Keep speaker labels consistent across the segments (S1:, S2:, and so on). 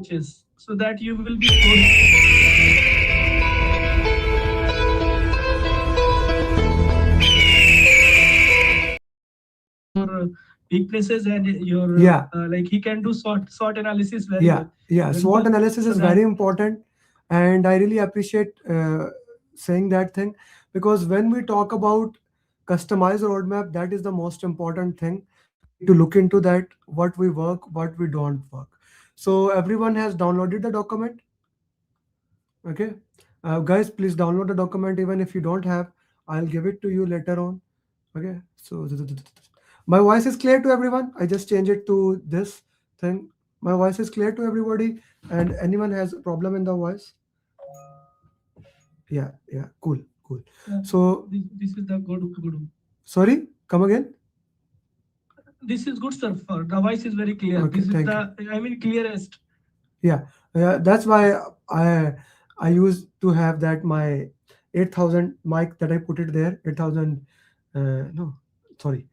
S1: approaches so that you will be your weaknesses and your
S2: Yeah,
S1: like he can do SWOT analysis very
S2: yeah,
S1: well.
S2: yeah. SWOT analysis
S1: So
S2: is
S1: that
S2: very important, and I really appreciate saying that thing, because when we talk about customized roadmap, that is the most important thing. We need to look into that, what we work, what we don't work. So everyone has downloaded the document. Okay, guys, please download the document. Even if you don't have, I'll give it to you later on. Okay, so my voice is clear to everyone. I just change it to this thing. My voice is clear to everybody, and anyone has a problem in the voice? Yeah, yeah, cool, cool. So
S1: this is the good.
S2: sorry, come again.
S1: This is good, sir. The voice is very clear.
S2: Okay,
S1: This is
S2: thank you.
S1: the, I mean, clearest.
S2: Yeah, that's why I used to have that my 8,000 mic that I put it there. 8,000, no, sorry,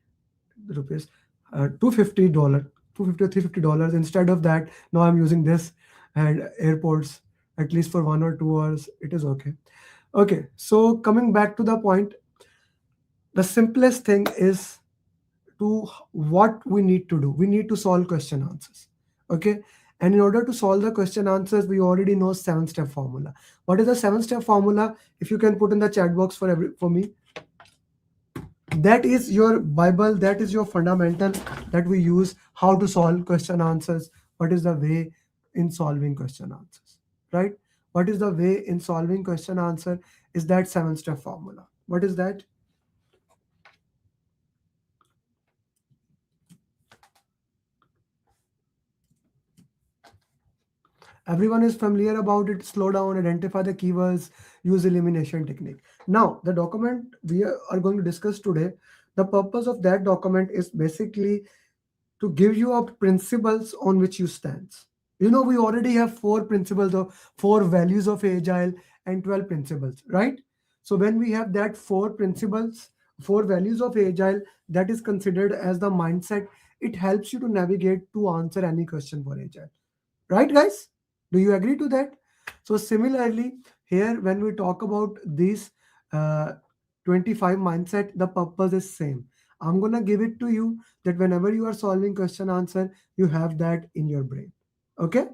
S2: rupees, $250, 250 or $350. Instead of that, now I'm using this and AirPods at least for 1 or 2 hours. It is okay. Okay, so coming back to the point, the simplest thing is to what we need to do. We need to solve question answers. Okay. And in order to solve the question answers, we already know 7-step formula. What is the 7-step formula? If you can put in the chat box for me. That is your Bible, that is your fundamental that we use how to solve question answers. What is the way in solving question answers, right? What is the way in solving question answer is that 7-step formula. What is that? Everyone is familiar about it. Slow down, identify the keywords, use elimination technique. Now, the document we are going to discuss today, the purpose of that document is basically to give you a principles on which you stand. You know, we already have 4 principles of 4 values of Agile and 12 principles, right? So when we have that 4 principles, 4 values of Agile, that is considered as the mindset. It helps you to navigate to answer any question for Agile. Right, guys? Do you agree to that? So similarly, here when we talk about these uh, 25 mindset, the purpose is same. I'm gonna give it to you that whenever you are solving question answer, you have that in your brain. Okay?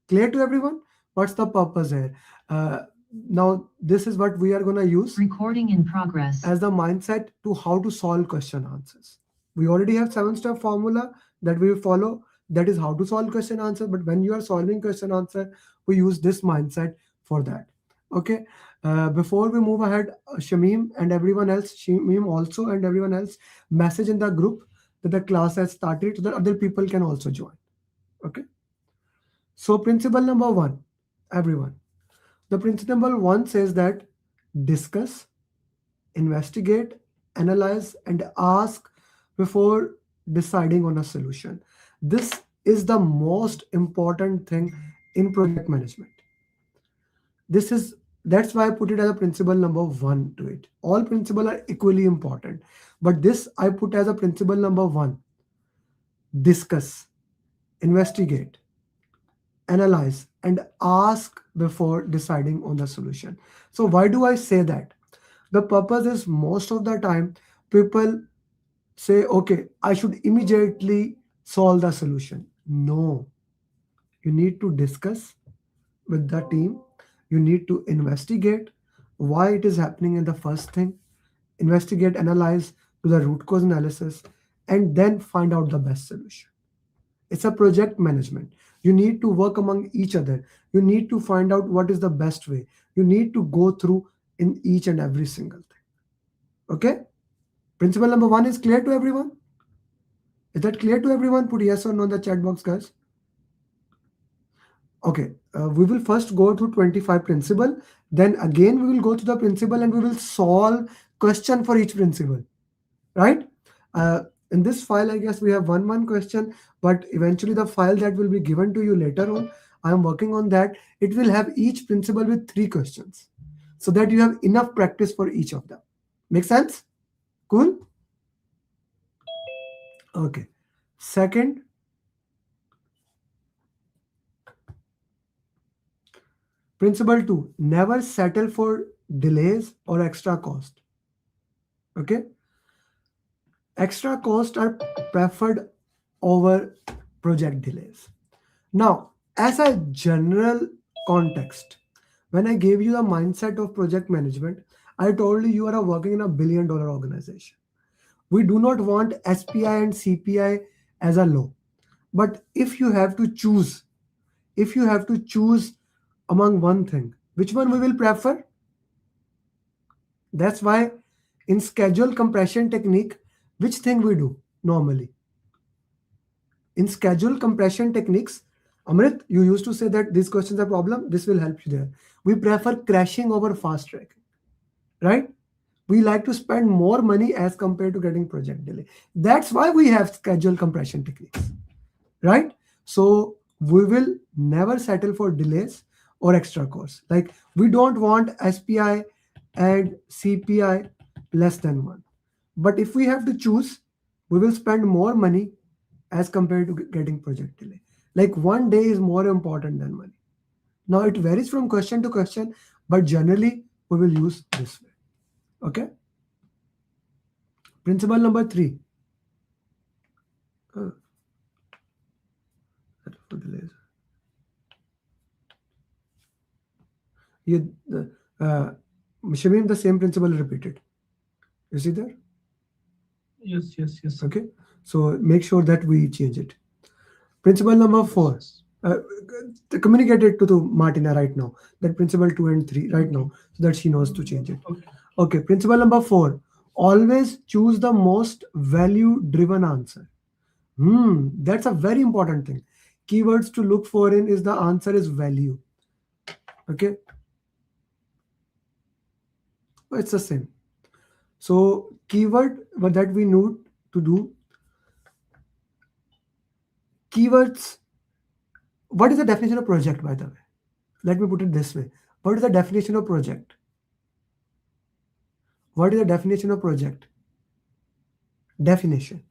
S2: Clear to everyone? What's the purpose here? Now, this is what we are gonna use.
S3: Recording in progress.
S2: As the mindset to how to solve question answers. We already have 7-step formula that we follow. That is how to solve question answer. But when you are solving question answer, we use this mindset for that. Okay. Before we move ahead, Shamim and everyone else, Shamim also and everyone else, message in the group that the class has started so that other people can also join. Okay. So principle number 1, everyone. The principle number 1 says that discuss, investigate, analyze, and ask before deciding on a solution. This is the most important thing in project management. This is That's why I put it as a principle number 1 to it. All principles are equally important, but this I put as a principle number 1. Discuss, investigate, analyze, and ask before deciding on the solution. So why do I say that? The purpose is most of the time people say, okay, I should immediately solve the solution. No, you need to discuss with the team. You need to investigate why it is happening in the first thing, investigate, analyze, do the root cause analysis, and then find out the best solution. It's a project management. You need to work among each other. You need to find out what is the best way. You need to go through in each and every single thing. Okay? Principle number 1 is clear to everyone? Is that clear to everyone? Put yes or no in the chat box, guys. Okay, we will first go through 25 principle. Then again, we will go to the principle and we will solve question for each principle. Right? In this file, I guess we have one question, but eventually the file that will be given to you later on, I am working on that. It will have each principle with 3 questions so that you have enough practice for each of them. Make sense? Cool? Okay. Second, Principle 2, never settle for delays or extra cost. Okay, extra costs are preferred over project delays. Now, as a general context, when I gave you the mindset of project management, I told you you are working in a $1 billion organization. We do not want SPI and CPI as a law. But if you have to choose among one thing, which one we will prefer? That's why in schedule compression technique, which thing we do normally? In schedule compression techniques, Amrit, you used to say that these questions are problem. This will help you there. We prefer crashing over fast track, right? We like to spend more money as compared to getting project delay. That's why we have schedule compression techniques, right? So we will never settle for delays or extra costs. Like we don't want SPI and CPI less than one. But if we have to choose, we will spend more money as compared to getting project delay. Like one day is more important than money. Now it varies from question to question, but generally we will use this way. Okay. Principle number 3. Uh, for delays. You, Shamim, the same principle repeated. You see there?
S1: Yes.
S2: Okay. So make sure that we change it. Principle number 4. Uh, Communicate it to Martina right now. That principle 2 and 3 right now, so that she knows to change it.
S1: Okay.
S2: Okay. Principle number 4. Always choose the most value-driven answer. That's a very important thing. Keywords to look for in is the answer is value. Okay. It's the same. So keyword that we need to do. Keywords. What is the definition of project, by the way? Let me put it this way. What is the definition of project? What is the definition of project? Definition.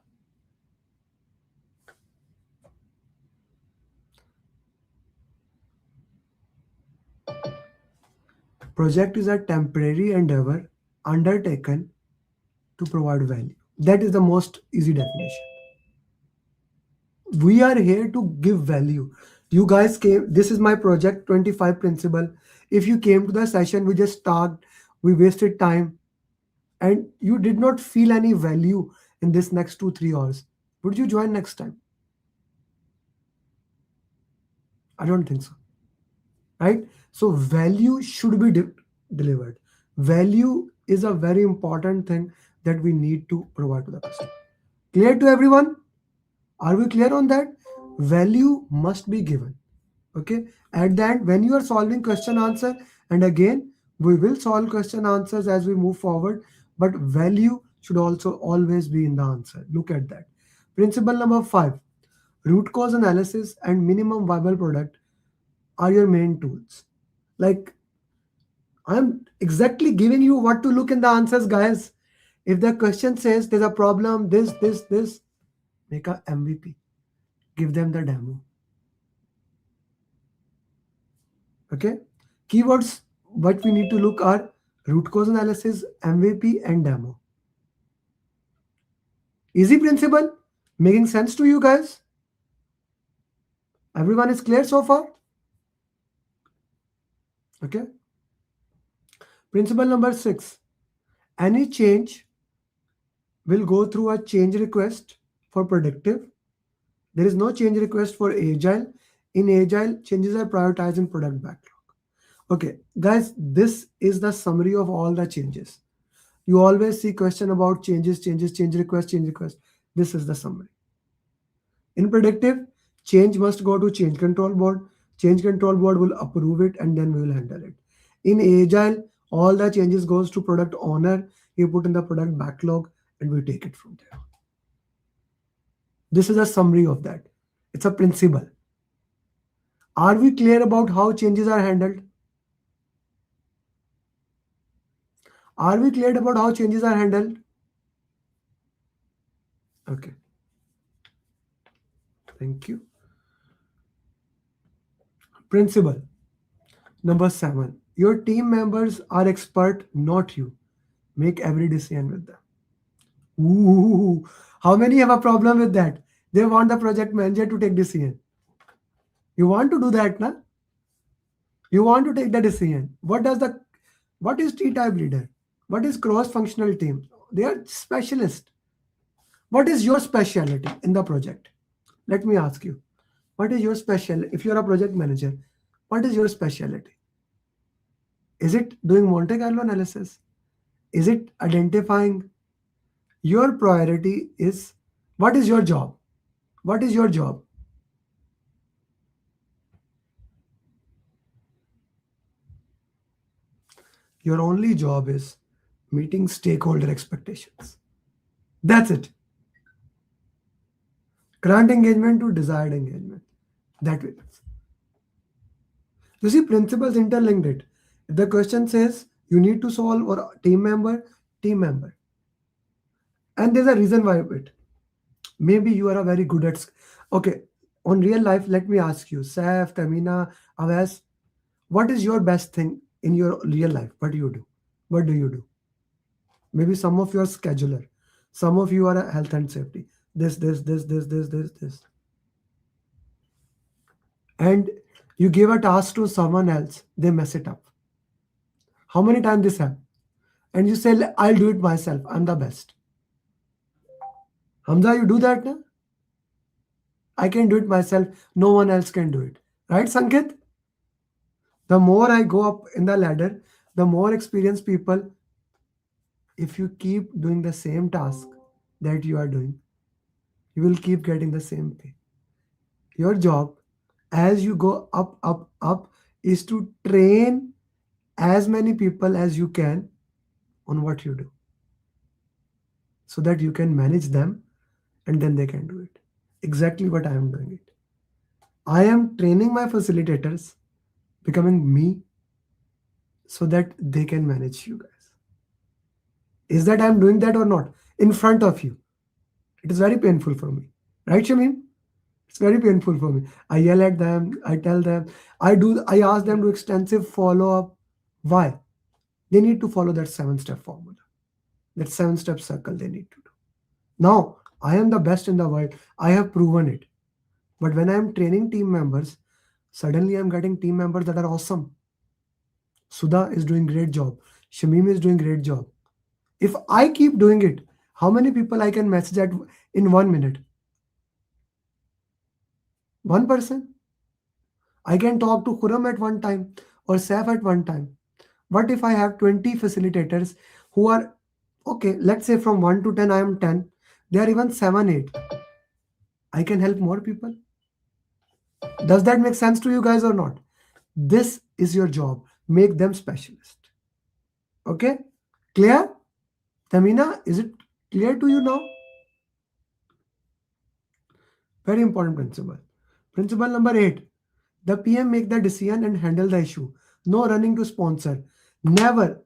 S2: Project is a temporary endeavor undertaken to provide value. That is the most easy definition. We are here to give value. You guys came, this is my project 25 principle. If you came to the session, we just talked, we wasted time, and you did not feel any value in this next 2-3 hours, would you join next time? I don't think so, right? So value should be delivered. Value is a very important thing that we need to provide to the customer. Clear to everyone? Are we clear on that? Value must be given. Okay. At the end, when you are solving question answer, and again, we will solve question answers as we move forward, but value should also always be in the answer. Look at that. Principle number 5, root cause analysis and minimum viable product are your main tools. Like I'm exactly giving you what to look in the answers, guys. If the question says there's a problem, this, make a MVP. Give them the demo. Okay. Keywords, what we need to look are root cause analysis, MVP, and demo. Easy principle? Making sense to you guys? Everyone is clear so far? Okay. Principle number 6. Any change will go through a change request for predictive. There is no change request for Agile. In Agile, changes are prioritized in product backlog. Okay, guys, this is the summary of all the changes. You always see question about changes, change request. This is the summary. In predictive, change must go to change control board. Change control board will approve it and then we will handle it. In Agile, all the changes goes to product owner. You put in the product backlog and we take it from there. This is a summary of that. It's a principle. Are we clear about how changes are handled? Are we clear about how changes are handled? Okay. Thank you. Principle. Number 7, your team members are expert, not you. Make every decision with them. Ooh, how many have a problem with that? They want the project manager to take decision. You want to do that, na? You want to take the decision. What is T-type leader? What is cross-functional team? They are specialists. What is your specialty in the project? Let me ask you. What is your special? If you are a project manager, what is your specialty? Is it doing Monte Carlo analysis? Is it identifying? Your priority is, what is your job? What is your job? Your only job is meeting stakeholder expectations. That's it. Grant engagement to desired engagement. That way. You see, principles interlinked it. If the question says you need to solve or team member, team member. And there's a reason why it. Maybe you are a very good at. Okay, on real life, let me ask you, Saif, Tamina, Avas, what is your best thing in your real life? What do you do? What do you do? Maybe some of you are scheduler, some of you are a health and safety. This. And you give a task to someone else, they mess it up. How many times this happen? And you say, I'll do it myself. I'm the best. Hamza, you do that now? I can do it myself. No one else can do it. Right, Sanket? The more I go up in the ladder, the more experienced people, if you keep doing the same task that you are doing, you will keep getting the same pay. Your job, as you go up, is to train as many people as you can on what you do so that you can manage them and then they can do it. Exactly what I am doing it. I am training my facilitators becoming me so that they can manage you guys. Is that I'm doing that or not? In front of you. It is very painful for me. Right, Shamim? It's very painful for me. I yell at them, I tell them, I ask them to extensive follow-up. Why? They need to follow that 7-step formula. That 7-step circle they need to do. Now, I am the best in the world. I have proven it. But when I am training team members, suddenly I'm getting team members that are awesome. Sudha is doing great job. Shamim is doing great job. If I keep doing it, how many people I can message at in 1 minute? One person. I can talk to Khurram at one time or Saif at one time. What if I have 20 facilitators who are, okay, let's say from 1 to 10, I am 10. They are even 7, 8. I can help more people. Does that make sense to you guys or not? This is your job. Make them specialist. Okay? Clear? Tamina, is it clear to you now? Very important principle. Principle number 8. The PM make the decision and handle the issue. No running to sponsor. Never.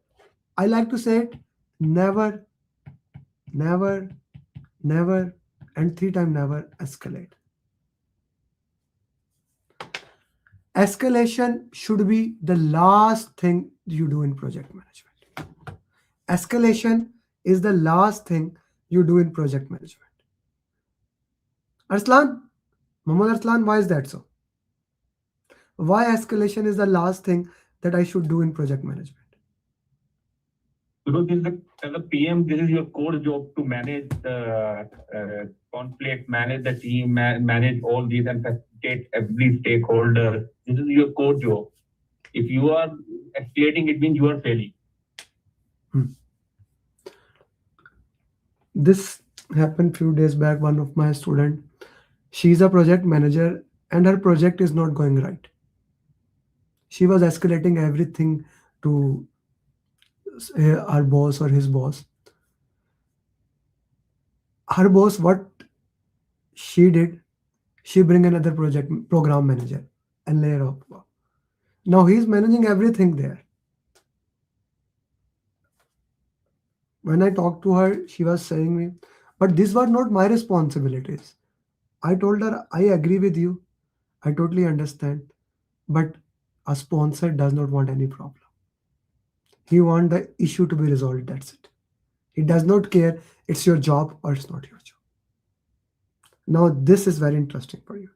S2: I like to say it. Never, never, never, and 3 times never escalate. Escalation should be the last thing you do in project management. Escalation is the last thing you do in project management. Arslan, Muhammad Arslan, why is that so? Why escalation is the last thing that I should do in project management?
S3: Because as a PM, this is your core job to manage the conflict, manage the team, manage all these and facilitate every stakeholder. This is your core job. If you are escalating, it means you are failing.
S2: This happened few days back. One of my student, she's a project manager and her project is not going right. She was escalating everything to our boss or his boss. Her boss, what she did, she bring another program manager and layer up. Now he's managing everything there. When I talked to her, she was saying me, but these were not my responsibilities. I told her, I agree with you. I totally understand. But A sponsor does not want any problem. He wants the issue to be resolved. That's it. He does not care it's your job or it's not your job. Now, this is very interesting for you.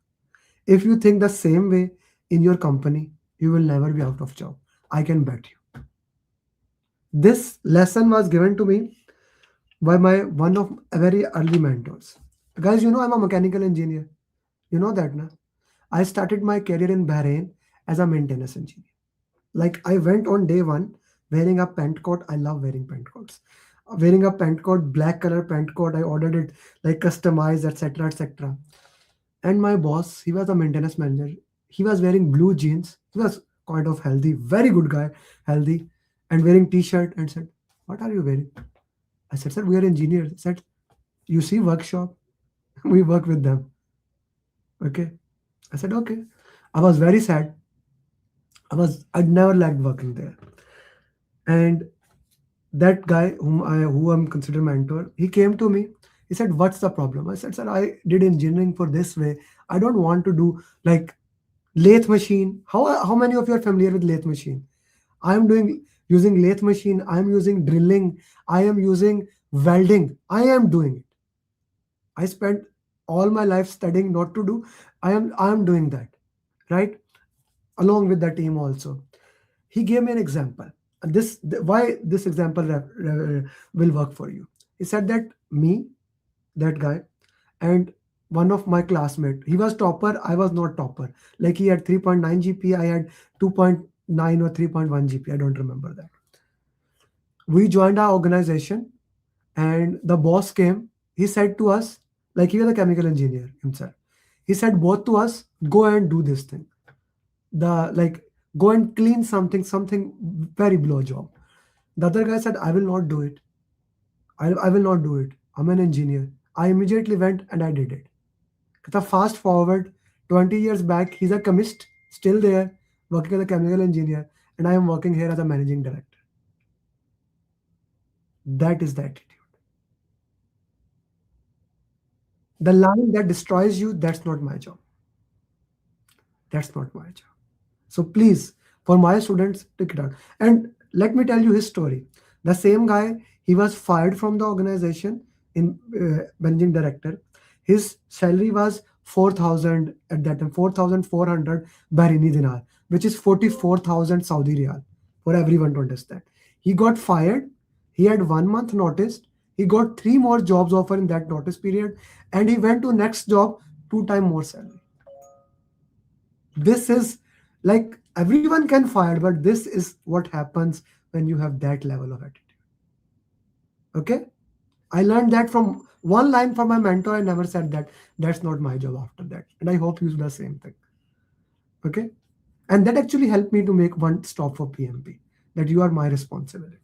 S2: If you think the same way in your company, you will never be out of job. I can bet you. This lesson was given to me by my one of very early mentors. Guys, you know I'm a mechanical engineer. You know that, na? I started my career in Bahrain as a maintenance engineer. Like I went on day one wearing a pant coat. I love wearing pant coats. Wearing a pant coat, black color pant coat. I ordered it like customized, etc., etc. And my boss, he was a maintenance manager. He was wearing blue jeans. He was kind of healthy, very good guy, healthy, and wearing t-shirt and said, "What are you wearing?" I said, "Sir, we are engineers." He said, "You see workshop, we work with them." Okay. I said, "Okay." I was very sad. I'd never liked working there. And that guy who I'm considered mentor, he came to me. He said, "What's the problem?" I said, "Sir, I did engineering for this way. I don't want to do like lathe machine. How many of you are familiar with lathe machine? I am doing using lathe machine. I am using drilling. I am using welding. I am doing it. I spent all my life studying not to do. I am doing that, right? Along with the team also. He gave me an example. And why this example will work for you. He said that me, that guy, and one of my classmate, he was topper, I was not topper. Like he had 3.9 GP, I had 2.9 or 3.1 GP, I don't remember that. We joined our organization and the boss came. He said to us, like he was a chemical engineer himself. He said both to us, go and do this thing. The like go and clean something very below job. The other guy said, I will not do it. I will not do it. I'm an engineer. I immediately went and I did it. The fast forward 20 years back, he's a chemist, still there, working as a chemical engineer, and I am working here as a managing director. That is the attitude. The line that destroys you, that's not my job. That's not my job. So please, for my students, take it out. And let me tell you his story. The same guy, he was fired from the organization in managing director. His salary was 4,000 at that time, 4,400 Bahraini dinar, which is 44,000 Saudi riyal for everyone to understand. He got fired. He had 1 month notice. He got 3 more jobs offer in that notice period, and he went to next job 2 times more salary. This is like everyone can fire, but this is what happens when you have that level of attitude. Okay, I learned that from one line from my mentor. I never said that that's not my job after that, and I hope you do the same thing. Okay, and that actually helped me to make one stop for PMP, that you are my responsibility.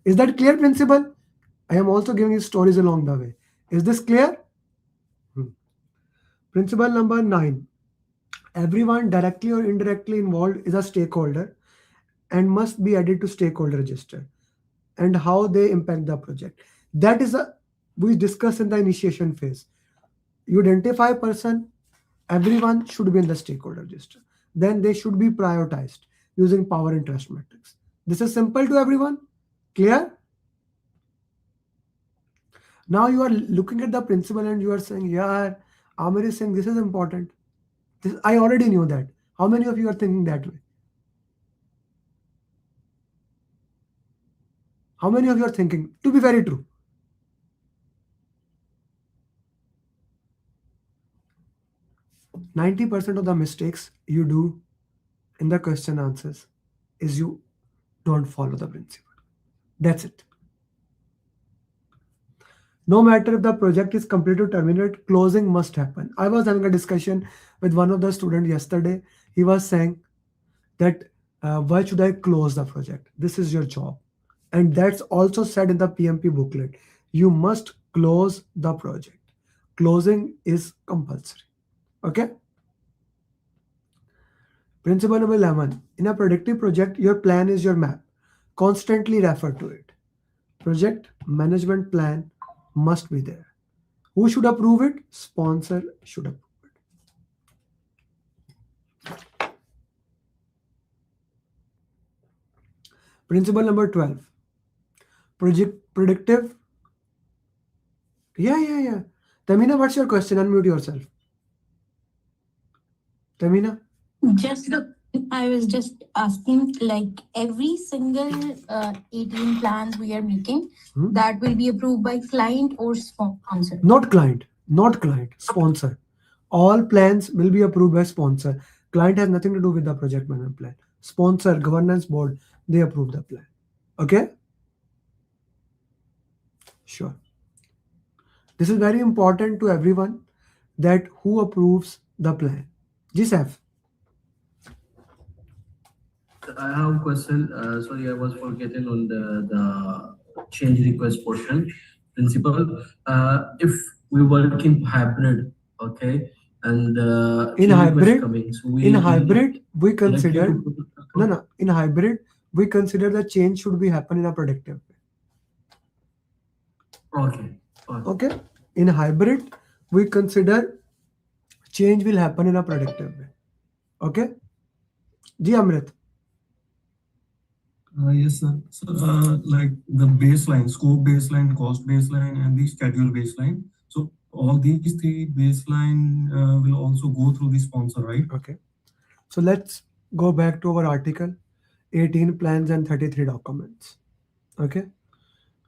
S2: Is that clear, principal? I am also giving you stories along the way. Is this clear? Principle number 9. Everyone directly or indirectly involved is a stakeholder and must be added to stakeholder register, and how they impact the project. That is a we discuss in the initiation phase. You identify a person, everyone should be in the stakeholder register. Then they should be prioritized using power and trust metrics. This is simple to everyone. Clear? Now you are looking at the principle and you are saying, yeah, Amir is saying this is important. I already knew that. How many of you are thinking that way? How many of you are thinking, to be very true? 90% of the mistakes you do in the question answers is you don't follow the principle. That's it. No matter if the project is completed or terminated, closing must happen. I was having a discussion with one of the students yesterday. He was saying that why should I close the project? This is your job. And that's also said in the PMP booklet. You must close the project. Closing is compulsory. Okay? Principle number 11. In a predictive project, your plan is your map. Constantly refer to it. Project management plan must be there. Who should approve it? Sponsor should approve it. Principle number 12. Predictive. Yeah. Tamina, what's your question? Unmute yourself. Tamina?
S4: Just I was just asking, like every single 18 plans we are making, that will be approved by client or sponsor?
S2: Not client. Sponsor. All plans will be approved by sponsor. Client has nothing to do with the project management plan. Sponsor, governance board, they approve the plan. Okay? Sure. This is very important to everyone, that who approves the plan. GSF.
S5: I have a question. Sorry, I was forgetting on the change request portion. Principle. If we work in hybrid, okay, and
S2: In hybrid,
S5: coming, so
S2: we consider no. In hybrid, we consider the change should be happen in a predictive way. Okay. In hybrid, we consider change will happen in a predictive way. Okay. Ji Amrit.
S6: Yes, sir. So, like the baseline, scope baseline, cost baseline, and the schedule baseline. So, all these three baseline will also go through the sponsor, right?
S2: Okay. So, let's go back to our article, 18 plans and 33 documents. Okay.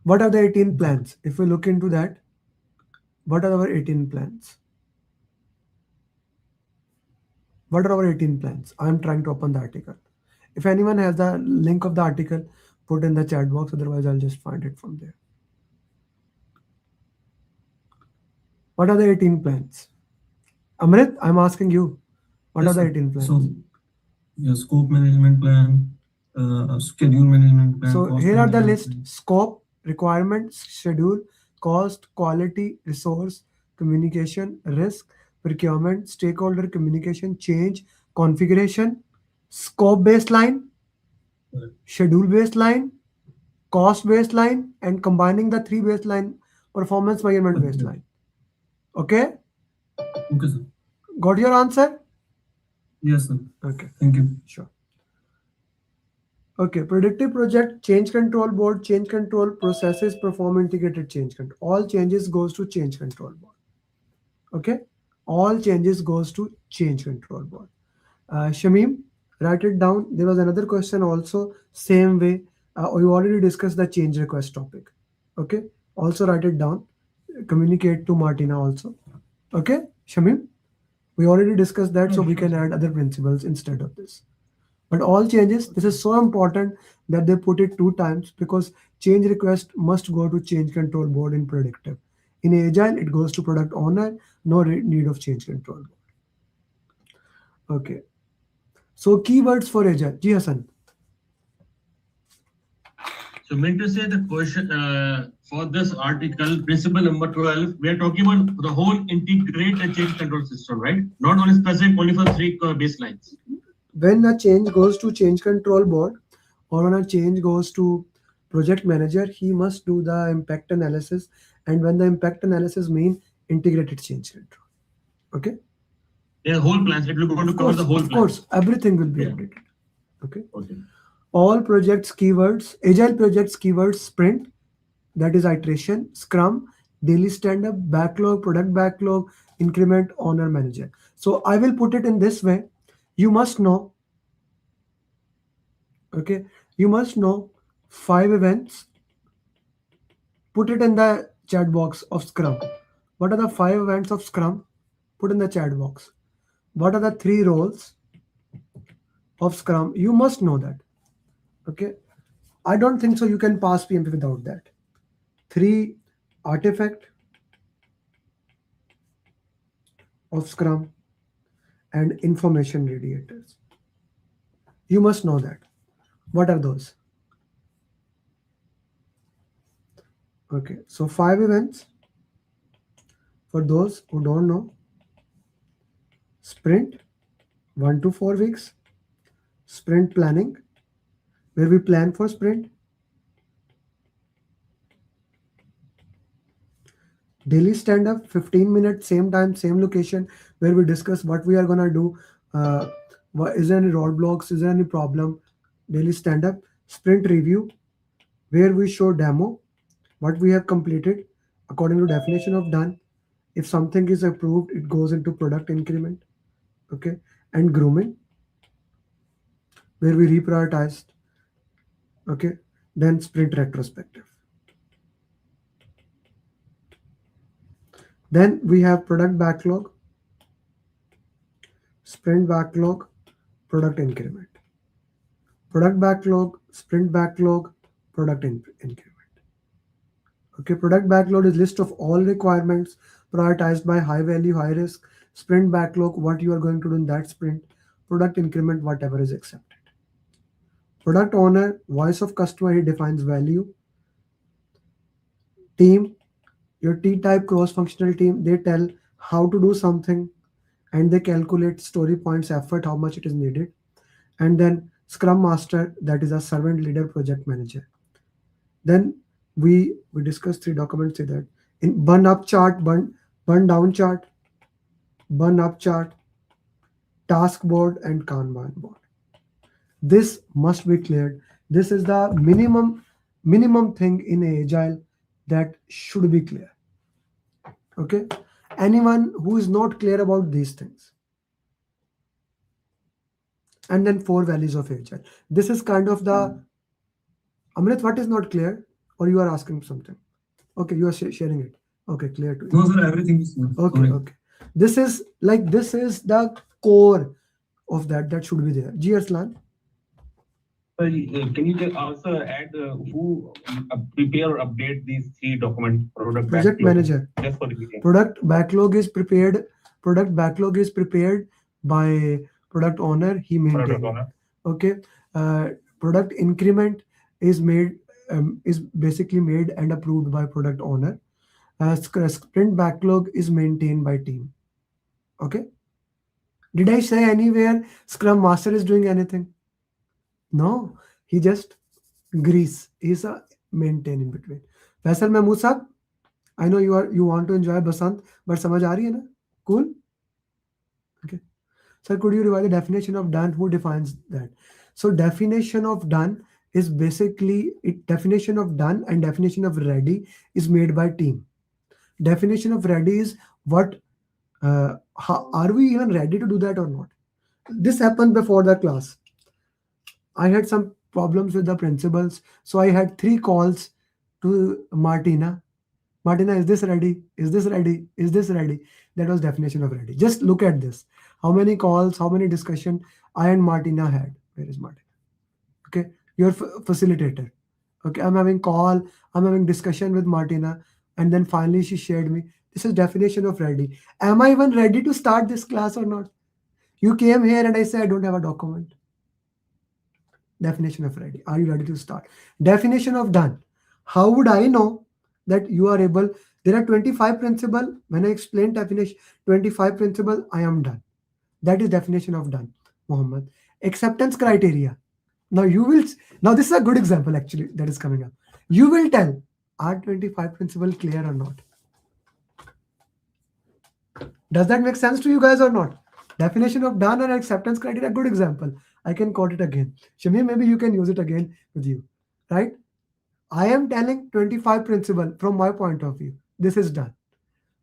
S2: What are the 18 plans? If we look into that, what are our 18 plans? What are our 18 plans? I'm trying to open the article. If anyone has the link of the article, put in the chat box. Otherwise, I'll just find it from there. What are the 18 plans? Amrit, I'm asking you. What are the 18 plans?
S6: So, yeah, scope management plan, schedule management plan.
S2: So here are the list: scope, requirements, schedule, cost, quality, resource, communication, risk, procurement, stakeholder communication, change, configuration, scope baseline, schedule baseline, cost baseline, and combining the three baseline, performance measurement baseline. Okay?
S6: Okay, sir.
S2: Got your answer?
S6: Yes, sir.
S2: Okay.
S6: Thank you.
S2: Sure. Okay, predictive project, change control board, change control processes, perform integrated change control. All changes goes to change control board. Okay, all changes goes to change control board. Shamim, write it down. There was another question also, same way. We already discussed the change request topic. Okay, also write it down. Communicate to Martina also. Okay, Shamim, we already discussed that, so we can add other principles instead of this. But all changes, this is so important that they put it 2 times, because change request must go to change control board in predictive. In Agile, it goes to product owner, no need of change control board. Okay. So keywords for Agile. Ji Hassan.
S7: So meant to say the question for this article, principle number 12, we are talking about the whole integrated change control system, right? Not only specific only for 3 baselines.
S2: When a change goes to change control board, or when a change goes to project manager, he must do the impact analysis. And when the impact analysis means integrated change control. Okay?
S7: Yeah, whole plans. It will go to cover the whole plan.
S2: Of course, everything will be updated. Okay? All projects keywords, Agile projects keywords: sprint, that is iteration, scrum, daily stand-up, backlog, product backlog, increment, owner, manager. So I will put it in this way. You must know, okay, you must know 5 events. Put it in the chat box of Scrum. What are the 5 events of Scrum? Put in the chat box. What are the 3 roles of Scrum? You must know that. Okay. I don't think so you can pass PMP without that. 3 artifact of Scrum and information radiators. You must know that. What are those? Okay, so 5 events. For those who don't know: sprint, 1 to 4 weeks, sprint planning, where we plan for sprint, daily stand-up, 15 minutes, same time, same location, where we discuss what we are gonna do. Is there any roadblocks? Is there any problem? Daily stand-up. sprint review, where we show demo, what we have completed according to definition of done. If something is approved, it goes into product increment. Okay, and grooming, where we reprioritized. Okay, then sprint retrospective. Then we have product backlog, sprint backlog, product increment. Product backlog, sprint backlog, product increment. Okay, product backlog is list of all requirements prioritized by high value, high risk. Sprint backlog, what you are going to do in that sprint. Product increment, whatever is accepted. Product owner, voice of customer, he defines value. Team, your T-type cross-functional team, they tell how to do something and they calculate story points, effort, how much it is needed. And then Scrum Master, that is a servant leader, project manager. Then we discussed 3 documents in that. In burn up chart, burn down chart, burn up chart, task board, and Kanban board. This must be cleared. This is the minimum thing in Agile that should be clear. Okay, anyone who is not clear about these things. And then 4 values of Agile. This is kind of the Amrit, what is not clear, or you are asking something? Okay, you are sharing it. Okay, clear to you.
S6: No, sir, everything is clear.
S2: Okay,
S6: Sorry.
S2: okay. This is the core of that should be there. G Arslan.
S3: Can you just also add who prepare or update these 3 documents? Product
S2: Project
S3: backlog,
S2: manager.
S3: just for the meeting.
S2: Product backlog is prepared. Product backlog is prepared by product owner. He maintains.
S3: Product owner.
S2: Okay. Product increment is made is basically made and approved by product owner. Sprint backlog is maintained by team. Okay. Did I say anywhere Scrum Master is doing anything? No, he just grease. He's a maintain in between. Faisal Mahmood Sahab, I know you want to enjoy Basant, but samajh aa rahi hai na? Cool? Okay. Sir, could you revise the definition of done? Who defines that? So definition of done is basically definition of done and definition of ready is made by team. Definition of ready is what are we even ready to do that or not? This happened before the class. I had some problems with the principals, so I had 3 calls to Martina. Martina, is this ready? Is this ready? Is this ready? That was definition of ready. Just look at this. How many calls, how many discussion I and Martina had. Where is Martina? Okay, your facilitator. Okay, I'm having call, I'm having discussion with Martina, and then finally she shared me. This is definition of ready. Am I even ready to start this class or not? You came here and I said I don't have a document. Definition of ready. Are you ready to start? Definition of done. How would I know that you are able? There are 25 principles. When I explain definition, 25 principles, I am done. That is definition of done, Mohammed. Acceptance criteria. Now this is a good example actually that is coming up. You will tell, are 25 principles clear or not? Does that make sense to you guys or not? Definition of done and acceptance criteria, good example. I can quote it again. Shamim, maybe you can use it again with you, right? I am telling 25 principle from my point of view. This is done.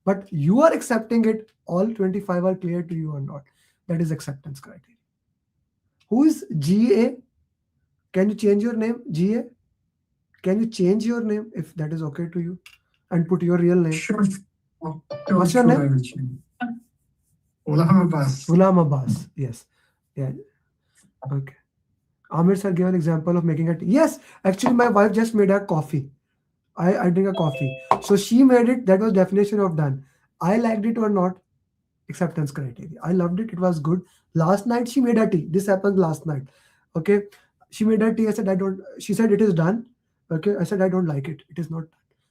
S2: But you are accepting it, all 25 are clear to you or not. That is acceptance criteria. Who is GA? Can you change your name? GA? Can you change your name if that is okay to you? And put your real name.
S8: Sure.
S2: What's your name?
S8: Ghulam Abbas.
S2: Ghulam Abbas. Yes. Yeah. Okay. Amir sir gave an example of making it. Yes, actually my wife just made a coffee. I drink a coffee. So she made it. That was definition of done. I liked it or not. Acceptance criteria. I loved it. It was good. Last night she made a tea. This happened last night. Okay. She made a tea. I said, I don't. She said it is done. Okay. I said, I don't like it. It is not done.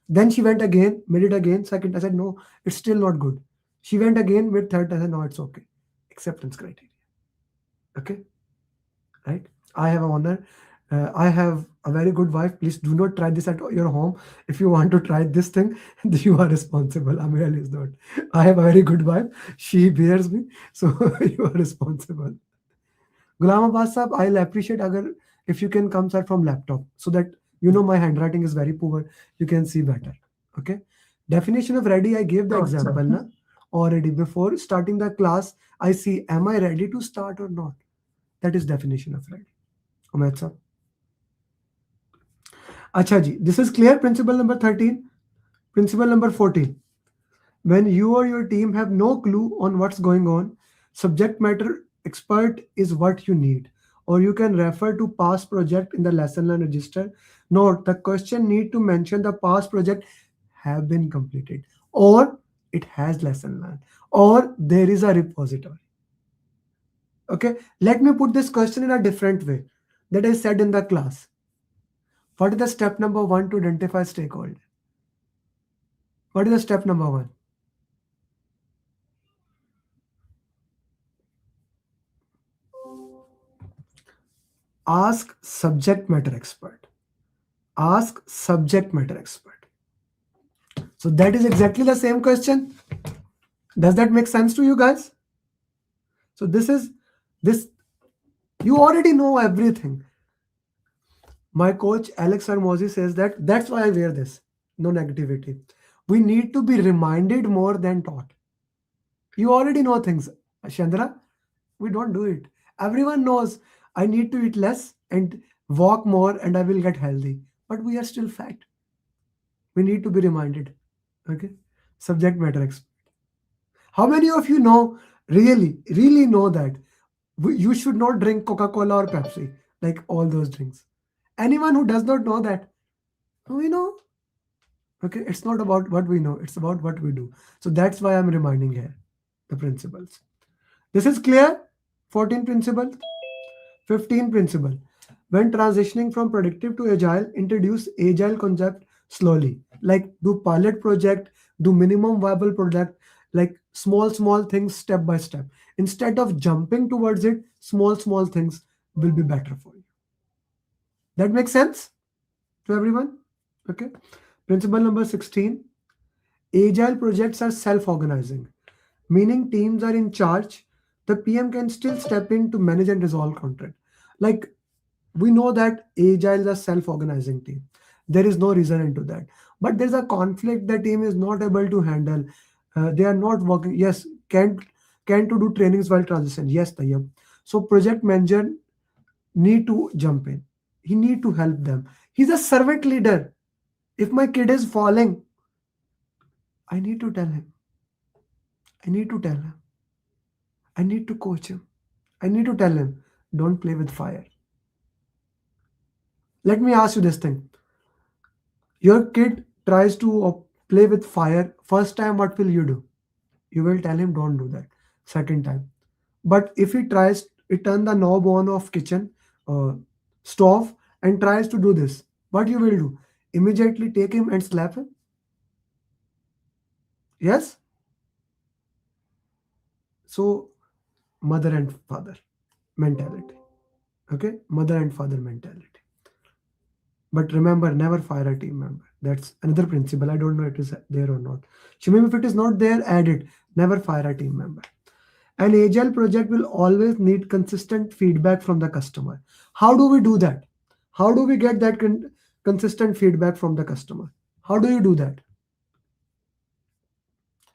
S2: Then she went again, made it again. Second, I said, no, it's still not good. She went again, made third. I said, no, it's okay. Acceptance criteria. Okay. Right. I have an honor. I have a very good wife. Please do not try this at your home. If you want to try this thing, you are responsible. Amir is not. I have a very good wife. She bears me. So you are responsible. Ghulam Abbas Sahab, I'll appreciate if you can come, sir, from laptop, so that my handwriting is very poor, you can see better. Okay. Definition of ready, I gave the
S8: Sure, sir.
S2: example na? Already before starting the class. I see, am I ready to start or not? That is definition of ready. Umaid sir. Acha ji, this is clear. Principle number 13. Principle number 14. When you or your team have no clue on what's going on, subject matter expert is what you need. Or you can refer to past project in the lesson learned register. Note, the question need to mention the past project have been completed, or it has lesson learned, or there is a repository. Okay, let me put this question in a different way that I said in the class. What is the step number 1 to identify stakeholder? What is the step number 1? Ask subject matter expert. Ask subject matter expert. So that is exactly the same question. Does that make sense to you guys? So this, you already know everything. My coach Alex Armosi says that's why I wear this. No negativity. We need to be reminded more than taught. You already know things, Chandra. We don't do it. Everyone knows I need to eat less and walk more and I will get healthy. But we are still fat. We need to be reminded. Okay. Subject matter expert. How many of you know, really know that you should not drink Coca-Cola or Pepsi, like all those drinks? Anyone who does not know that, we know. Okay, it's not about what we know, it's about what we do. So that's why I'm reminding here the principles. This is clear? 14 principle. 15 principle. When transitioning from predictive to agile, introduce agile concept slowly. Like do pilot project, do minimum viable product, like small things step by step. Instead of jumping towards it, small things will be better for you. That makes sense to everyone? Okay. Principle number 16. Agile projects are self-organizing, meaning teams are in charge. The PM can still step in to manage and resolve conflict. Like we know that Agile is a self-organizing team. There is no reason into that. But there's a conflict the team is not able to handle. They are not working. Yes, can't to do trainings while transition. Yes, Tayyab. So project manager need to jump in. He need to help them. He's a servant leader. If my kid is falling, I need to tell him. I need to tell him. I need to coach him. I need to tell him, don't play with fire. Let me ask you this thing. Your kid tries to play with fire. First time, what will you do? You will tell him, don't do that. Second time. But if he tries, he turn the knob on of kitchen stove and tries to do this, what you will do? Immediately take him and slap him? Yes? So, mother and father mentality. Okay? Mother and father mentality. But remember, never fire a team member. That's another principle. I don't know if it is there or not. Shimim, if it is not there, add it. Never fire a team member. An agile project will always need consistent feedback from the customer. How do we do that? How do we get that consistent feedback from the customer? How do you do that?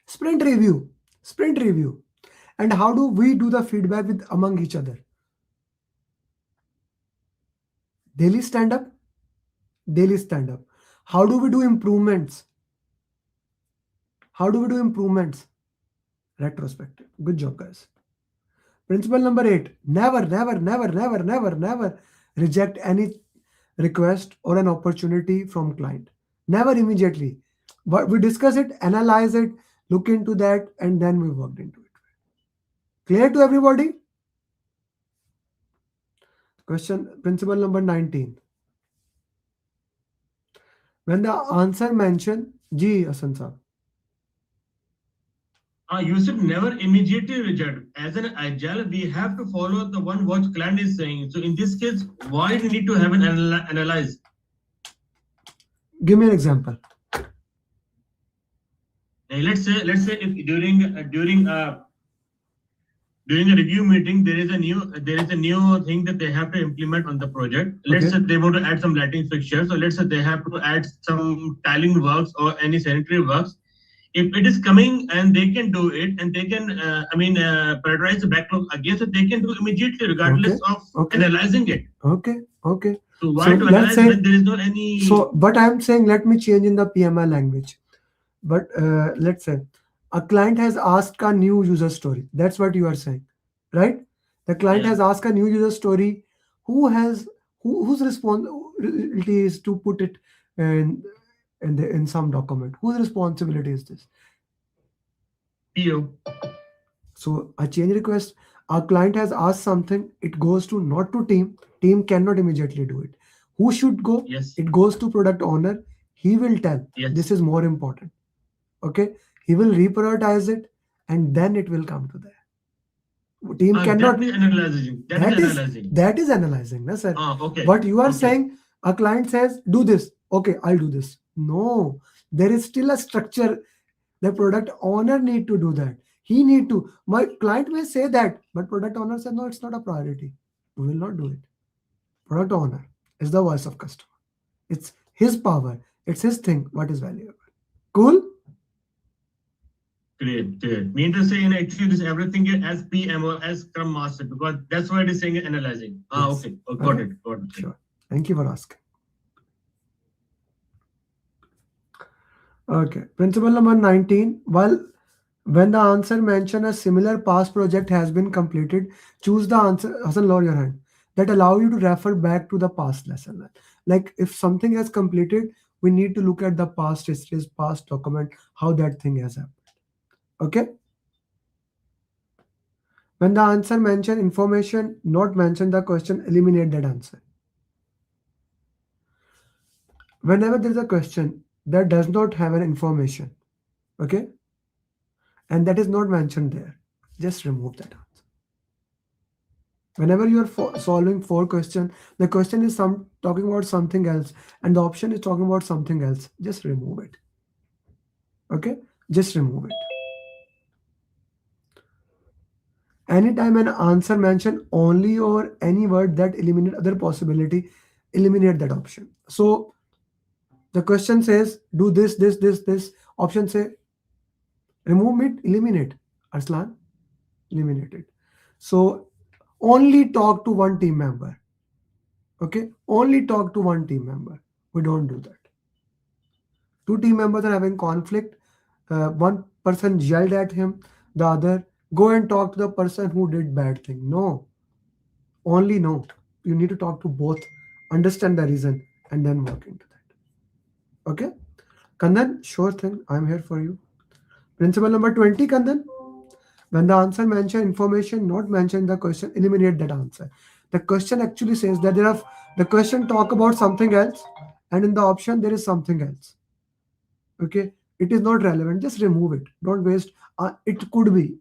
S2: Sprint review. Sprint review. And how do we do the feedback with among each other? Daily stand-up. Daily stand-up. How do we do improvements? How do we do improvements? Retrospective. Good job, guys. Principle number 8. Never reject any request or an opportunity from client. Never immediately. But we discuss it, analyze it, look into that, and then we worked into it. Clear to everybody? Question, principle number 19. When the answer mentioned, Ji Hasan sir.
S7: You should never immediately reject. As an agile, we have to follow the one what client is saying. So in this case, why do we need to have an analyze?
S2: Give me an example.
S7: Let's say if during during a review meeting, there is a new thing that they have to implement on the project. Let's
S2: Okay.
S7: say they want to add some lighting fixtures. So let's say they have to add some tiling works or any sanitary works. If it is coming and they can do it and they can, prioritize the backlog again, so they can do immediately regardless of
S2: Okay.
S7: analyzing it.
S2: Okay.
S7: So why
S2: So
S7: to
S2: let's
S7: analyze
S2: say-
S7: when there is not any?
S2: So, but I'm saying let me change in the PMI language. But let's say a client has asked a new user story. That's what you are saying, right? The client
S7: Yeah.
S2: has asked a new user story. Whose responsibility is to put it in some document? Whose responsibility is this?
S7: PO.
S2: So a change request, our client has asked something, it goes to not to team. Team cannot immediately do it. Who should go?
S7: Yes.
S2: It goes to product owner. He will tell
S7: Yes.
S2: this is more important. Okay. He will reprioritize it and then it will come to there. Team cannot.
S7: That is analyzing.
S2: That is analyzing, na, sir.
S7: Okay.
S2: What you are
S7: Okay.
S2: saying, a client says, do this. Okay, I'll do this. No, there is still a structure. The product owner need to do that. He need to. My client may say that, but product owner said, no, it's not a priority. We will not do it. Product owner is the voice of customer. It's his power. It's his thing. What is valuable? Cool?
S7: Great. Mean to say, actually, this everything is as PM or as Scrum Master, because that's why it is saying analyzing.
S2: Yes.
S7: Okay. Got
S2: Okay.
S7: it.
S2: Sure. Thank you for asking. Okay. Principle number 19. When the answer mentioned a similar past project has been completed, choose the answer. Hassan, lower your hand. That allow you to refer back to the past lesson. Like if something has completed, we need to look at the past histories, past document, how that thing has happened. Okay. When the answer mentioned information, not mention the question, eliminate that answer. Whenever there is a question that does not have an information, okay, and that is not mentioned there, just remove that answer. Whenever you are solving 4 questions, the question is talking about something else and the option is talking about something else, just remove it. Okay, just remove it. Anytime an answer mention only or any word that eliminate other possibility, eliminate that option. So the question says do this. Option say remove it, eliminate. Arslan, eliminate it. So only talk to one team member. Okay, only talk to one team member. We don't do that. 2 team members are having conflict. One person yelled at him, the other go and talk to the person who did bad thing. No, only no. You need to talk to both, understand the reason, and then work into that. Okay, Kandan, sure thing. I'm here for you. Principle number 20, Kandan. When the answer mention information not mentioned in the question, eliminate that answer. The question actually says that the question talk about something else, and in the option there is something else. Okay, it is not relevant. Just remove it. Don't waste. It could be.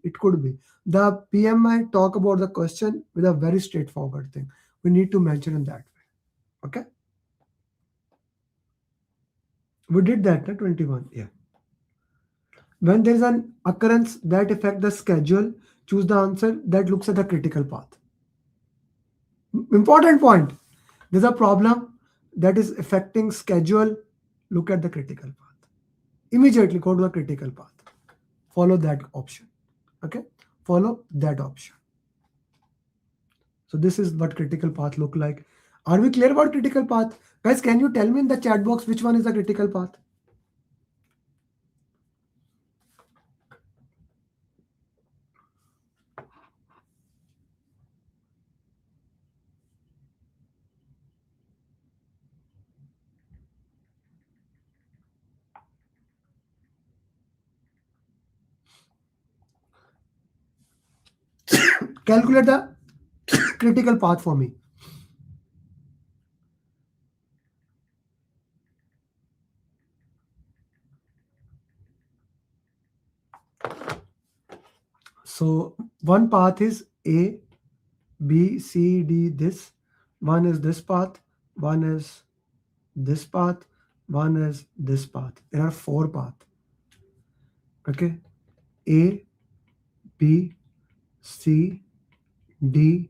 S2: The PMI talk about the question with a very straightforward thing. We need to mention in that way. Okay. We did that, 21. Yeah. When there is an occurrence that affect the schedule, choose the answer that looks at the critical path. Important point. There's a problem that is affecting schedule. Look at the critical path. Immediately go to the critical path. Follow that option. Okay. Follow that option. So this is what critical path look like. Are we clear about critical path? Guys, can you tell me in the chat box which one is the critical path? Calculate the critical path for me. So one path is A, B, C, D, this. One is this path. One is this path. One is this path. There are 4 paths. Okay. A, B, C D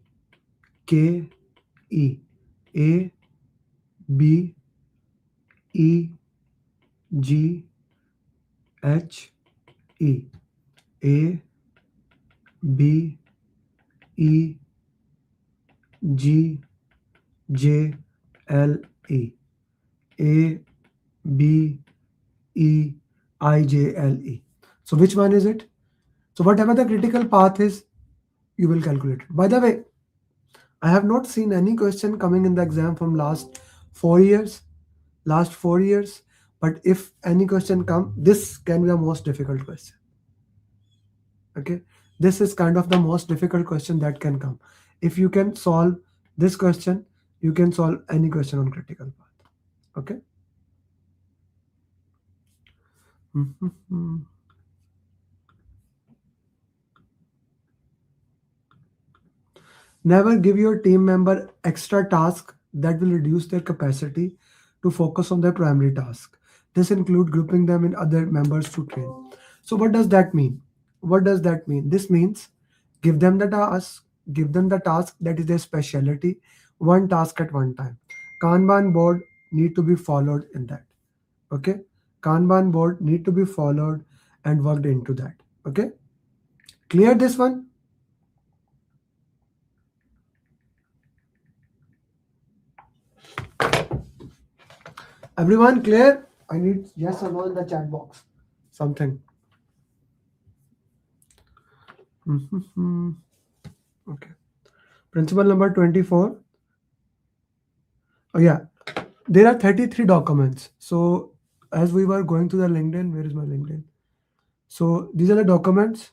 S2: K E, A B E G H E, A B E G J L E, A B E I J L E. So which one is it? So whatever the critical path is, you will calculate it. By the way, I have not seen any question coming in the exam from last 4 years. But if any question come, this can be the most difficult question. Okay, this is kind of the most difficult question that can come. If you can solve this question, you can solve any question on critical path. Okay. Never give your team member extra task that will reduce their capacity to focus on their primary task. This include grouping them in other members to train. So what does that mean? This means give them the task that is their specialty, one task at one time. Kanban board need to be followed in that. Okay? Kanban board need to be followed and worked into that. Okay? Clear this one? Everyone clear? I need yes or no in the chat box. Something. Okay. Principle number 24. Oh yeah. There are 33 documents. So as we were going through the LinkedIn, where is my LinkedIn? So these are the documents.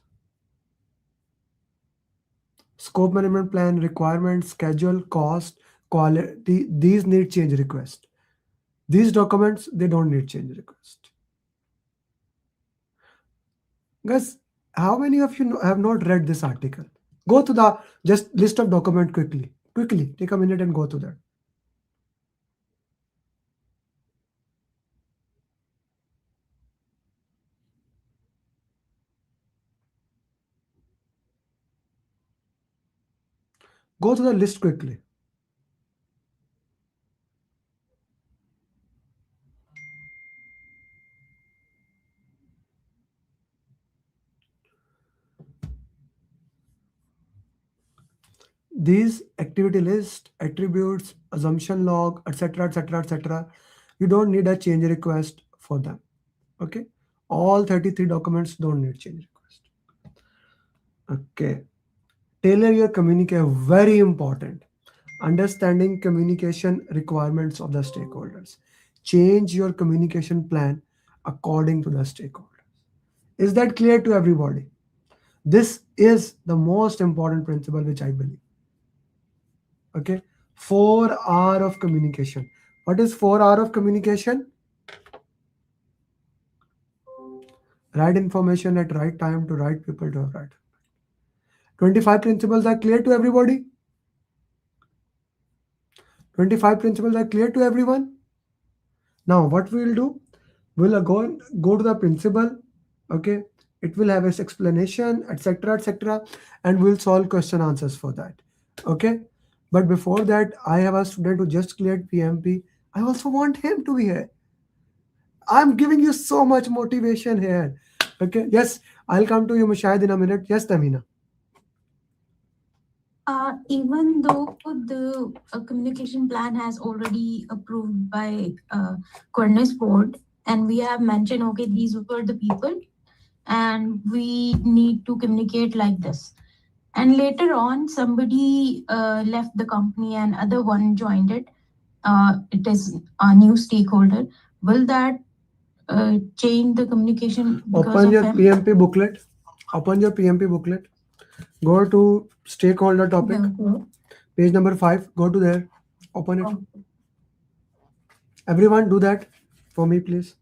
S2: Scope management plan, requirements, schedule, cost, quality. These need change request. These documents, they don't need change request. Guys, how many of you have not read this article? Go to the just list of document quickly. Quickly, take a minute and go to that. Go to the list quickly. These activity list, attributes, assumption log, etc., etc., etc. You don't need a change request for them. Okay, all 33 documents don't need change request. Okay, tailor your communication. Very important. Understanding communication requirements of the stakeholders. Change your communication plan according to the stakeholders. Is that clear to everybody? This is the most important principle which I believe. Okay, 4 hours of communication. What is 4 hours of communication? Right information at right time to right people to right. 25 principles are clear to everybody? 25 principles are clear to everyone? Now what we will do, we'll go to the principle. Okay, it will have its explanation, etc., and we'll solve question answers for that. Okay, but before that, I have a student who just cleared PMP. I also want him to be here. I'm giving you so much motivation here. Okay, yes, I'll come to you, Mushahid, in a minute. Yes, Tamina.
S4: Even though the communication plan has already approved by Cornish board, and we have mentioned, okay, these were the people, and we need to communicate like this. And later on, somebody left the company and other one joined it. It is a new stakeholder. Will that change the communication?
S2: Open your PMP booklet. Open your PMP booklet. Go to stakeholder topic. Page number 5. Go to there. Open it. Everyone do that for me, please.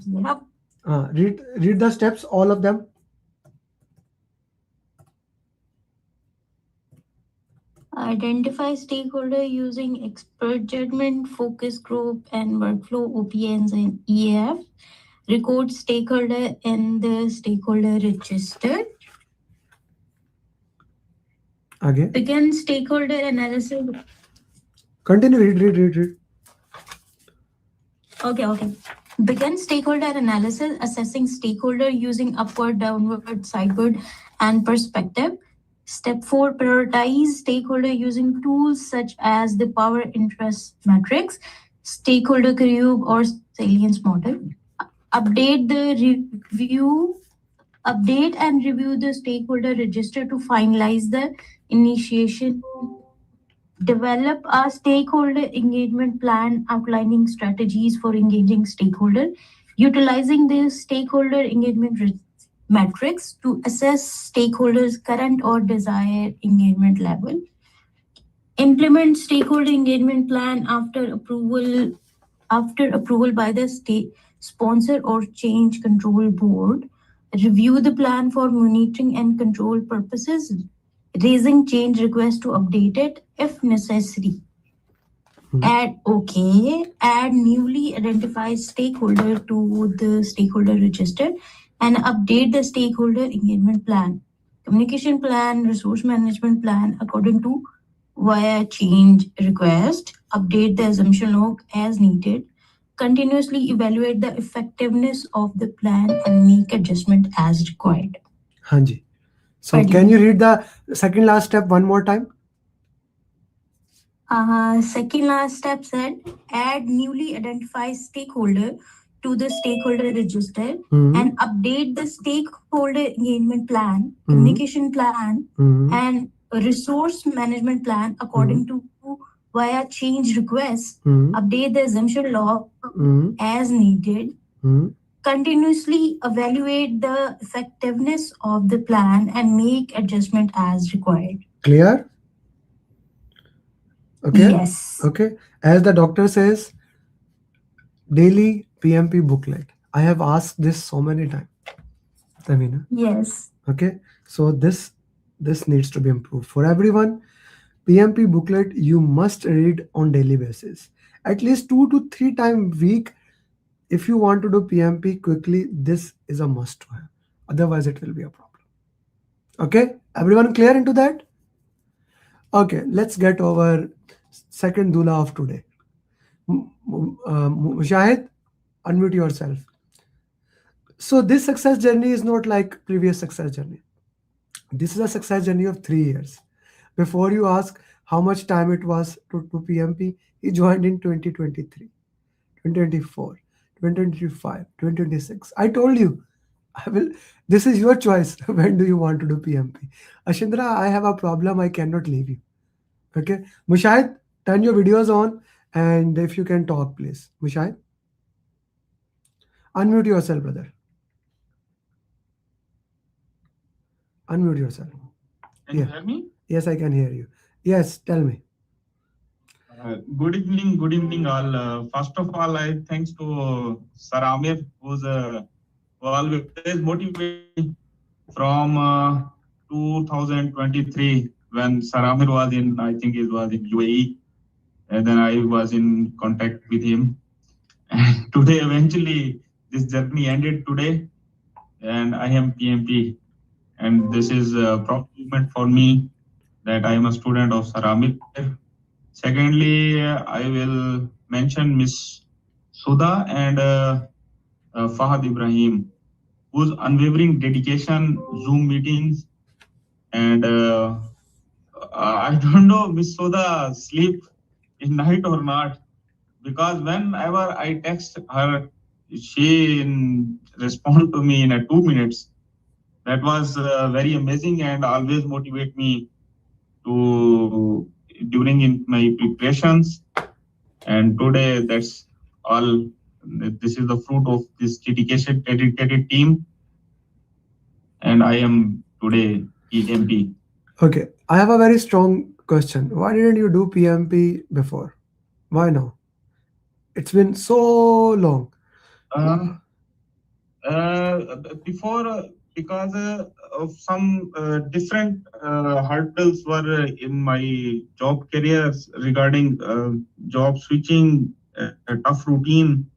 S4: Yep.
S2: Read the steps, all of them.
S4: Identify stakeholder using expert judgment, focus group, and workflow OPNs and EAF. Record stakeholder in the stakeholder register.
S2: Again.
S4: Begin stakeholder analysis.
S2: Continue. Read.
S4: Okay. Begin stakeholder analysis, assessing stakeholder using upward, downward, sideward, and perspective. Step 4, prioritize stakeholder using tools such as the power interest matrix, stakeholder cube, or salience model. Update and review the stakeholder register to finalize the initiation. Develop a stakeholder engagement plan outlining strategies for engaging stakeholder, utilizing the stakeholder engagement matrix to assess stakeholders' current or desired engagement level. Implement stakeholder engagement plan after approval by the state sponsor or change control board. Review the plan for monitoring and control purposes, raising change request to update it if necessary. Add newly identified stakeholder to the stakeholder register and update the stakeholder engagement plan, communication plan, resource management plan according to via change request. Update the assumption log as needed. Continuously evaluate the effectiveness of the plan and make adjustment as required.
S2: Hanji. So can you read the second last step one more time?
S4: Second last step said add newly identified stakeholder to the stakeholder register and update the stakeholder engagement plan, communication plan, and resource management plan according to via change request. Update the assumption log as needed. Continuously evaluate the effectiveness of the plan and make adjustment as required.
S2: Clear? Okay.
S4: Yes.
S2: Okay. As the doctor says, daily PMP booklet. I have asked this so many times. Tamina.
S4: Yes.
S2: Okay. So this needs to be improved for everyone. PMP booklet you must read on daily basis. At least 2 to 3 times week. If you want to do PMP quickly, this is a must to have. Otherwise, it will be a problem. Okay. Everyone clear into that? Okay. Let's get over second doula of today. Shahid, unmute yourself. So this success journey is not like previous success journey. This is a success journey of 3 years. Before you ask how much time it was to PMP, he joined in 2023, 2024, 2025, 2026. I told you, this is your choice. When do you want to do PMP? Ashindra, I have a problem. I cannot leave you. Okay. Mushahid, turn your videos on and if you can talk, please. Mushahid, unmute yourself, brother. Unmute yourself.
S9: Can you hear me?
S2: Yes, I can hear you. Yes, tell me.
S9: Good evening, all. First of all, I thanks to Sir Amir, who's always motivating from 2023 when Sir Amir was in, I think it was in UAE, and then I was in contact with him. And today, eventually, this journey ended today, and I am PMP, and this is a proud moment for me that I am a student of Sir Amir. Secondly, I will mention Miss Sudha and Fahad Ibrahim, whose unwavering dedication, Zoom meetings, and I don't know Miss Sudha sleep in night or not, because whenever I text her, she respond to me in 2 minutes. That was very amazing and always motivate me to during in my preparations. And today, that's all. This is the fruit of this dedicated team, and I am today PMP.
S2: Okay, I have a very strong question. Why didn't you do PMP before? Why now? It's been so long.
S9: Before, because of some different hurdles were in my job careers regarding job switching, a tough routine,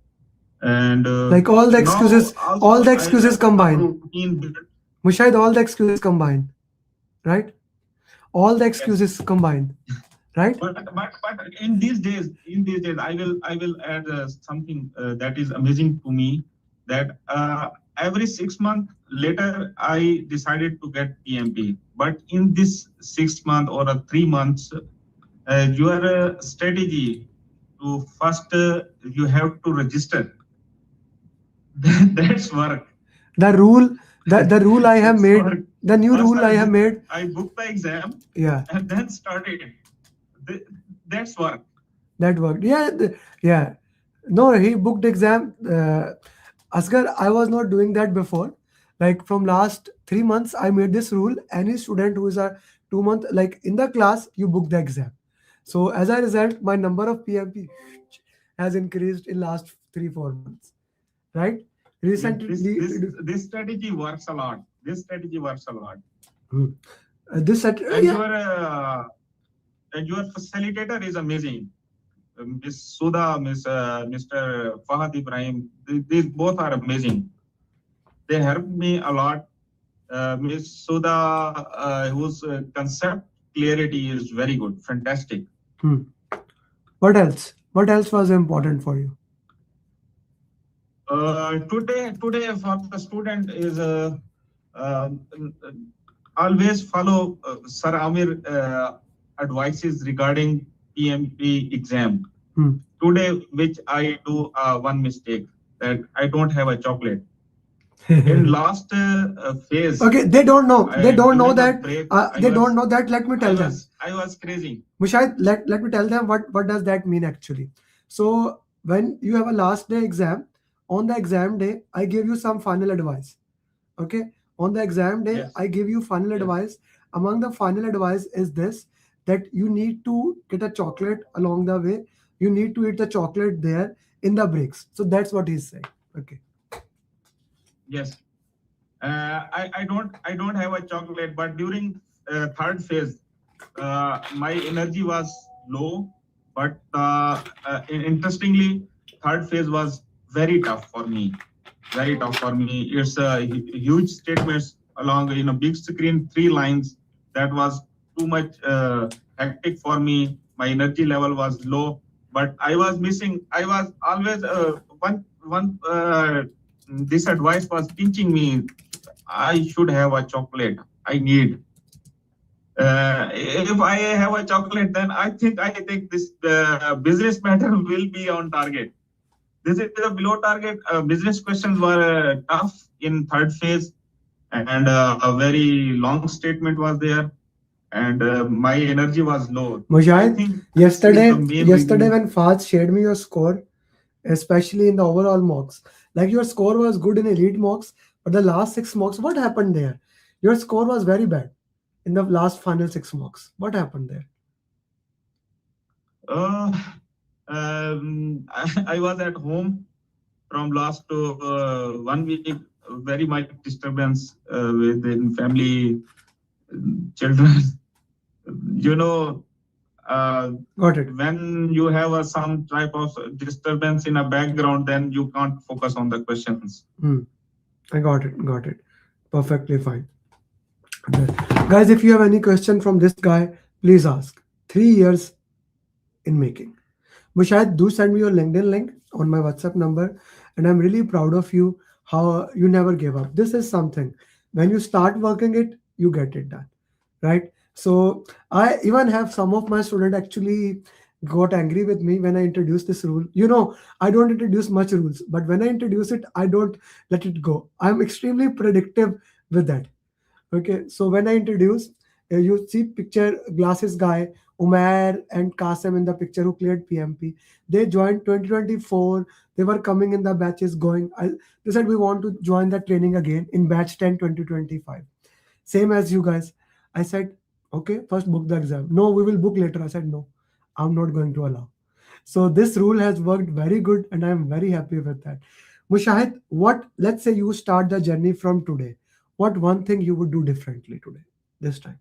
S9: And
S2: Like all the
S9: now
S2: excuses,
S9: also
S2: all the
S9: I
S2: excuses
S9: have some
S2: combined.
S9: routine built.
S2: Mushahid, all the excuses combined, right? All the
S9: Yes.
S2: excuses combined, right?
S9: But in these days, I will add something that is amazing to me, that every 6 months later I decided to get PMP. But in this 6 month or 3 months, your strategy to first you have to register. That's work.
S2: The rule, the rule I have
S9: That's
S2: made,
S9: work.
S2: the new
S9: First
S2: rule I have made.
S9: I booked the exam
S2: Yeah,
S9: and then started. That's work.
S2: that worked. Yeah, yeah. No, he booked exam. Asghar, I was not doing that before. Like from last 3 months, I made this rule. Any student who is a 2 month, like in the class, you book the exam. So as a result, my number of PMP has increased in last 3-4 months. Right?
S9: Yes,
S2: Recently,
S9: this strategy works a lot. This strategy works a lot.
S2: this
S9: And
S2: yeah.
S9: your facilitator is amazing. Miss Sudha, Mr. Fahad Ibrahim, these both are amazing. They helped me a lot. Miss Sudha, whose concept clarity is very good, fantastic.
S2: What else? What else was important for you?
S9: Today for the student is uh, always follow Sir Amir advices regarding PMP exam. Today, which I do one mistake, that I don't have a chocolate. In last phase.
S2: Okay, they don't know. They don't know
S9: during the
S2: that.
S9: break,
S2: They don't know that. Let me tell them.
S9: I was crazy.
S2: Mushahid, let me tell them what does that mean actually. So when you have a last day exam, on the exam day, I give you some final advice. Okay. On the exam day,
S9: Yes.
S2: I give you final
S9: Yes.
S2: advice. Among the final advice is this, that you need to get a chocolate along the way. You need to eat the chocolate there in the breaks. So that's what he's saying. Okay.
S9: Yes. I don't have a chocolate, but during third phase, my energy was low. But interestingly, third phase was very tough for me. Very tough for me. It's a huge statements along in a big screen, 3 lines. That was too much hectic for me. My energy level was low, but I was missing. I was always one. This advice was teaching me I should have a chocolate. I need. If I have a chocolate, then I think this business matter will be on target. This is the below target. Business questions were tough in third phase, and a very long statement was there, and my energy was low.
S2: Mujahid, yesterday when Faz shared me your score, especially in the overall mocks, like your score was good in elite mocks, but the last 6 mocks, what happened there? Your score was very bad in the last final 6 mocks. What happened there?
S9: I was at home from last 1 week, very much disturbance within family, children. You know,
S2: Got it.
S9: when you have some type of disturbance in a background, then you can't focus on the questions.
S2: I got it. Got it. Perfectly fine. Guys, if you have any question from this guy, please ask. 3 years in making. Mushahid, do send me your LinkedIn link on my WhatsApp number. And I'm really proud of you how you never gave up. This is something. When you start working it, you get it done. Right? So I even have some of my students actually got angry with me when I introduced this rule. You know, I don't introduce much rules, but when I introduce it, I don't let it go. I'm extremely predictive with that. Okay, so when I introduce, you see picture glasses guy, Umair and Qasim in the picture who cleared PMP. They joined 2024. They were coming in the batches going. They said we want to join the training again in batch 10 2025. Same as you guys. I said, okay, first book the exam. No, we will book later. I said, no, I'm not going to allow. So this rule has worked very good and I'm very happy with that. Mushahid, let's say you start the journey from today. What one thing you would do differently today, this time?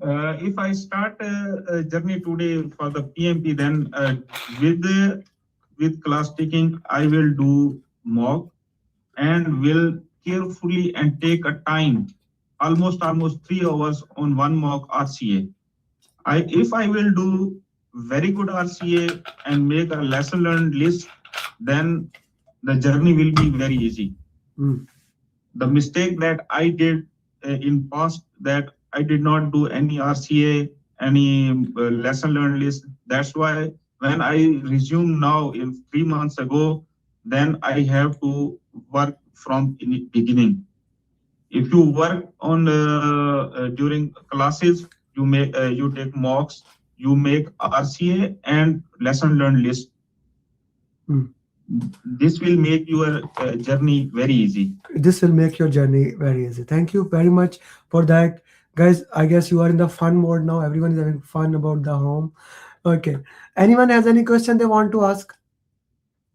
S9: If I start a journey today for the PMP, then with class taking, I will do mock and will carefully and take a time, almost 3 hours on one mock RCA. If I will do very good RCA and make a lesson learned list, then the journey will be very easy.
S2: Mm.
S9: The mistake that I did in past, that I did not do any RCA, any lesson learned list. That's why when I resume now in 3 months ago, then I have to work from in beginning. If you work on during classes, you take mocks, you make RCA and lesson learned list.
S2: Mm.
S9: This will make your journey very easy.
S2: This will make your journey very easy. Thank you very much for that, guys. I guess you are in the fun mode now. Everyone is having fun about the home. Okay. Anyone has any question they want to ask?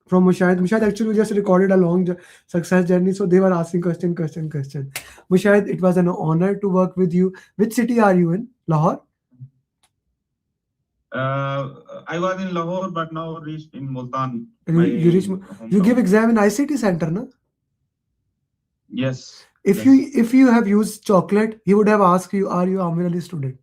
S2: From Mushahid. Mushahid, actually, we just recorded a long success journey, so they were asking question. Mushahid, it was an honor to work with you. Which city are you in? Lahore?
S9: I was in Lahore, but now reached in Multan.
S2: You give exam in ICT center, no?
S9: Yes.
S2: If
S9: yes.
S2: you have used chocolate, he would have asked you, are you Amir Ali student?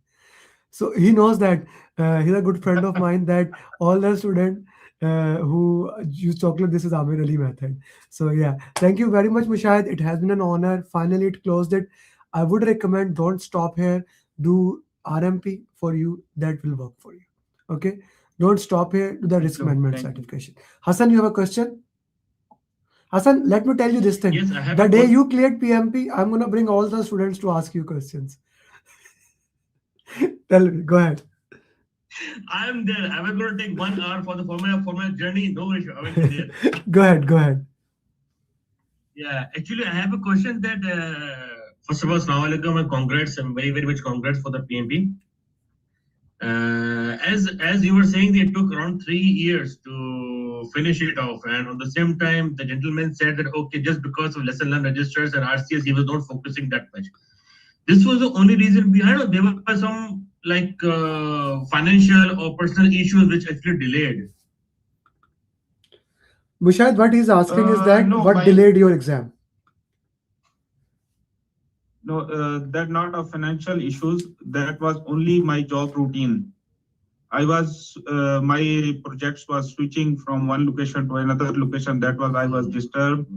S2: So he knows that he's a good friend of mine, that all the students who use chocolate, this is Amir Ali method. So yeah, thank you very much, Mushahid. It has been an honor. Finally, it closed it. I would recommend, don't stop here. Do RMP for you. That will work for you. Okay. Don't stop here. Do the risk management certification. Hassan, you have a question? Hassan, let me tell you this thing.
S7: Yes, I have
S2: the
S7: a
S2: day you cleared PMP, I'm going to bring all the students to ask you questions. Tell me, go ahead.
S7: I am there. I was going to take 1 hour for my journey. No issue. I will be there.
S2: Go ahead.
S7: Yeah, actually, I have a question that, first of all, Assalamu alaikum and congrats, and very, very much congrats for the PMP. As you were saying, it took around 3 years to finish it off. And on the same time, the gentleman said that, okay, just because of lesson learned registers and RCS, he was not focusing that much. This was the only reason behind it. There were some financial or personal issues which actually delayed.
S2: Mushahid, what he's asking is that what delayed your exam?
S9: No, that not a financial issues. That was only my job routine. My projects was switching from one location to another location. That was I was disturbed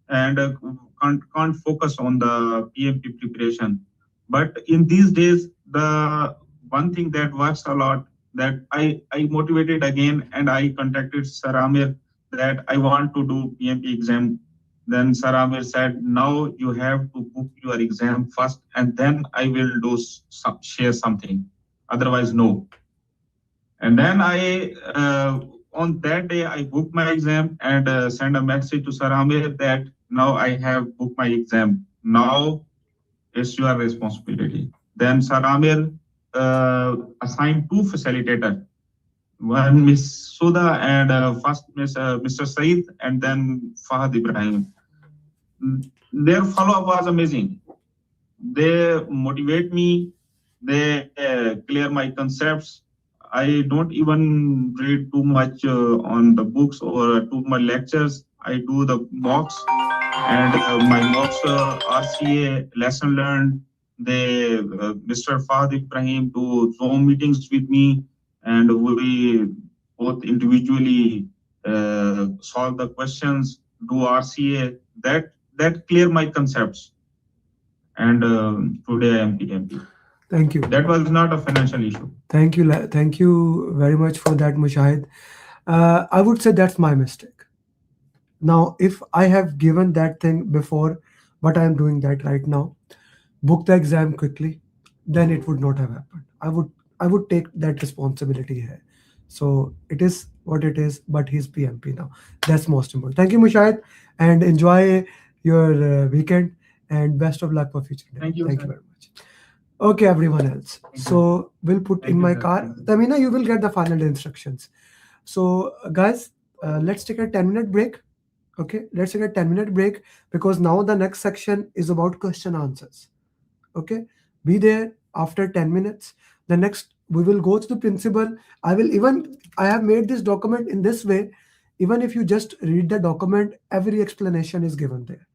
S9: and can't focus on the PMP preparation. But in these days, the one thing that works a lot, that I motivated again and I contacted Sir Amir that I want to do PMP exam. Then Sir Amir said, now you have to book your exam first and then I will share something. Otherwise, no. And then on that day, I booked my exam and sent a message to Sir Amir that now I have booked my exam. Now it's your responsibility. Then Sir Amir assigned 2 facilitators. One Miss Suda and first Mr. Saeed and then Fahad Ibrahim. Their follow-up was amazing. They motivate me. They clear my concepts. I don't even read too much on the books or too much lectures. I do the mocks and my mocks RCA lesson learned. Mr. Fahad Ibrahim do Zoom meetings with me, and we both individually solve the questions, do RCA. That clear my concepts. And today I am PMP.
S2: Thank you.
S9: That was not a financial issue.
S2: Thank you very much for that, Mushahid. I would say that's my mistake. Now, if I have given that thing before, but I am doing that right now, book the exam quickly, then it would not have happened. I would take that responsibility here. So it is what it is, but he's PMP now. That's most important. Thank you, Mushahid, and enjoy your weekend and best of luck for future.
S9: Thank you
S2: very much. Okay, everyone else. So we'll put in my car. Tamina, you will get the final instructions. So guys, let's take a 10-minute break. Okay, let's take a 10-minute break because now the next section is about question answers. Okay, be there after 10 minutes. The next, we will go to the principal. I have made this document in this way. Even if you just read the document, every explanation is given there.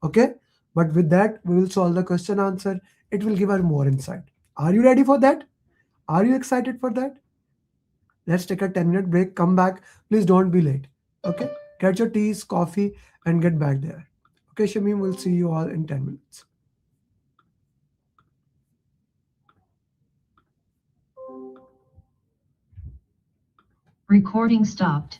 S2: Okay, but with that we will solve the question answer. It will give us more insight. Are you ready for that? Are you excited for that? Let's take a 10-minute break, come back. Please don't be late. Okay, get your teas, coffee, and get back there. Okay, Shamim, we'll see you all in 10 minutes.
S10: Recording stopped.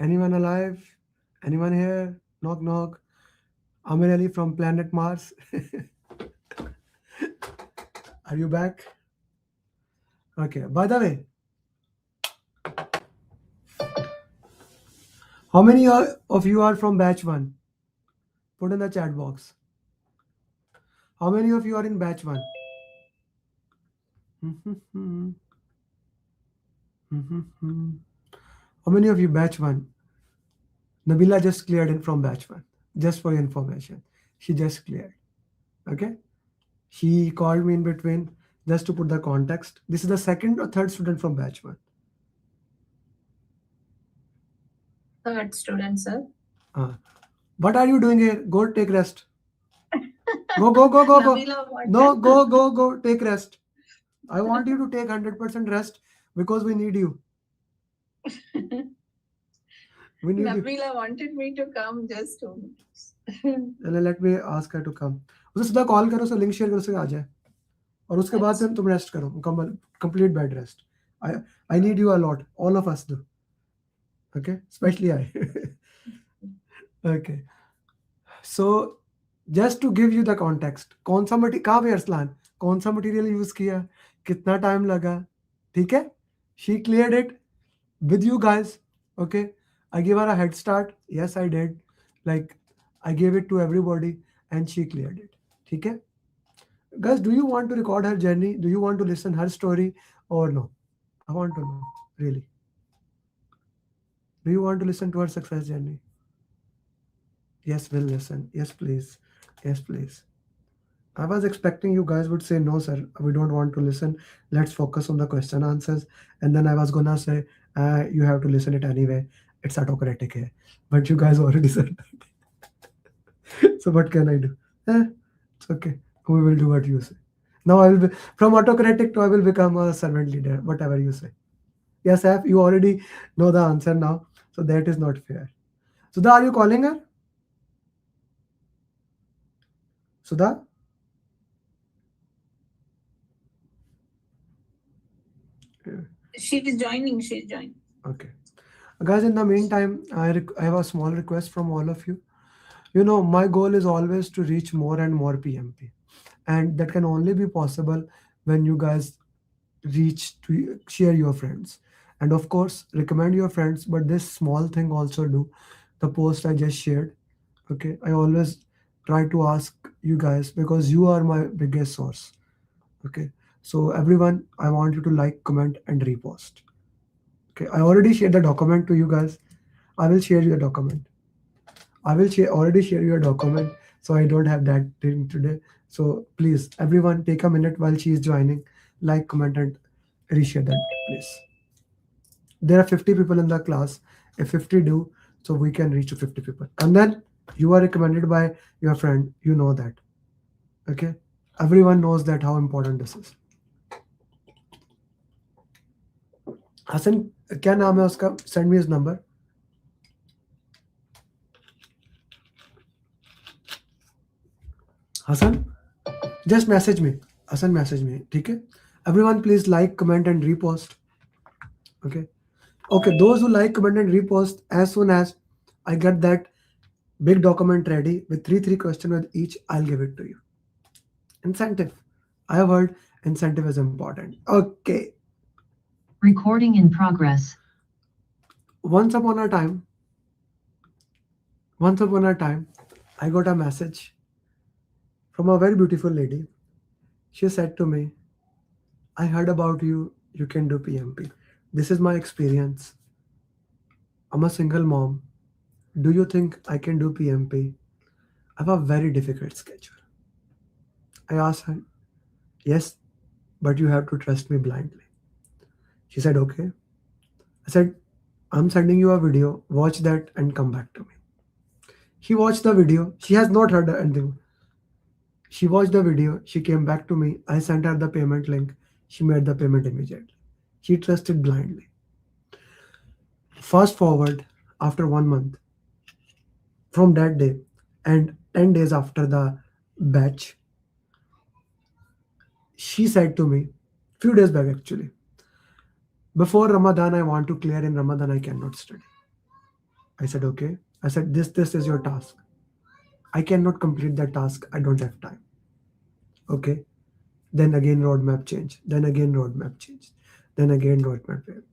S2: Anyone alive? Anyone here? Knock knock. Amir Ali from planet Mars. Are you back? Okay. By the way, how many of you are from batch 1? Put in the chat box. How many of you are in batch 1? How many of you batch 1? Nabila just cleared in from batch 1. Just for your information. She just cleared. Okay. She called me in between just to put the context. This is the second or third student from batch 1.
S4: Third student, sir.
S2: What are you doing here? Go take rest. Go. No, go. Take rest. I want you to take 100% rest because we need you. We need you.
S10: Nabila wanted me to come just 2 minutes.
S2: Let me ask her to come. उसे सीधा call करो, उसे link share करो, उसे आ जाए और उसके बाद फिर तुम रेस्ट करो, complete bed rest. I need you a lot. All of us do. Okay, especially I. Okay. So just to give you the context, कौन सा मटेरियल कहाँ पे अरसलान, कौन सा मटेरियल यूज किया, कितना टाइम लगा, ठीक है? She cleared it with you guys. Okay, I gave her a head start. Yes, I did. Like I gave it to everybody and she cleared it. ठीक है? Guys, do you want to record her journey? Do you want to listen her story or no? I want to know, really. Do you want to listen to her success journey? Yes, we'll listen. Yes, please. Yes, please. I was expecting you guys would say, no, sir, we don't want to listen. Let's focus on the question answers. And then I was gonna say, you have to listen it anyway. It's autocratic here. But you guys already said that. So what can I do? It's okay. We will do what you say. Now I will be from autocratic to I will become a servant leader, whatever you say. Yes, F, you already know the answer now. So that is not fair. Sudha, are you calling her? Sudha?
S10: She's joining.
S2: Okay. Guys, in the meantime, I have a small request from all of you. You know, my goal is always to reach more and more PMP. And that can only be possible when you guys share your friends. And of course, recommend your friends. But this small thing also do. The post I just shared. Okay. I always try to ask you guys because you are my biggest source. Okay. So everyone, I want you to like, comment, and repost. Okay, I already shared the document to you guys. I will share your document. I will already share your document. So I don't have that thing today. So please, everyone, take a minute while she is joining. Like, comment, and reshare that, please. There are 50 people in the class. If 50 do, so we can reach to 50 people. And then you are recommended by your friend. You know that. Okay. Everyone knows that how important this is. Hasan क्या नाम है उसका, send me his number. Hasan just message me, Hasan message me, ठीक है? Everyone please like, comment and repost. Okay, those who like, comment and repost, as soon as I get that big document ready with three questions with each, I'll give it to you. Incentive, I have heard incentive is important. Okay.
S11: Recording in progress.
S2: Once upon a time, I got a message from a very beautiful lady. She said to me, I heard about you. You can do PMP. This is my experience. I'm a single mom. Do you think I can do PMP? I have a very difficult schedule. I asked her, yes, but you have to trust me blindly. She said, okay. I said, I'm sending you a video. Watch that and come back to me. She watched the video. She has not heard anything. She watched the video. She came back to me. I sent her the payment link. She made the payment immediately. She trusted blindly. Fast forward after 1 month from that day and 10 days after the batch, she said to me, few days back actually, before Ramadan, I want to clear. In Ramadan, I cannot study. I said, okay. I said, this is your task. I cannot complete that task. I don't have time. Okay. Then again, roadmap change. Then again, roadmap change. Then again, roadmap change.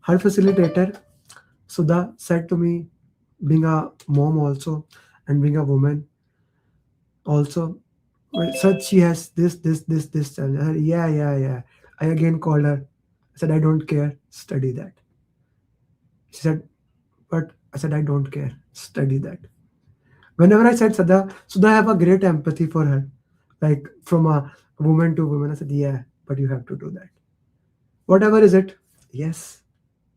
S2: Her facilitator, Sudha, said to me, being a mom also and being a woman also, well, said she has this challenge. I said, yeah. I again called her. I said, I don't care. Study that. She said, but I said, I don't care. Study that. Whenever I said Sudha, I have a great empathy for her. Like from a woman to woman, I said, yeah, but you have to do that. Whatever is it, yes.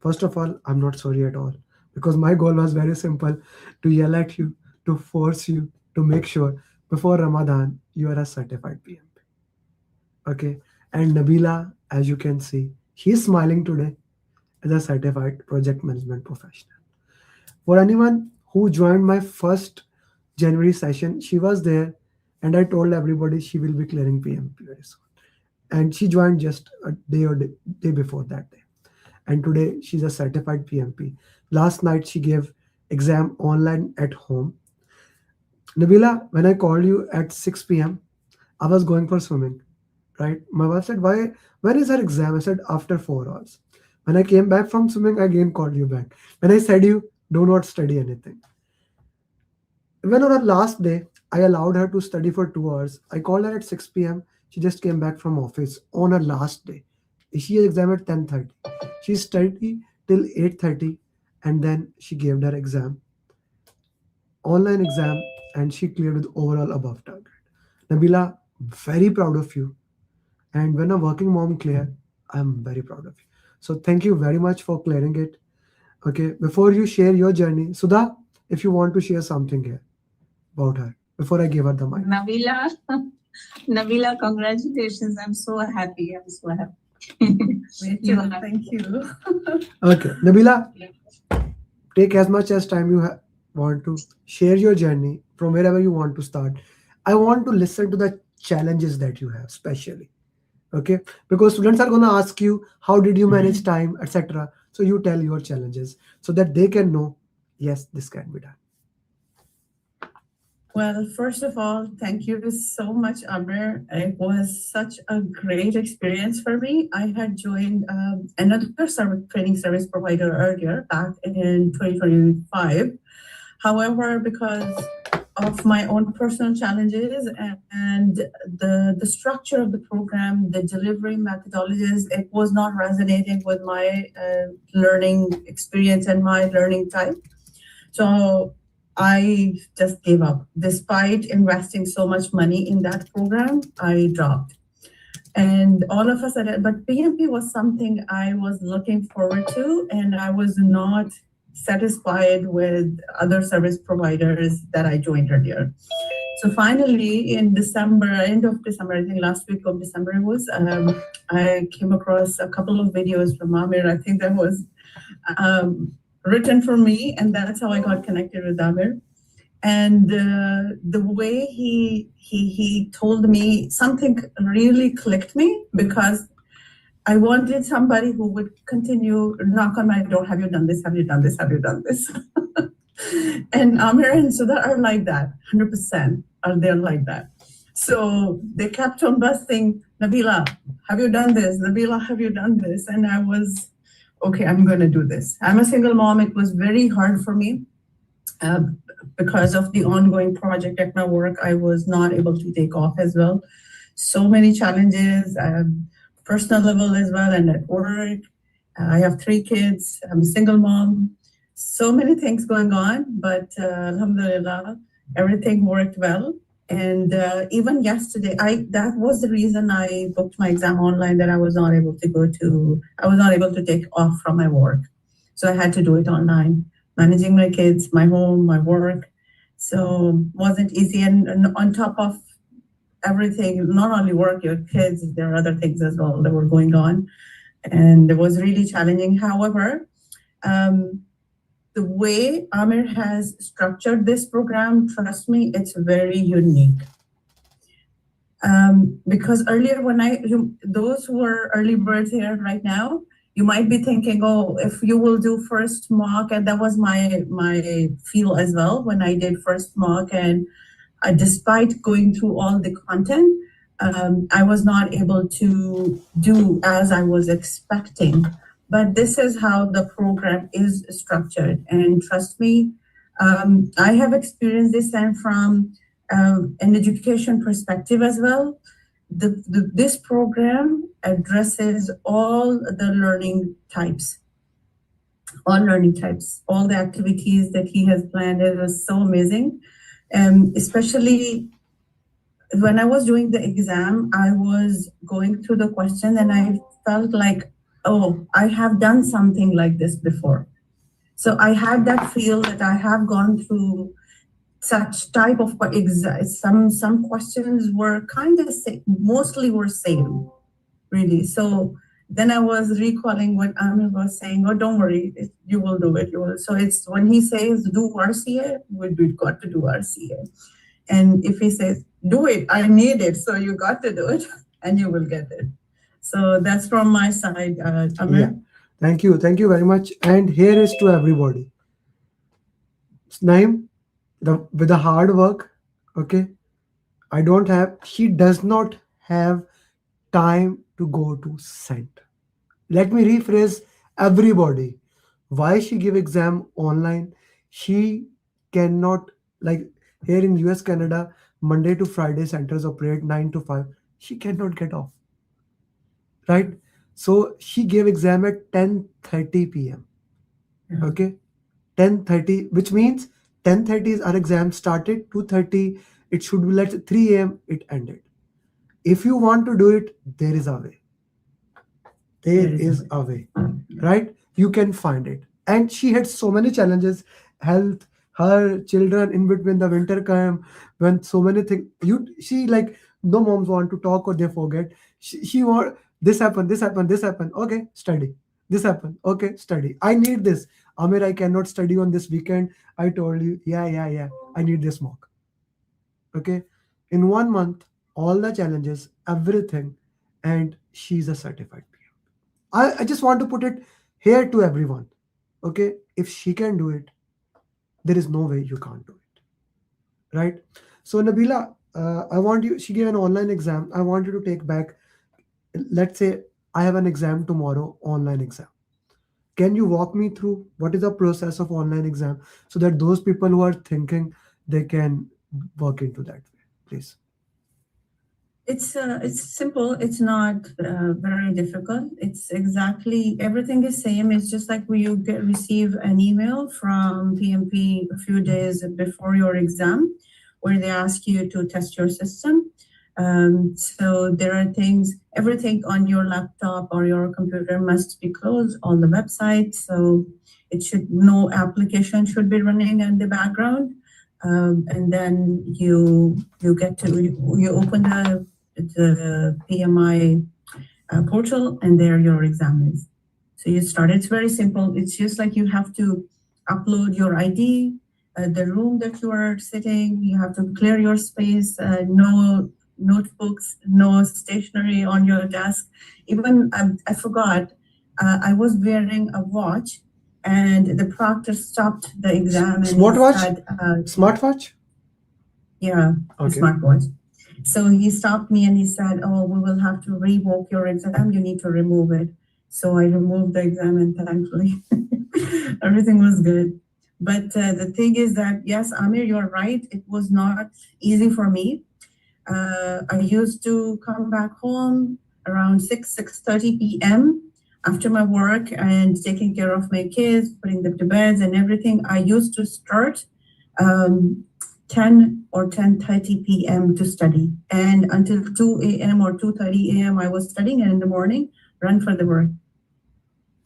S2: First of all, I'm not sorry at all. Because my goal was very simple, to yell at you, to force you, to make sure before Ramadan, you are a certified PMP. Okay. And Nabila, as you can see, she's smiling today as a certified project management professional. For anyone who joined my first January session, she was there, and I told everybody she will be clearing PMP very soon. And she joined just a day before that day. And today she's a certified PMP. Last night she gave exam online at home. Nabila, when I called you at 6 p.m., I was going for swimming, right? My wife said, why? When is her exam? I said, after 4 hours. When I came back from swimming, I again called you back. When I said you, do not study anything. Even on her last day, I allowed her to study for 2 hours. I called her at 6 p.m. She just came back from office on her last day. She had exam at 10:30. She studied till 8:30 and then she gave her exam, online exam, and she cleared with overall above target. Nabila, very proud of you. And when a working mom clear, I'm very proud of you. So thank you very much for clearing it. Okay, before you share your journey, Sudha, if you want to share something here about her, before I give her the mic.
S10: Nabila, congratulations. I'm so happy. Thank you.
S2: Okay, Nabila, take as much as time you want to share your journey from wherever you want to start. I want to listen to the challenges that you have, especially. Okay, because students are going to ask you, how did you manage time, etc. So you tell your challenges so that they can know, yes, this can be done.
S10: Well, first of all, thank you so much, Amber. It was such a great experience for me. I had joined another training service provider earlier, back in 2025. However, because of my own personal challenges and the structure of the program, the delivery methodologies, it was not resonating with my learning experience and my learning type. So I just gave up. Despite investing so much money in that program, I dropped. And all of a sudden, but PMP was something I was looking forward to, and I was not satisfied with other service providers that I joined earlier. So finally, in December, end of December, I think last week of December it was, I came across a couple of videos from Amir. I think that was written for me, and that's how I got connected with Amir. And the way he told me, something really clicked me, because I wanted somebody who would continue knock on my door. Have you done this? Have you done this? Have you done this? And Amir and Sudha are like that, 100% are there like that. So they kept on busting, Nabila, have you done this? Nabila, have you done this? And I was, okay, I'm going to do this. I'm a single mom. It was very hard for me because of the ongoing project at my work. I was not able to take off as well. So many challenges, personal level as well, and at work. I have 3 kids. I'm a single mom. So many things going on, but alhamdulillah, everything worked well. And even yesterday, that was the reason I booked my exam online, that I was not able to take off from my work. So I had to do it online, managing my kids, my home, my work. So wasn't easy. And on top of everything, not only work, your kids, there are other things as well that were going on. And it was really challenging. However, the way Amir has structured this program, trust me, it's very unique. Because earlier those who are early birds here right now, You might be thinking, oh, if you will do first mock, and that was my feel as well when I did first mock, and despite going through all the content, I was not able to do as I was expecting. But this is how the program is structured, and trust me, I have experienced this, and from an education perspective as well. This program addresses all the learning types, all the activities that he has planned. It was so amazing. Especially when I was doing the exam, I was going through the question and I felt like, oh, I have done something like this before. So I had that feel that I have gone through such type of some questions were kind of mostly were same, really. So then I was recalling what Amir was saying. Oh, don't worry, you will do it. You will. So it's when he says do RCA, we've got to do RCA. And if he says do it, I need it, so you got to do it, and you will get it. So that's from my side, Amir.
S2: Yeah. Thank you very much. And here is to everybody. Naim, with the hard work, okay, she does not have time to go to center. Let me rephrase everybody. Why she give exam online? She cannot, like here in US, Canada, Monday to Friday centers operate 9 to 5. She cannot get off, right? So she gave exam at 10:30 p.m. Okay, 10:30, which means 10:30 is our exam started, 2:30 it should be, let's say 3 a.m. it ended. If you want to do it, there is a way. There is a way, right? You can find it. And she had so many challenges, health, her children in between the winter camp, when so many things. She like no moms want to talk or they forget. She want this happened, this happened, this happened. Okay, study. This happened. Okay, study. I need this. Amir, I cannot study on this weekend. I told you, yeah. I need this mock. Okay, in 1 month, all the challenges, everything, and she's a certified. I just want to put it here to everyone. Okay, if she can do it, there is no way you can't do it, right? So Nabila, I want you. She gave an online exam. I want you to take back. Let's say I have an exam tomorrow, online exam. Can you walk me through what is the process of online exam so that those people who are thinking they can work into that way, please?
S10: It's simple. It's not very difficult. It's exactly everything is same. It's just like you receive an email from PMP a few days before your exam, where they ask you to test your system. So there are everything on your laptop or your computer must be closed on the website. So no application should be running in the background. And then you open the PMI portal, and there your exam is. So you start. It's very simple. It's just like you have to upload your ID, the room that you are sitting. You have to clear your space. No notebooks, no stationery on your desk. Even I forgot. I was wearing a watch, and the proctor stopped the exam. And
S2: Smartwatch?
S10: Yeah,
S2: okay.
S10: Smartwatch. So he stopped me and he said, oh, we will have to revoke your exam. You need to remove it. So I removed the exam, and thankfully everything was good. But the thing is that, yes, Amir, you're right. It was not easy for me. I used to come back home around 6:30 p.m. after my work and taking care of my kids, putting them to bed and everything. I used to start 10 or 10:30 p.m. to study, and until 2 a.m. or 2:30 a.m. I was studying, and in the morning run for the work.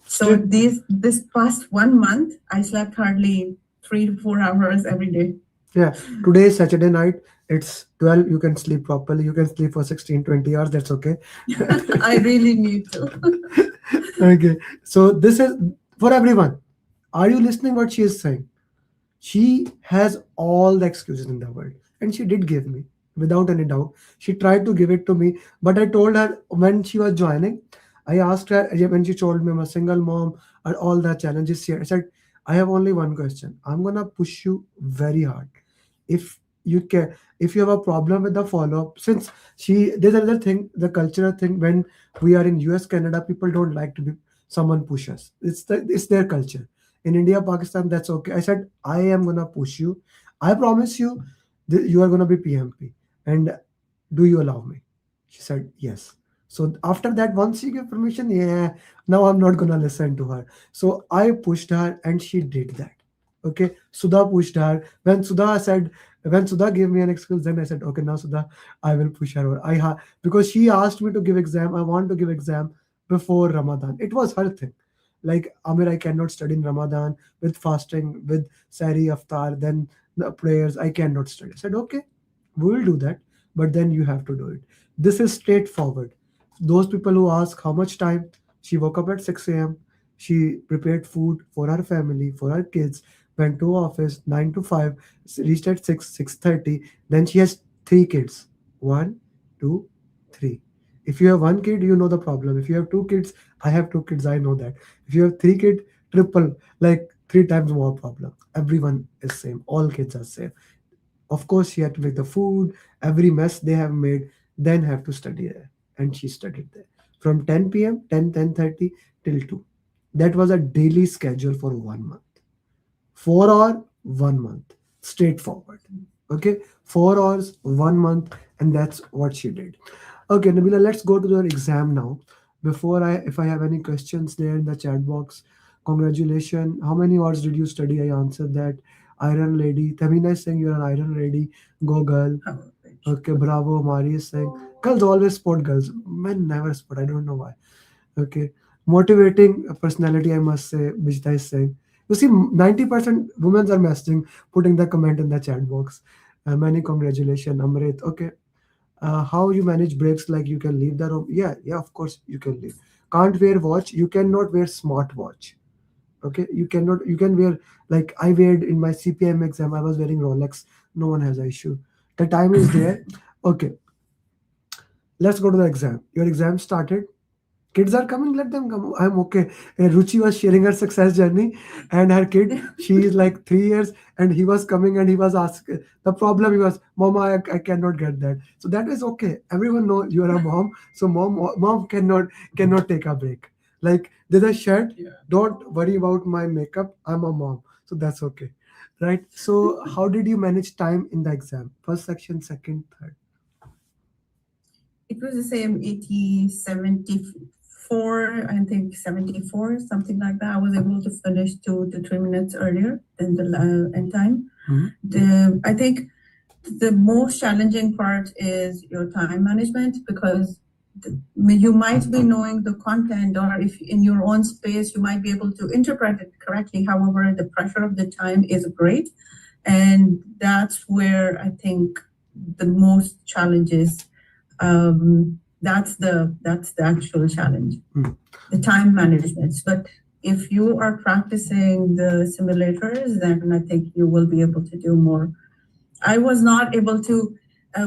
S10: So this past 1 month I slept hardly 3 to 4 hours every day.
S2: Yeah, today is Saturday night. It's 12. You can sleep properly. You can sleep for 16, 20 hours. That's okay.
S10: I really need to.
S2: Okay, so this is for everyone. Are you listening what she is saying? She has all the excuses in the world, and she did give me, without any doubt. She tried to give it to me, but I told her when she was joining, I asked her when she told me I'm a single mom and all the challenges here. I said, I have only one question. I'm gonna push you very hard. If you can, if you have a problem with the follow-up, since there's another thing, the cultural thing. When we are in US, Canada, people don't like to be someone push us. It's their culture. In India, Pakistan, that's okay. I said, I am gonna push you. I promise you, you are gonna be PMP. And do you allow me? She said, yes. So after that, once she gave permission, yeah, now I'm not gonna listen to her. So I pushed her and she did that. Okay. Sudha pushed her. When Sudha gave me an excuse, then I said, okay, now Sudha, I will push her. Because she asked me to give exam. I want to give exam before Ramadan. It was her thing. Like, Amir, I cannot study in Ramadan with fasting, with Sari Aftar, then the prayers. I cannot study. I said, okay, we will do that, but then you have to do it. This is straightforward. Those people who ask how much time, she woke up at 6 a.m. She prepared food for her family, for her kids, went to office 9 to 5, reached at 6, 6:30. Then she has three kids. One, two, three. If you have one kid, you know the problem. If you have two kids, I have two kids, I know that. If you have three kids, triple, like three times more problem. Everyone is same. All kids are same. Of course, she had to make the food, every mess they have made, then have to study there. And she studied there from 10 p.m., 10:30 till 2. That was a daily schedule for 1 month. 4 hour, 1 month. Straightforward. Okay, 4 hours, 1 month, and that's what she did. Okay, Nabila, let's go to your exam now. If I have any questions there in the chat box, congratulations. How many hours did you study? I answered that. Iron Lady. Tamina is saying you're an Iron Lady. Go girl. Okay, bravo. Mari is saying girls always support girls. Men never support. I don't know why. Okay. Motivating personality, I must say, Bijta is saying. You see, 90% women are messaging, putting the comment in the chat box. Many congratulations, Amrit. Okay. How you manage breaks, like you can leave the room? Yeah, of course you can leave. Can't wear watch. You cannot wear smart watch. Okay, you can wear, like I wear in my CPM exam, I was wearing Rolex. No one has an issue. The time is there. Okay, let's go to the exam. Your exam started. Kids are coming, let them come. I'm okay. Ruchi was sharing her success journey, and her kid, she is like 3 years, and he was coming and he was asking. The problem, he was, Mama, I cannot get that. So that is okay. Everyone know you are a mom, so mom cannot take a break. Like there's a shirt. Don't worry about my makeup. I'm a mom, so that's okay, right? So how did you manage time in the exam? First section, second, third.
S10: It was the same 80, 74, I think 74, something like that. I was able to finish 2 to 3 minutes earlier than the end time. I think the most challenging part is your time management, because you might be knowing the content, or if in your own space, you might be able to interpret it correctly. However, the pressure of the time is great. And that's where I think the most challenges. That's the actual challenge, the time management. But if you are practicing the simulators, then I think you will be able to do more. I was not able to,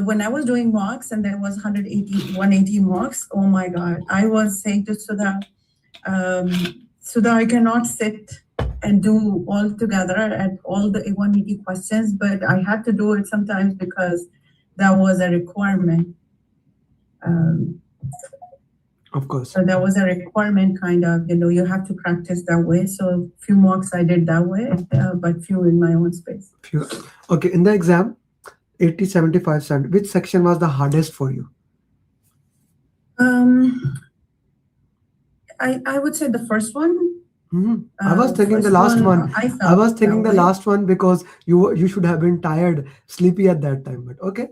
S10: when I was doing mocks and there was 180 mocks, oh my God, I was saying to Sudha, I cannot sit and do all together at all the 180 questions, but I had to do it sometimes because that was a requirement.
S2: Of course.
S10: So that was a requirement, kind of, you have to practice that way. So few mocks I did that way, but few in my own space.
S2: Okay, in the exam, 80, 75, 70, which section was the hardest for you?
S10: I would say the first one.
S2: I was thinking the last one. I was thinking the last one because you should have been tired, sleepy at that time. But okay,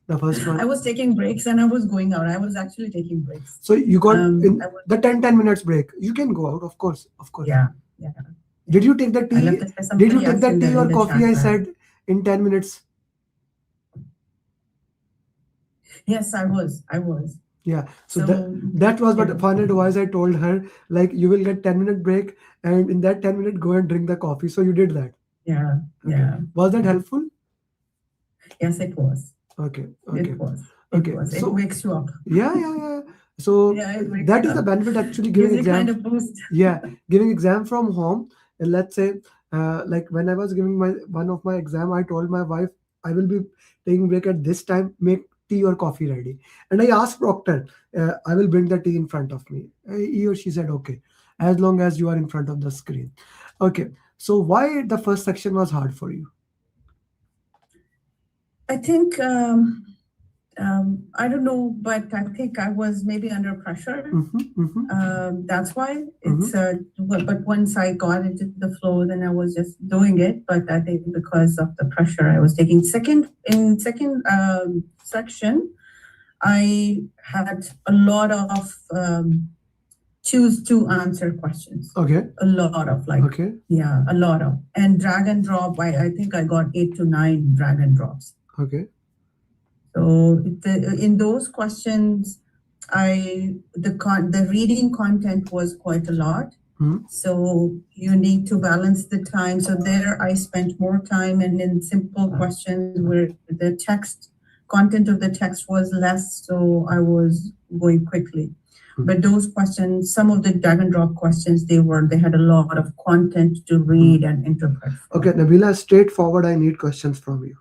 S2: the first one.
S10: I was taking breaks and I was going out. I was actually taking breaks.
S2: So you got in the 10 minutes break. You can go out, of course.
S10: Yeah.
S2: Did you take the tea? Did you take the tea or coffee? I said in 10 minutes.
S10: Yes, I was.
S2: Yeah, so that was what final advice I told her, like you will get 10-minute break, and in that 10 minute go and drink the coffee. So you did that.
S10: Yeah.
S2: Okay.
S10: Yeah.
S2: Was that helpful?
S10: Yes, it was.
S2: Okay.
S10: It was. It was. It wakes you up.
S2: Yeah. So
S10: Yeah, it wakes
S2: that
S10: you
S2: is the
S10: up.
S2: benefit actually
S10: Gives
S2: giving
S10: you kind
S2: exam.
S10: of boost.
S2: Yeah, giving exam from home. And let's say, like when I was giving my one of my exam, I told my wife I will be taking break at this time. Make tea or coffee ready. And I asked proctor, I will bring the tea in front of me. He or she said, okay, as long as you are in front of the screen. Okay. So why the first section was hard for you?
S10: I think I don't know, but I think I was maybe under pressure. That's why it's. But once I got into the flow, then I was just doing it. But I think because of the pressure I was taking, second section, I had a lot of choose to answer questions.
S2: Okay.
S10: A lot of like.
S2: Okay.
S10: Yeah, a lot of, and drag and drop. I think I got 8 to 9 drag and drops.
S2: Okay.
S10: So in those questions, the reading content was quite a lot. So you need to balance the time. So there I spent more time, and in simple questions where the content of the text was less, so I was going quickly. But those questions, some of the drag and drop questions, they had a lot of content to read and interpret.
S2: Okay, Nabila, straightforward, I need questions from you.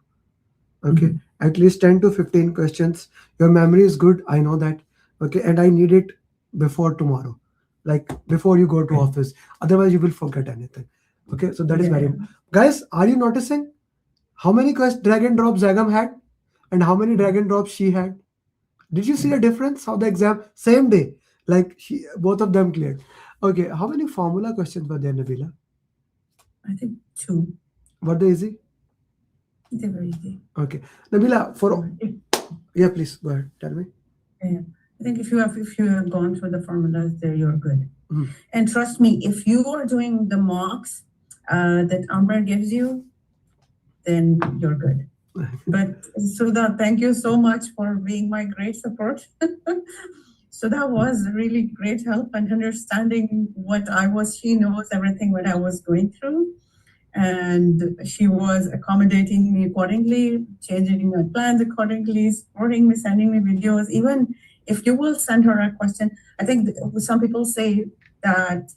S2: Okay, at least 10 to 15 questions. Your memory is good, I know that. Okay, and I need it before tomorrow, like before you go to office. Otherwise, you will forget anything. Okay, so that is very important. Guys, are you noticing how many drag and drops Zagam had and how many drag and drops she had? Did you see the difference? How the exam, same day, like both of them cleared. Okay, how many formula questions were there, Nabila?
S10: I think 2.
S2: Were they easy?
S10: They were easy.
S2: Okay, Nabila, yeah, please go ahead. Tell me.
S10: Yeah. I think if you have gone through the formulas there, you're good. And trust me, if you are doing the mocks that Amber gives you, then you're good. But Sudha, thank you so much for being my great support. So that was really great help and understanding what I was. She knows everything what I was going through. And she was accommodating me accordingly, changing my plans accordingly, supporting me, sending me videos. Even if you will send her a question, I think some people say that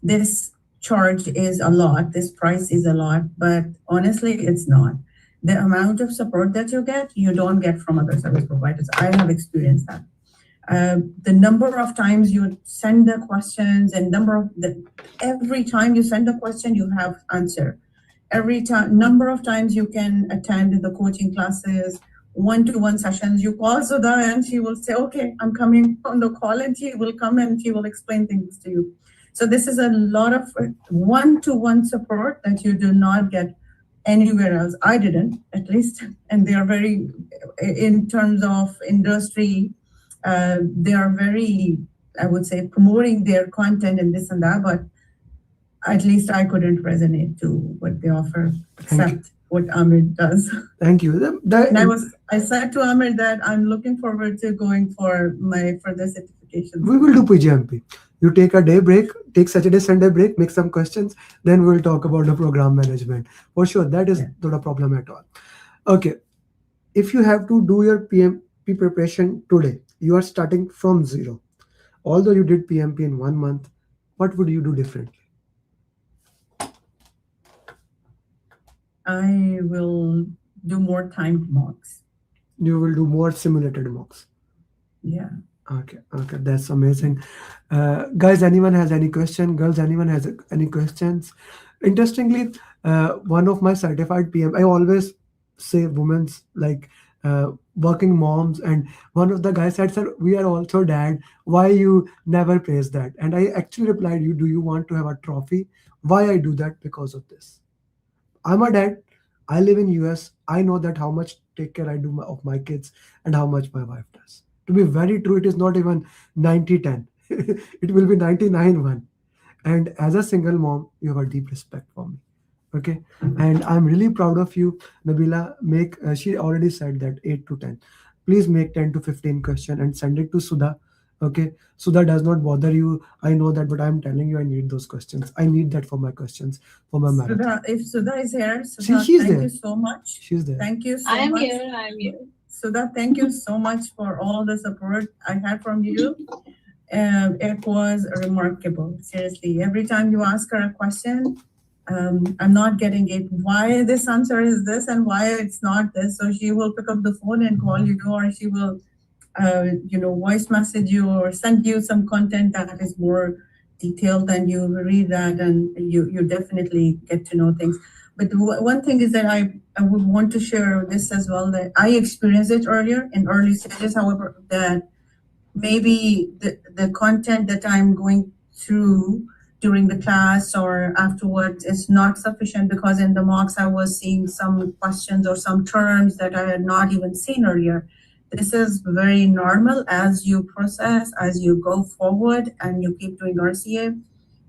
S10: this charge is a lot, this price is a lot, but honestly, it's not. The amount of support that you don't get from other service providers. I have experienced that. The number of times you send the questions and every time you send a question, you have answer. Every time, number of times you can attend the coaching classes, one-to-one sessions. You call Sudha and she will say, okay, I'm coming on the call, and she will come and she will explain things to you. So this is a lot of one-to-one support that you do not get anywhere else. I didn't, at least. And they are very, in terms of industry, they are very, I would say, promoting their content and this and that, but at least I couldn't resonate to what they offer, except what Amir does.
S2: Thank you.
S10: And I said to Amir that I'm looking forward to going for my further certification.
S2: We will do PGMP. You take a day break, take Saturday, Sunday break, make some questions, then we'll talk about the program management. For sure, that is not a problem at all. Okay, if you have to do your PMP preparation today, you are starting from zero. Although you did PMP in 1 month, what would you do differently?
S10: I will do more timed mocks.
S2: You will do more simulated mocks.
S10: Yeah.
S2: Okay, that's amazing. Guys, anyone has any question? Girls, anyone has any questions? Interestingly, one of my certified PM, I always say women's like working moms, and one of the guys said, sir, we are also dad. Why you never praise that? And I actually replied, do you want to have a trophy? Why I do that? Because of this. I'm a dad. I live in US. I know that how much take care I do of my kids and how much my wife does. To be very true, it is not even 90-10. It will be 99-1. And as a single mom, you have a deep respect for me. Okay. And I'm really proud of you, Nabila. She already said that 8 to 10. Please make 10 to 15 questions and send it to Sudha. Okay. Sudha does not bother you. I know that, but I'm telling you, I need those questions. I need that for my questions, for my marathon.
S10: If Sudha is here,
S2: she's
S10: thank
S2: there.
S10: you so much.
S2: She's there.
S10: Thank you so much.
S4: I'm here.
S10: Sudha, thank you so much for all the support I had from you. It was remarkable. Seriously, every time you ask her a question, I'm not getting it. Why this answer is this and why it's not this? So she will pick up the phone and call you, or she will, voice message you or send you some content that is more detailed, and you read that and you definitely get to know things. But one thing is that I would want to share this as well, that I experienced it earlier in early stages, however, that maybe the content that I'm going through during the class or afterwards is not sufficient, because in the mocks I was seeing some questions or some terms that I had not even seen earlier. This is very normal. As you process, as you go forward and you keep doing RCA,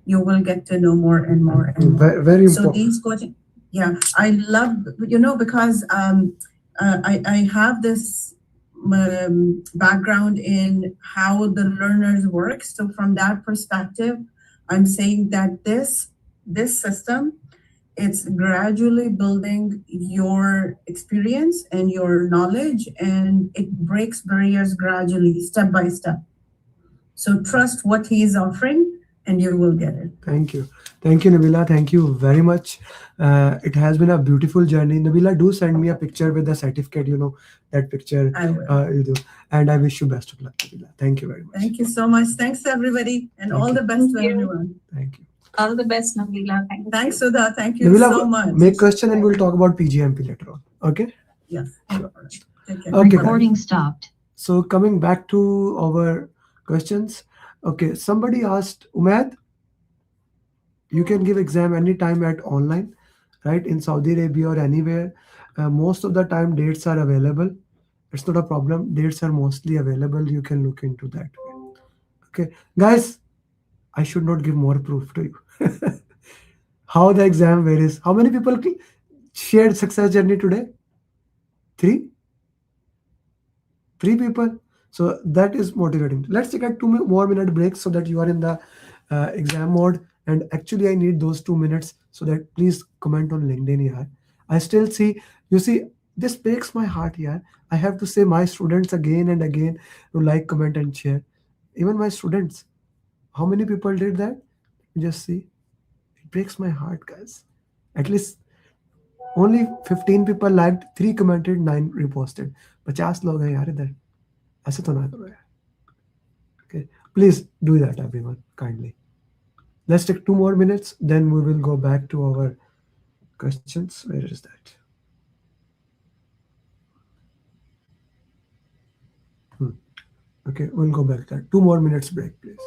S10: you will get to know more and more and more.
S2: Very
S10: So
S2: important.
S10: these coaching, yeah, I love, because I have this background in how the learners work. So from that perspective, I'm saying that this system, it's gradually building your experience and your knowledge, and it breaks barriers gradually, step by step. So trust what he is offering and you will get it.
S2: Thank you, Nabila. Thank you very much. It has been a beautiful journey. Nabila, do send me a picture with the certificate. That picture.
S10: I will.
S2: You do, and I wish you best of luck, Nabila. Thank you very much.
S10: Thank you so much. Thanks everybody, and
S2: Thank
S10: all
S2: you.
S10: the best to
S4: Thank you.
S10: everyone.
S2: Thank you,
S4: All the best, Nabila. Thank you.
S10: Thanks, Sudha. Thank you
S2: Nabila.
S10: so much.
S2: Make question and we'll talk about PGMP later on. Okay.
S10: Yes.
S2: Sure.
S10: Take care.
S2: Okay,
S11: Recording stopped.
S2: So coming back to our questions. Okay, somebody asked, Umaid, you can give exam anytime at online, right? In Saudi Arabia or anywhere. Most of the time dates are available. It's not a problem. Dates are mostly available. You can look into that. Okay, guys, I should not give more proof to you. How the exam varies. How many people shared success journey today? Three people. So that is motivating. Let's take a 2 more minute break so that you are in the exam mode. And actually, I need those 2 minutes, so that please comment on LinkedIn here. I still see, you see, this breaks my heart here. I have to say my students again and again to like, comment, and share. Even my students. How many people did that? Just see. It breaks my heart, guys. At least only 15 people liked, 3 commented, 9 reposted. 50 लोग हैं यार इधर. ऐसे तो ना करो यार. Okay, please do that, everyone, kindly. Let's take 2 more minutes, then we will go back to our questions. Where is that? Okay, we'll go back there. 2 more minutes break, please.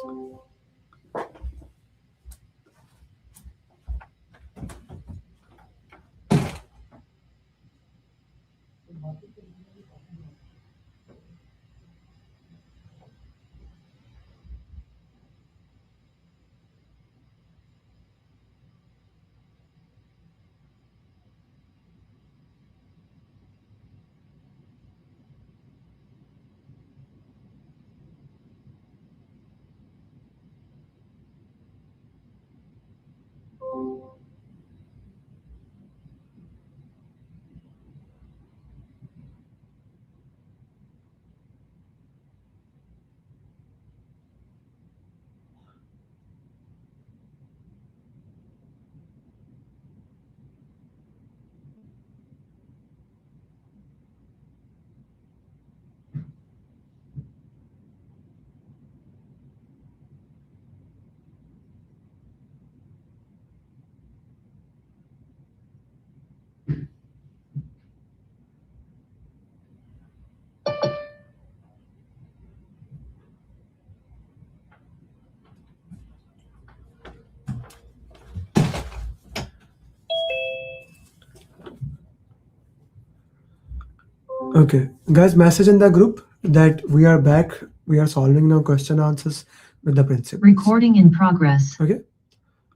S2: Okay, guys, message in the group that we are back. We are solving now question answers with the principles.
S11: Recording in progress.
S2: Okay,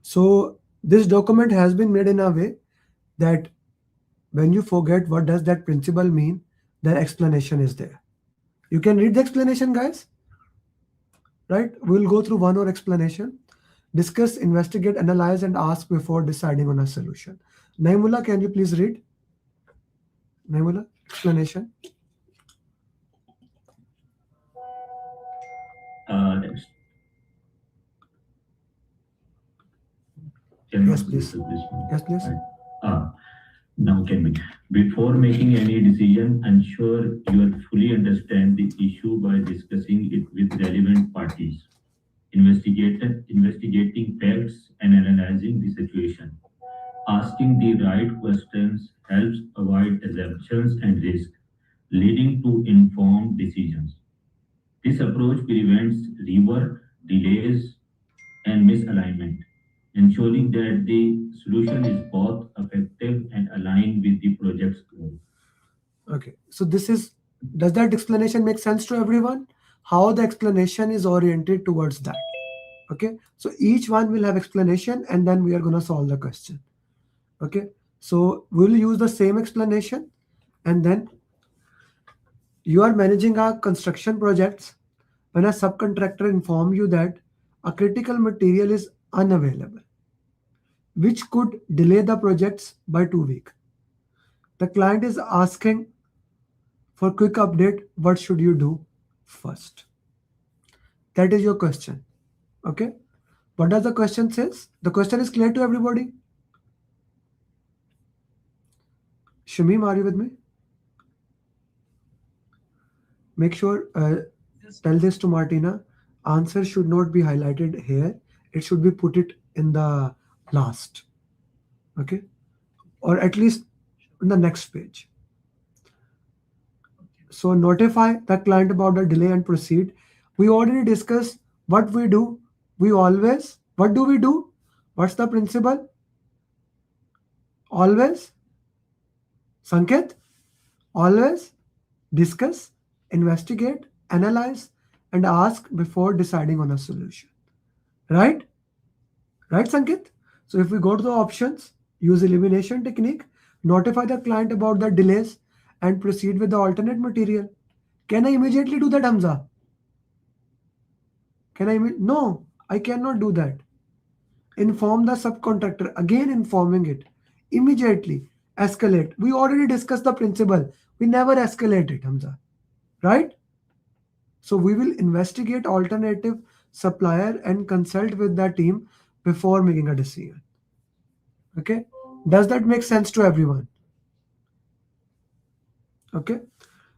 S2: so this document has been made in a way that when you forget what does that principle mean, the explanation is there. You can read the explanation, guys. Right? We'll go through one more explanation. Discuss, investigate, analyze, and ask before deciding on a solution. Naimullah, can you please read? Naimullah, explanation. Yes, please. Yes, please.
S12: Now can we, before making any decision, ensure you fully understand the issue by discussing it with relevant parties, investigating facts and analyzing the situation. Asking the right questions helps avoid assumptions and risk, leading to informed decisions. This approach prevents rework, delays, and misalignment, ensuring that the solution is both effective and aligned with the project's goal.
S2: Okay, so does that explanation make sense to everyone? How the explanation is oriented towards that. Okay, so each one will have explanation and then we are going to solve the question. Okay, so we'll use the same explanation, and then you are managing our construction projects when a subcontractor informs you that a critical material is unavailable, which could delay the projects by 2 weeks. The client is asking for quick update. What should you do first? That is your question. Okay, what does the question says? The question is clear to everybody? Shamim, are you with me? Make sure, tell this to Martina. Answer should not be highlighted here. It should be put it in the last. Okay, or at least in the next page. So notify the client about the delay and proceed. We already discussed what we do. What do we do? What's the principle? Always, Sanket, always discuss, investigate, analyze, and ask before deciding on a solution. Right? Right, Sanket? So if we go to the options, use elimination technique, notify the client about the delays, and proceed with the alternate material. Can I immediately do that, Hamza? No, I cannot do that. Inform the subcontractor, again informing it. Immediately, escalate. We already discussed the principle. We never escalate it, Hamza. Right? So we will investigate alternative supplier and consult with the team before making a decision. Okay? Does that make sense to everyone? Okay.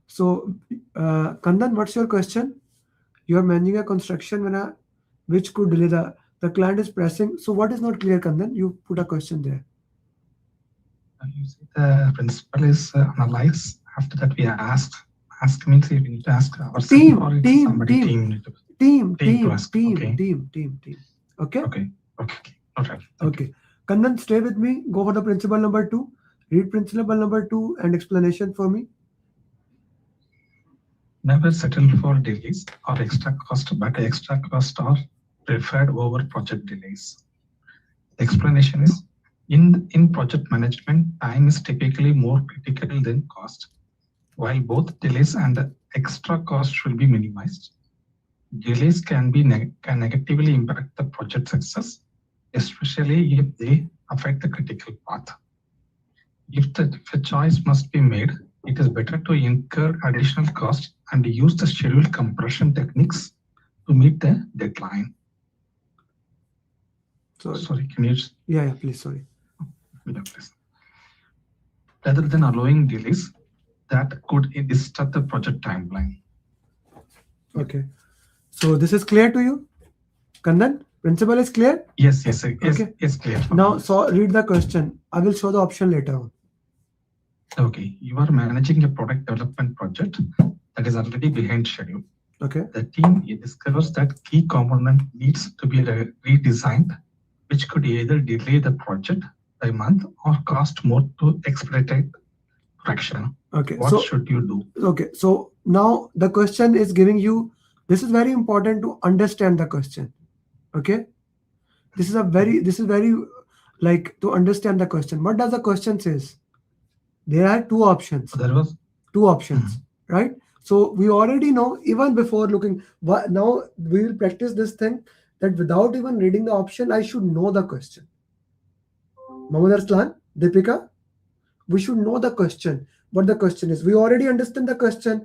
S2: So, Kandan, what's your question? You are managing a construction which could delay the client is pressing. So what is not clear, Kandan? You put a question there.
S8: You see the principle is analyze. After that, we ask. Ask means we need to ask ourselves or it's somebody team.
S2: Team. Okay?
S8: Okay. All right.
S2: Okay. Kandan, stay with me. Go for the principle number 2. Read principle number 2 and explanation for me.
S8: Never settle for delays or extra cost, but extra cost are preferred over project delays. The explanation is, in project management, time is typically more critical than cost. While both delays and extra cost should be minimized, delays can negatively impact the project success, especially if they affect the critical path. If a choice must be made, it is better to incur additional cost and use the schedule compression techniques to meet the deadline. Sorry, can you?
S2: Yeah, please, sorry.
S8: Yeah, please. Rather than allowing delays that could disrupt the project timeline.
S2: Okay. So this is clear to you? Kandan, principle is clear?
S8: Yes, clear.
S2: Now, read the question. I will show the option later on.
S8: Okay, you are managing a product development project that is already behind schedule.
S2: Okay.
S8: The team discovers that key component needs to be redesigned, which could either delay the project by a month or cost more to expedite production.
S2: Okay.
S8: What should you do?
S2: Okay. So now the question is giving you, this is very important to understand the question. Okay. This is very like to understand the question. What does the question says? There are two options.
S8: There was
S2: two options, right? So we already know, even before looking, now we will practice this thing that without even reading the option, I should know the question. Mohammad Arslan, Deepika, we should know the question, what the question is. We already understand the question,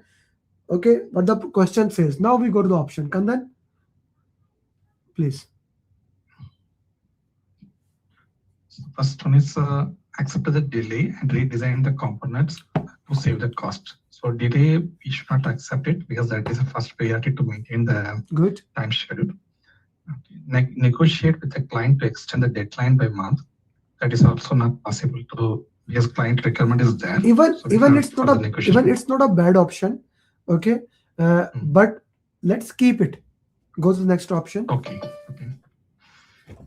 S2: okay, what the question says. Now we go to the option. Kandan, please.
S8: First one is accept the delay and redesign the components to save the cost. So delay, we should not accept it because that is the first priority to maintain the
S2: Good.
S8: time schedule. Okay. Negotiate with the client to extend the deadline by month. That is also not possible to because client requirement is there.
S2: Even
S8: So
S2: even it's not a bad option. Okay. But let's keep it. Go to the next option.
S8: Okay.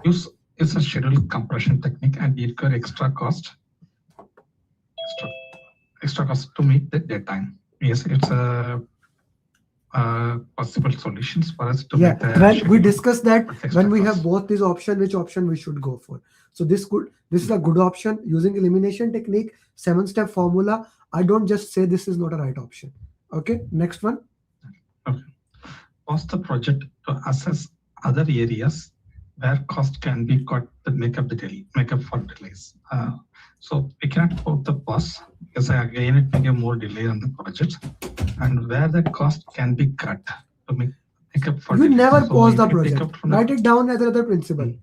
S8: Use a schedule compression technique and incur extra cost to meet the deadline. Yes, it's a possible solutions for us to make the
S2: when we discuss that when we
S8: cost.
S2: have both these options, which option we should go for. So this is a good option using elimination technique, 7-step formula. I don't just say this is not a right option. Okay, next one.
S8: Okay. Pause the project to assess other areas where cost can be cut to make up for delays. So we cannot put the pause because again it may give more delay on the project, and where the cost can be cut to make up for.
S2: You
S8: delays.
S2: never
S8: So
S2: pause the
S8: if you pick
S2: project.
S8: up from
S2: Write it down as another principle.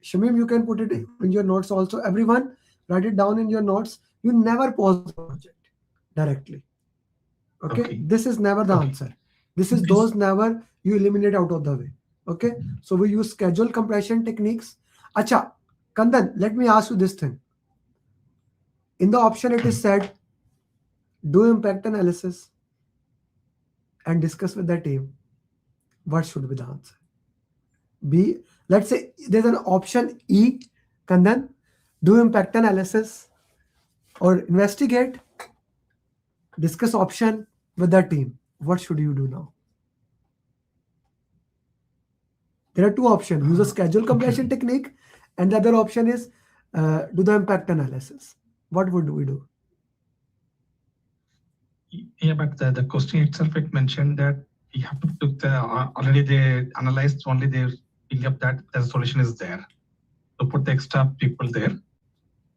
S2: Shamim, you can put it in your notes also. Everyone, write it down in your notes. You never pause the project directly. Okay? This is never the answer. This is those never you eliminate out of the way. Okay? So we use schedule compression techniques. Acha, Kandan, let me ask you this thing. In the option it is said, do impact analysis and discuss with the team. What should be the answer? B, let's say there's an option E, Kandan, do impact analysis or investigate, discuss option with the team. What should you do now? There are two options. Use a schedule compression technique, and the other option is do the impact analysis. What would we do?
S8: Yeah, but the question itself, it mentioned that we have to took the already they analyzed only they pick up that the solution is there. To put the extra people there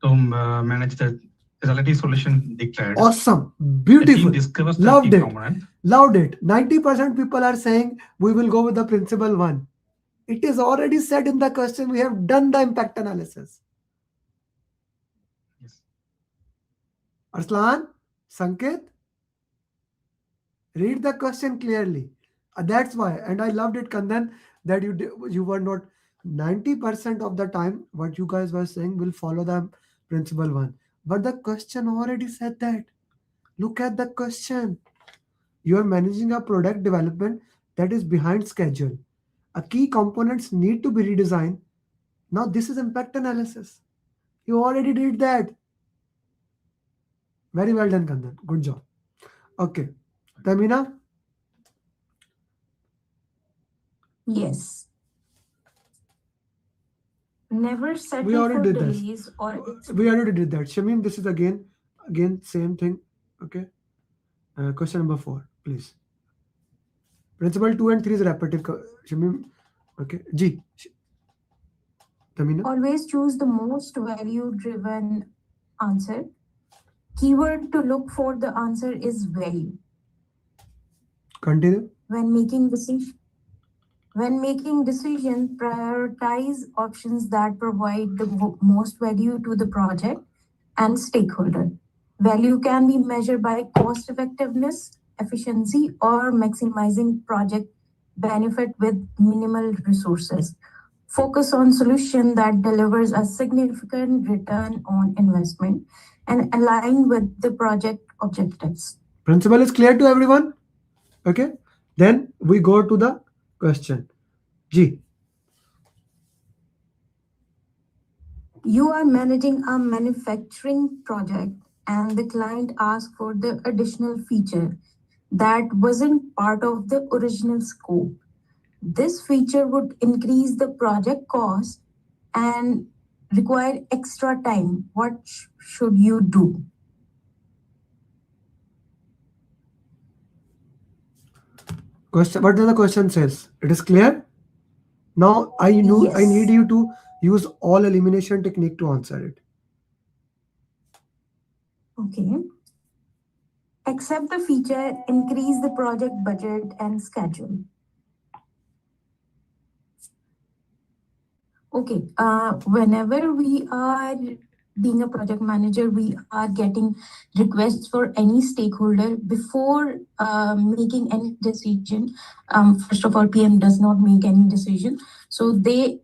S8: to manage the already solution declared.
S2: Awesome, beautiful, loved it.
S8: Component.
S2: Loved it. 90% people are saying we will go with the principle one. It is already said in the question. We have done the impact analysis.
S8: Yes.
S2: Arslan, Sanket, read the question clearly. That's why, and I loved it, Kandan, that you were not 90% of the time what you guys were saying will follow the principle one. But the question already said that. Look at the question. You are managing a product development that is behind schedule. A key components need to be redesigned. Now this is impact analysis. You already did that. Very well done, Kandan. Good job. Okay. Tamina?
S4: Yes. Never settle
S2: We already
S4: for
S2: did this.
S4: delays or
S2: We already did that. Shamim, this is again same thing. Okay. Question number 4, please. Principle 2 and 3 is repetitive. Shamim. Okay. G. Tamina?
S4: always choose the most value-driven answer. Keyword to look for the answer is value.
S2: Continue.
S4: When making decisions, prioritize options that provide the most value to the project and stakeholder. Value can be measured by cost effectiveness, efficiency, or maximizing project benefit with minimal resources. Focus on solution that delivers a significant return on investment and align with the project objectives.
S2: Principle is clear to everyone? Okay. Then we go to the question. G.
S4: You are managing a manufacturing project and the client asks for the additional feature that wasn't part of the original scope. This feature would increase the project cost and require extra time. What should you do?
S2: Question. What does the question says? It is clear? Now I need you to use all elimination technique to answer it.
S4: Okay. Accept the feature, increase the project budget and schedule. Okay. Whenever we are being a project manager, we are getting requests for any stakeholder before making any decision. First of all, PM does not make any decision. So they,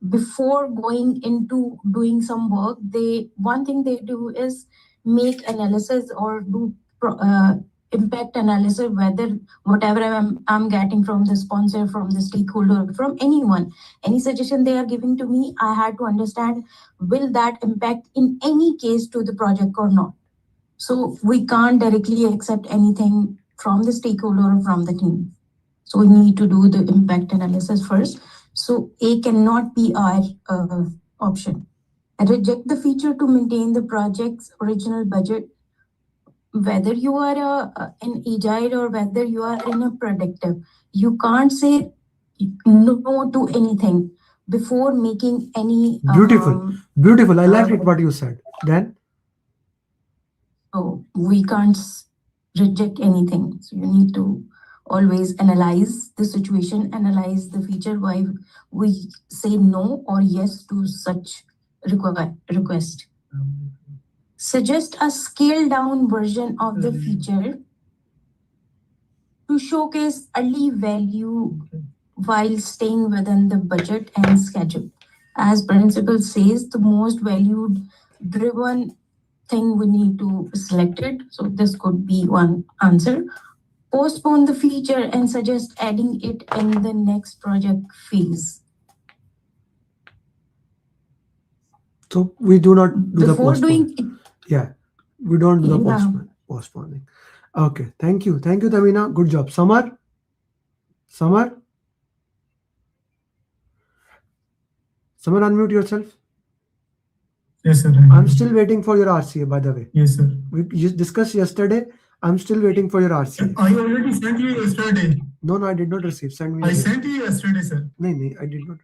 S4: before going into doing some work, one thing they do is make analysis or do impact analysis, whether whatever I'm getting from the sponsor, from the stakeholder, from anyone, any suggestion they are giving to me, I had to understand, will that impact in any case to the project or not? So we can't directly accept anything from the stakeholder or from the team. So we need to do the impact analysis first. So A cannot be our option. Reject the feature to maintain the project's original budget. Whether you are an agile or whether you are in a predictive, you can't say no to anything before making any.
S2: Beautiful. I like it what you said. Then.
S4: So we can't reject anything. So you need to always analyze the situation, analyze the feature, why we say no or yes to such request. Suggest a scaled down version of the feature to showcase early value while staying within the budget and schedule. As principle says, the most valued driven thing we need to select it. So this could be one answer. Postpone the feature and suggest adding it in the next project phase.
S2: So we do not do
S4: Before
S2: the
S4: doing
S2: postponing. Yeah, we don't do the postponing. Okay, thank you, Tamina. Good job. Samar, unmute yourself.
S6: Yes, sir.
S2: I'm still waiting for your RCA, by the way.
S6: Yes, sir.
S2: We just discussed yesterday. I'm still waiting for your RCA.
S6: I already sent you yesterday.
S2: No, I did not receive. Send me.
S6: I sent you yesterday, sir.
S2: No, I did not.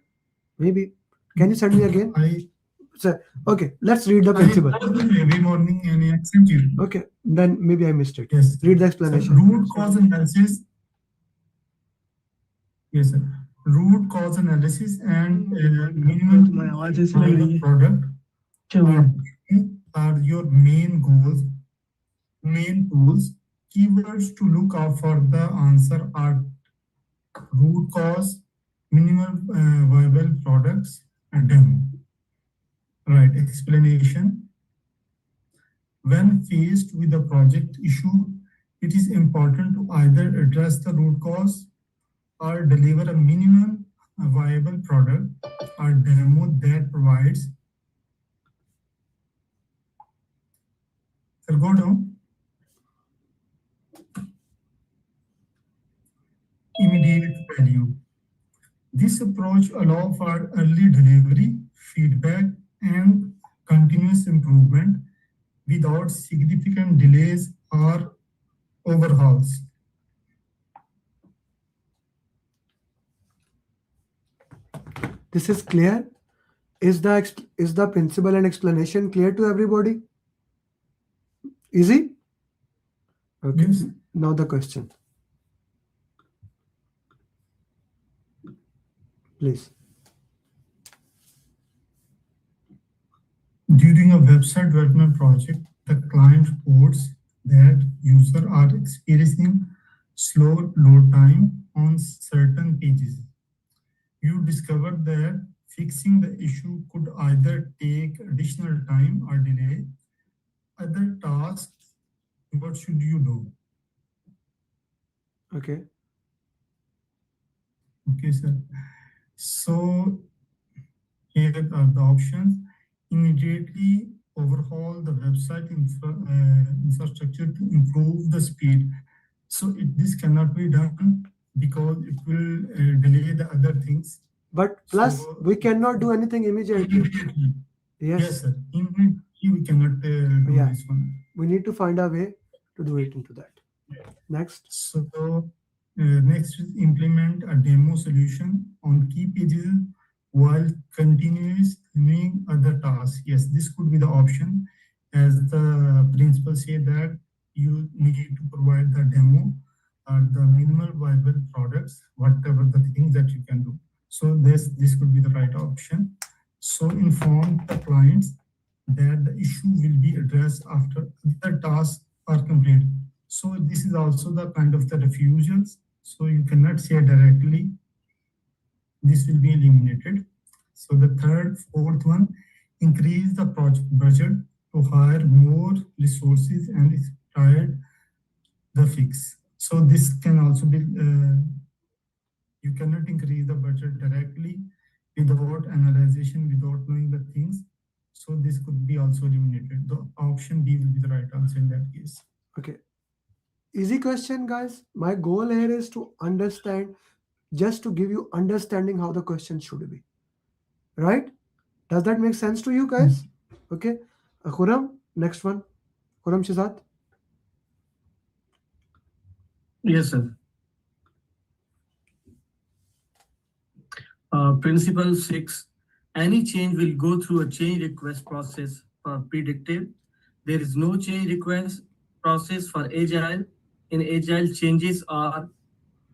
S2: Maybe. Can you send me again? Sir, okay, let's read the principle.
S6: Every morning and I sent you.
S2: Okay, then maybe I missed it.
S6: Yes.
S2: Read the explanation.
S6: So, root cause analysis. Yes, sir. Root cause analysis and minimum product are your main goals, main tools. Keywords to look out for the answer are root cause, minimal viable products, and demo. Right, explanation. When faced with a project issue, it is important to either address the root cause or deliver a minimum viable product or demo that provides. So go down. Immediate value. This approach allows for early delivery, feedback, and continuous improvement without significant delays or overhauls.
S2: This is clear. Is the principle and explanation clear to everybody? Easy? Okay.
S6: Yes.
S2: Now the question. Please.
S6: During a website development project, the client reports that users are experiencing slow load time on certain pages. You discovered that fixing the issue could either take additional time or delay other tasks. What should you do?
S2: Okay.
S6: Okay, sir. So here are the options. Immediately overhaul the website infrastructure to improve the speed. So this cannot be done because it will delay the other things.
S2: But plus, we cannot do anything immediately.
S6: Yes, sir. Immediately we cannot do this one.
S2: We need to find a way to do it into that. Next.
S6: So next is implement a demo solution on key pages while continuously doing other tasks. Yes, this could be the option. As the principal say that you need to provide the demo or the minimal viable products, whatever the things that you can do. So this could be the right option. So inform the clients that the issue will be addressed after the tasks are completed. So this is also the kind of the refusals. So you cannot say directly. This will be eliminated. So the fourth one, increase the project budget to hire more resources and expedite the fix. So this can also be, you cannot increase the budget directly without analyzation, without knowing the things. So this could be also eliminated. The option B will be the right answer in that case.
S2: Okay. Easy question, guys. My goal here is to understand, just to give you understanding how the question should be. Right? Does that make sense to you guys? Okay. Khurram, next one. Khurram Shizat.
S5: Yes, sir. Principle 6. Any change will go through a change request process for predictive. There is no change request process for Agile. In Agile, changes are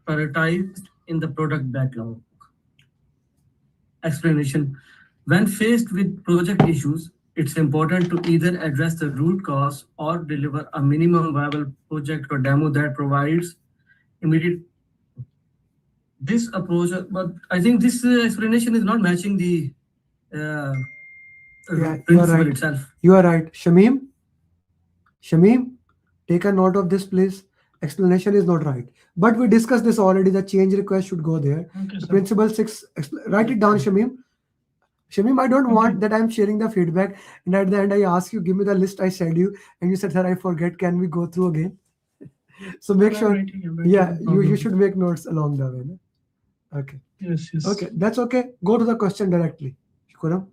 S5: prioritized in the product backlog. Explanation. When faced with project issues, it's important to either address the root cause or deliver a minimum viable project or demo that provides immediate. This approach, but I think this explanation is not matching the principle itself.
S2: You are right. Shamim, take a note of this, please. Explanation is not right. But we discussed this already. The change request should go there.
S1: Okay, sir.
S2: Principle 6. Write it down, Shamim. Shamim, I don't want that I'm sharing the feedback and at the end I ask you, give me the list I said you, and you said, sir, I forget. Can we go through again? So make sure. Yeah, you should make notes along the way. No? Okay.
S1: Yes.
S2: Okay, that's okay. Go to the question directly. Khurram.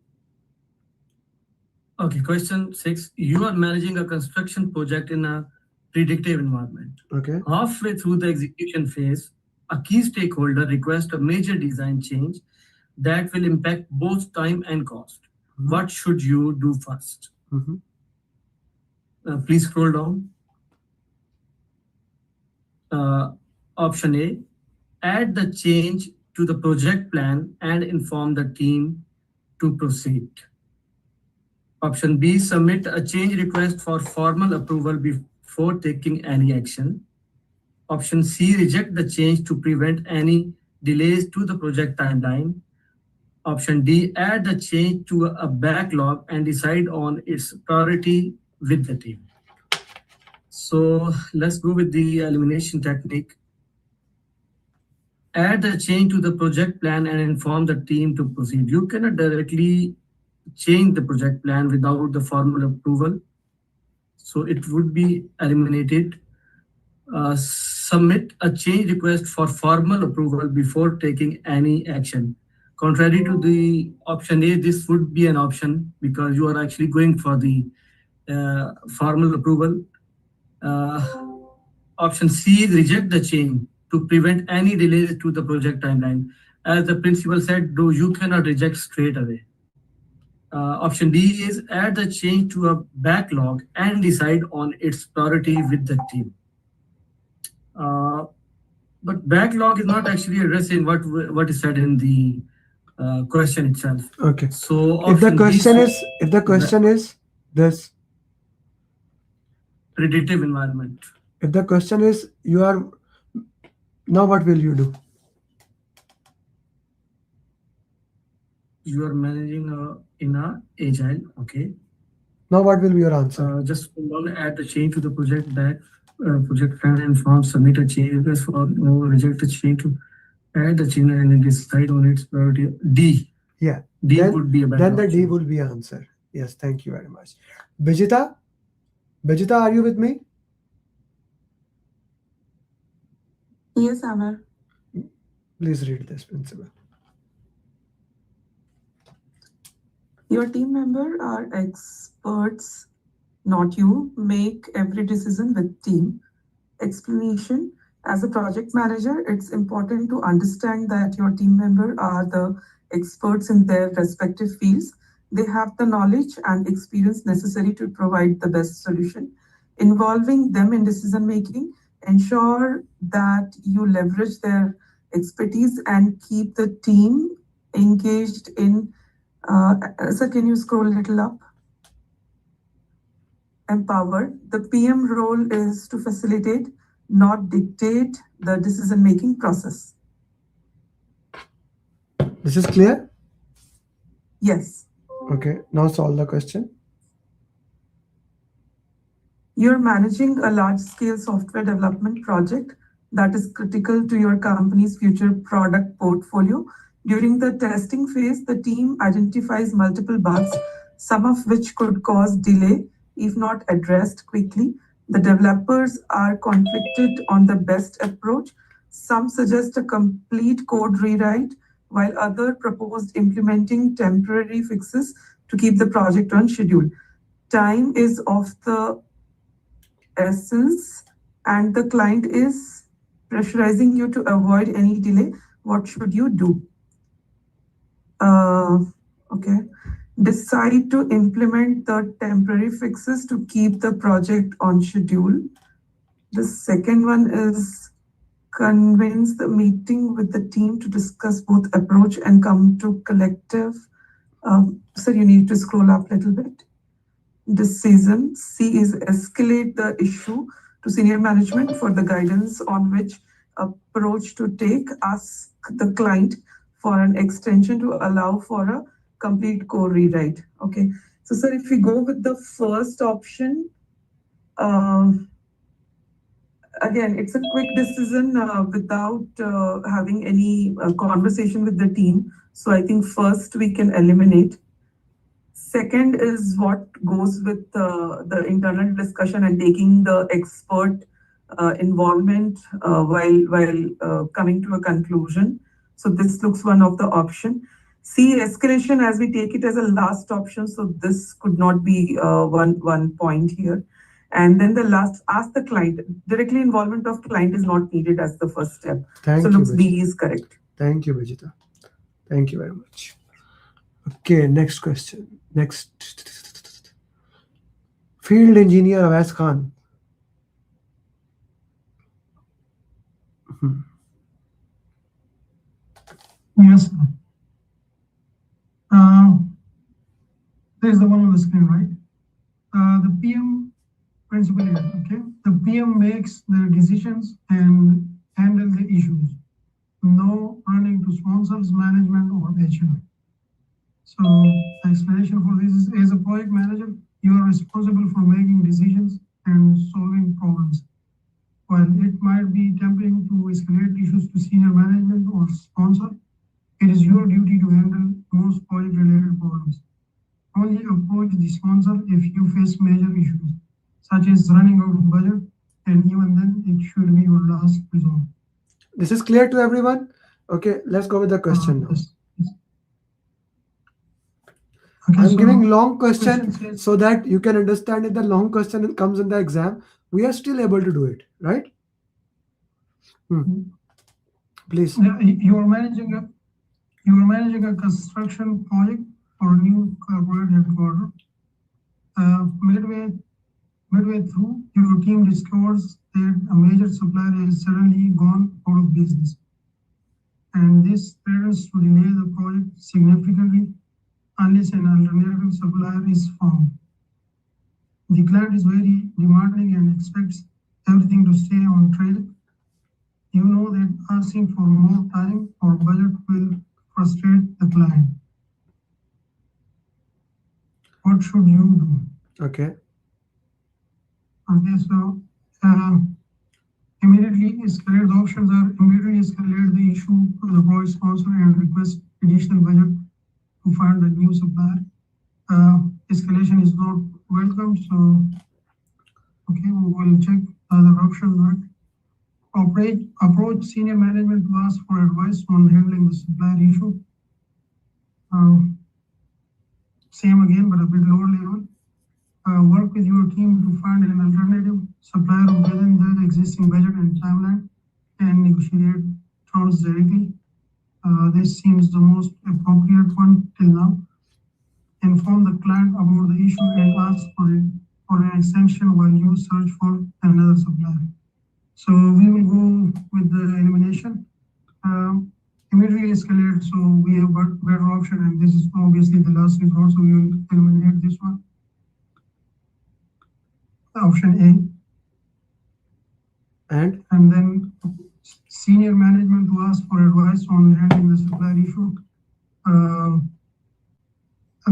S5: Okay, question 6. You are managing a construction project in a predictive environment.
S2: Okay.
S5: Halfway through the execution phase, a key stakeholder requests a major design change that will impact both time and cost. What should you do first? Please scroll down. Option A, add the change to the project plan and inform the team to proceed. Option B, submit a change request for formal approval before taking any action. Option C, reject the change to prevent any delays to the project timeline. Option D, add the change to a backlog and decide on its priority with the team. So let's go with the elimination technique. Add the change to the project plan and inform the team to proceed. You cannot directly change the project plan without the formal approval. So it would be eliminated. Submit a change request for formal approval before taking any action. Contrary to the option A, this would be an option because you are actually going for the formal approval. Option C, reject the change to prevent any delays to the project timeline. As the principal said, though you cannot reject straight away. Option D is add the change to a backlog and decide on its priority with the team. But backlog is not actually addressing what is said in the question itself.
S2: Okay.
S5: So
S2: if the question is this
S5: predictive environment.
S2: If the question is you are now, what will you do?
S5: You are managing in a Agile. Okay.
S2: Now what will be your answer?
S5: Just add the change to the project project plan and form, submit a change request for reject the change to add the change and then decide on its priority. D.
S2: Yeah.
S5: D would be a better
S2: Then the
S5: option.
S2: D would be answer. Yes, thank you very much. Bijita, are you with me?
S10: Yes, Amar.
S2: Please read this, principal.
S10: Your team member are experts, not you. Make every decision with team. Explanation. As a project manager, it's important to understand that your team member are the experts in their respective fields. They have the knowledge and experience necessary to provide the best solution. Involving them in decision making, ensure that you leverage their expertise and keep the team
S13: engaged in, sir, can you scroll a little up? Empower. The PM role is to facilitate, not dictate the decision-making process.
S2: This is clear?
S13: Yes.
S2: Okay, now solve the question.
S13: You're managing a large-scale software development project that is critical to your company's future product portfolio. During the testing phase, the team identifies multiple bugs, some of which could cause delay if not addressed quickly. The developers are conflicted on the best approach. Some suggest a complete code rewrite, while others proposed implementing temporary fixes to keep the project on schedule. Time is of the essence, and the client is pressurizing you to avoid any delay. What should you do? Okay. Decide to implement the temporary fixes to keep the project on schedule. The second one is convince the meeting with the team to discuss both approach and come to collective. So you need to scroll up a little bit. Decision. C is escalate the issue to senior management for the guidance on which approach to take. Ask the client for an extension to allow for a complete code rewrite. Okay. So, sir, if we go with the first option, again, it's a quick decision without having any conversation with the team. So I think first we can eliminate. Second is what goes with the internal discussion and taking the expert involvement while coming to a conclusion. So this looks one of the option. C, escalation, as we take it as a last option. So this could not be one point here. And then the last, ask the client. Directly involvement of client is not needed as the first step.
S2: Thank
S13: so
S2: you,
S13: looks B
S2: Vijita.
S13: is correct.
S2: Thank you, Vijita. Thank you very much. Okay, next question. Next. Field Engineer Awais Khan.
S6: Yes. There's the one on the screen, right? The PM principle here, okay? The PM makes the decisions and handle the issues. No running to sponsors, management, or HR. So the explanation for this is, as a project manager, you are responsible for making decisions and solving problems. While it might be tempting to escalate issues to senior management or sponsor, it is your duty to handle most project-related problems. Only approach the sponsor if you face major issues, such as running out of budget, and even then, it should be your last resort.
S2: This is clear to everyone? Okay, let's go with the question now.
S6: Yes. Okay,
S2: I'm
S6: so
S2: giving long question
S6: says,
S2: so that you can understand if the long question comes in the exam, we are still able to do it, right? Please.
S6: You are managing a construction project for a new corporate headquarters. Midway through, your team discovers that a major supplier has suddenly gone out of business, and this threatens to delay the project significantly unless an alternative supplier is found. The client is very demanding and expects everything to stay on track. You know that asking for more time or budget will frustrate the client. What should you do?
S2: Okay.
S6: Okay, so immediately escalate. The options are immediately escalate the issue to the project sponsor and request additional budget to find a new supplier. Escalation is not welcome, so okay, we will check other options, right? Approach senior management to ask for advice on handling the supplier issue. Same again, but a bit lower level. Work with your team to find an alternative supplier within the existing budget and timeline and negotiate terms directly. This seems the most appropriate one till now. Inform the client about the issue and ask for an extension while you search for another supplier. So we will go with the elimination. immediately escalate. So we have better option, and this is obviously the last resort. So we will eliminate this one. Option A. And then senior management to ask for advice on handling the supplier issue. And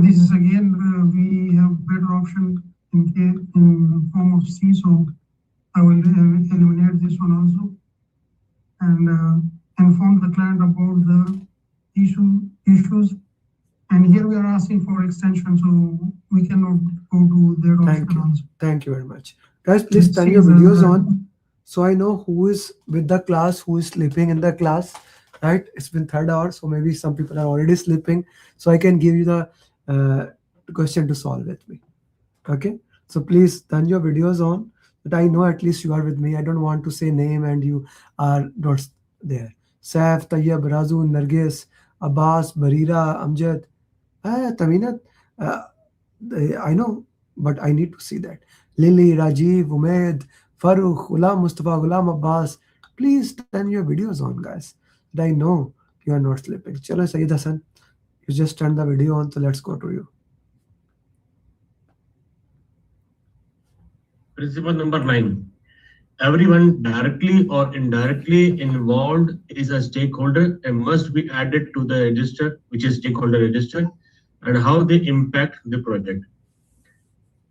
S6: this is again, we have better option in form of C, so I will eliminate this one also. And inform the client about the issues. And here we are asking for extension, so we cannot go to their option also.
S2: Thank you very much. Guys, please turn your videos on. So I know who is with the class, who is sleeping in the class, right? It's been 3rd hour, so maybe some people are already sleeping. So I can give you the question to solve with me. Okay, so please turn your videos on, that I know at least you are with me. I don't want to say name and you are not there. Saif, Tayyab, Razu, Nargis, Abbas, Barira, Amjad, Tamina, I know, but I need to see that. Lily, Rajiv, Umaid, Farooq, Ghulam Mustafa, Ghulam Abbas, please turn your videos on, guys. That I know you are not sleeping. Chalo, Sayyid Hassan, you just turn the video on, so let's go to you.
S7: Principle number 9. Everyone directly or indirectly involved is a stakeholder and must be added to the register, which is stakeholder register, and how they impact the project.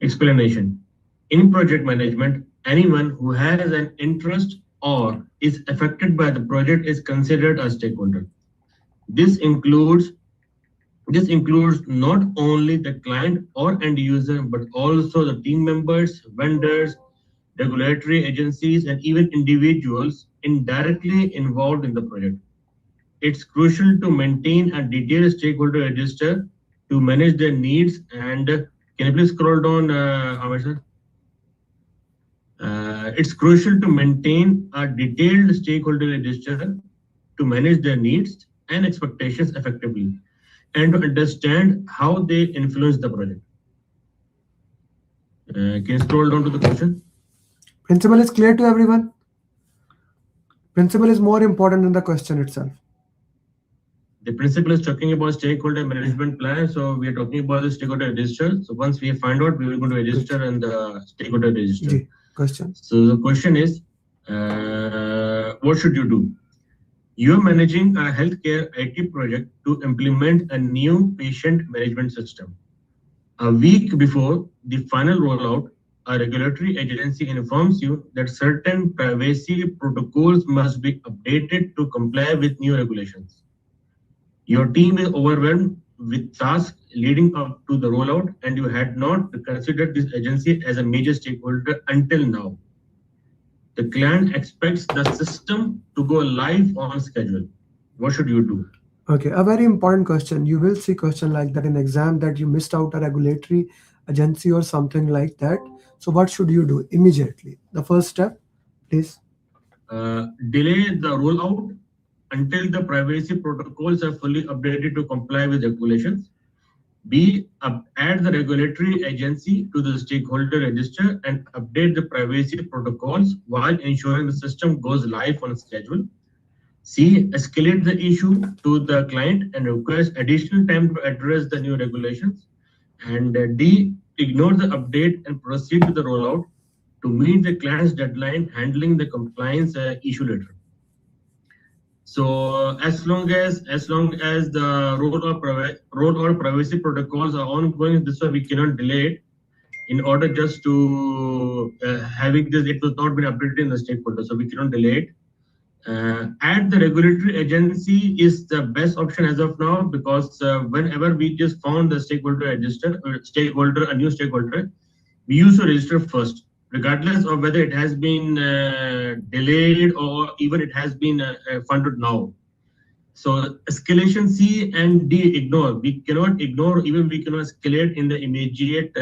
S7: Explanation. In project management, anyone who has an interest or is affected by the project is considered a stakeholder. This includes not only the client or end user, but also the team members, vendors, regulatory agencies, and even individuals indirectly involved in the project. It's crucial to maintain a detailed stakeholder register to manage their needs. And can you please scroll down, Amir sir? It's crucial to maintain a detailed stakeholder register to manage their needs and expectations effectively, and to understand how they influence the project. Can you scroll down to the question?
S2: Principle is clear to everyone? Principle is more important than the question itself.
S7: The principle is talking about stakeholder management plan. So we are talking about the stakeholder register. So once we find out, we will go to register and the stakeholder register.
S2: Question.
S7: So the question is, what should you do? You're managing a healthcare IT project to implement a new patient management system. A week before the final rollout, a regulatory agency informs you that certain privacy protocols must be updated to comply with new regulations. Your team is overwhelmed with tasks leading up to the rollout, and you had not considered this agency as a major stakeholder until now. The client expects the system to go live on schedule. What should you do?
S2: Okay, a very important question. You will see question like that in exam, that you missed out a regulatory agency or something like that. So what should you do immediately? The first step, please.
S7: Delay the rollout until the privacy protocols are fully updated to comply with regulations. B, add the regulatory agency to the stakeholder register and update the privacy protocols while ensuring the system goes live on schedule. C, escalate the issue to the client and request additional time to address the new regulations. And D, ignore the update and proceed to the rollout to meet the client's deadline, handling the compliance issue later. So as long as the role or privacy protocols are ongoing, this way we cannot delay it. In order just to having this, it was not been updated in the stakeholder, so we cannot delay it. Add the regulatory agency is the best option as of now, because whenever we just found the stakeholder register or a new stakeholder, we used to register first, regardless of whether it has been delayed or even it has been funded now. So escalation C and D ignore. We cannot ignore, even we cannot escalate in the immediate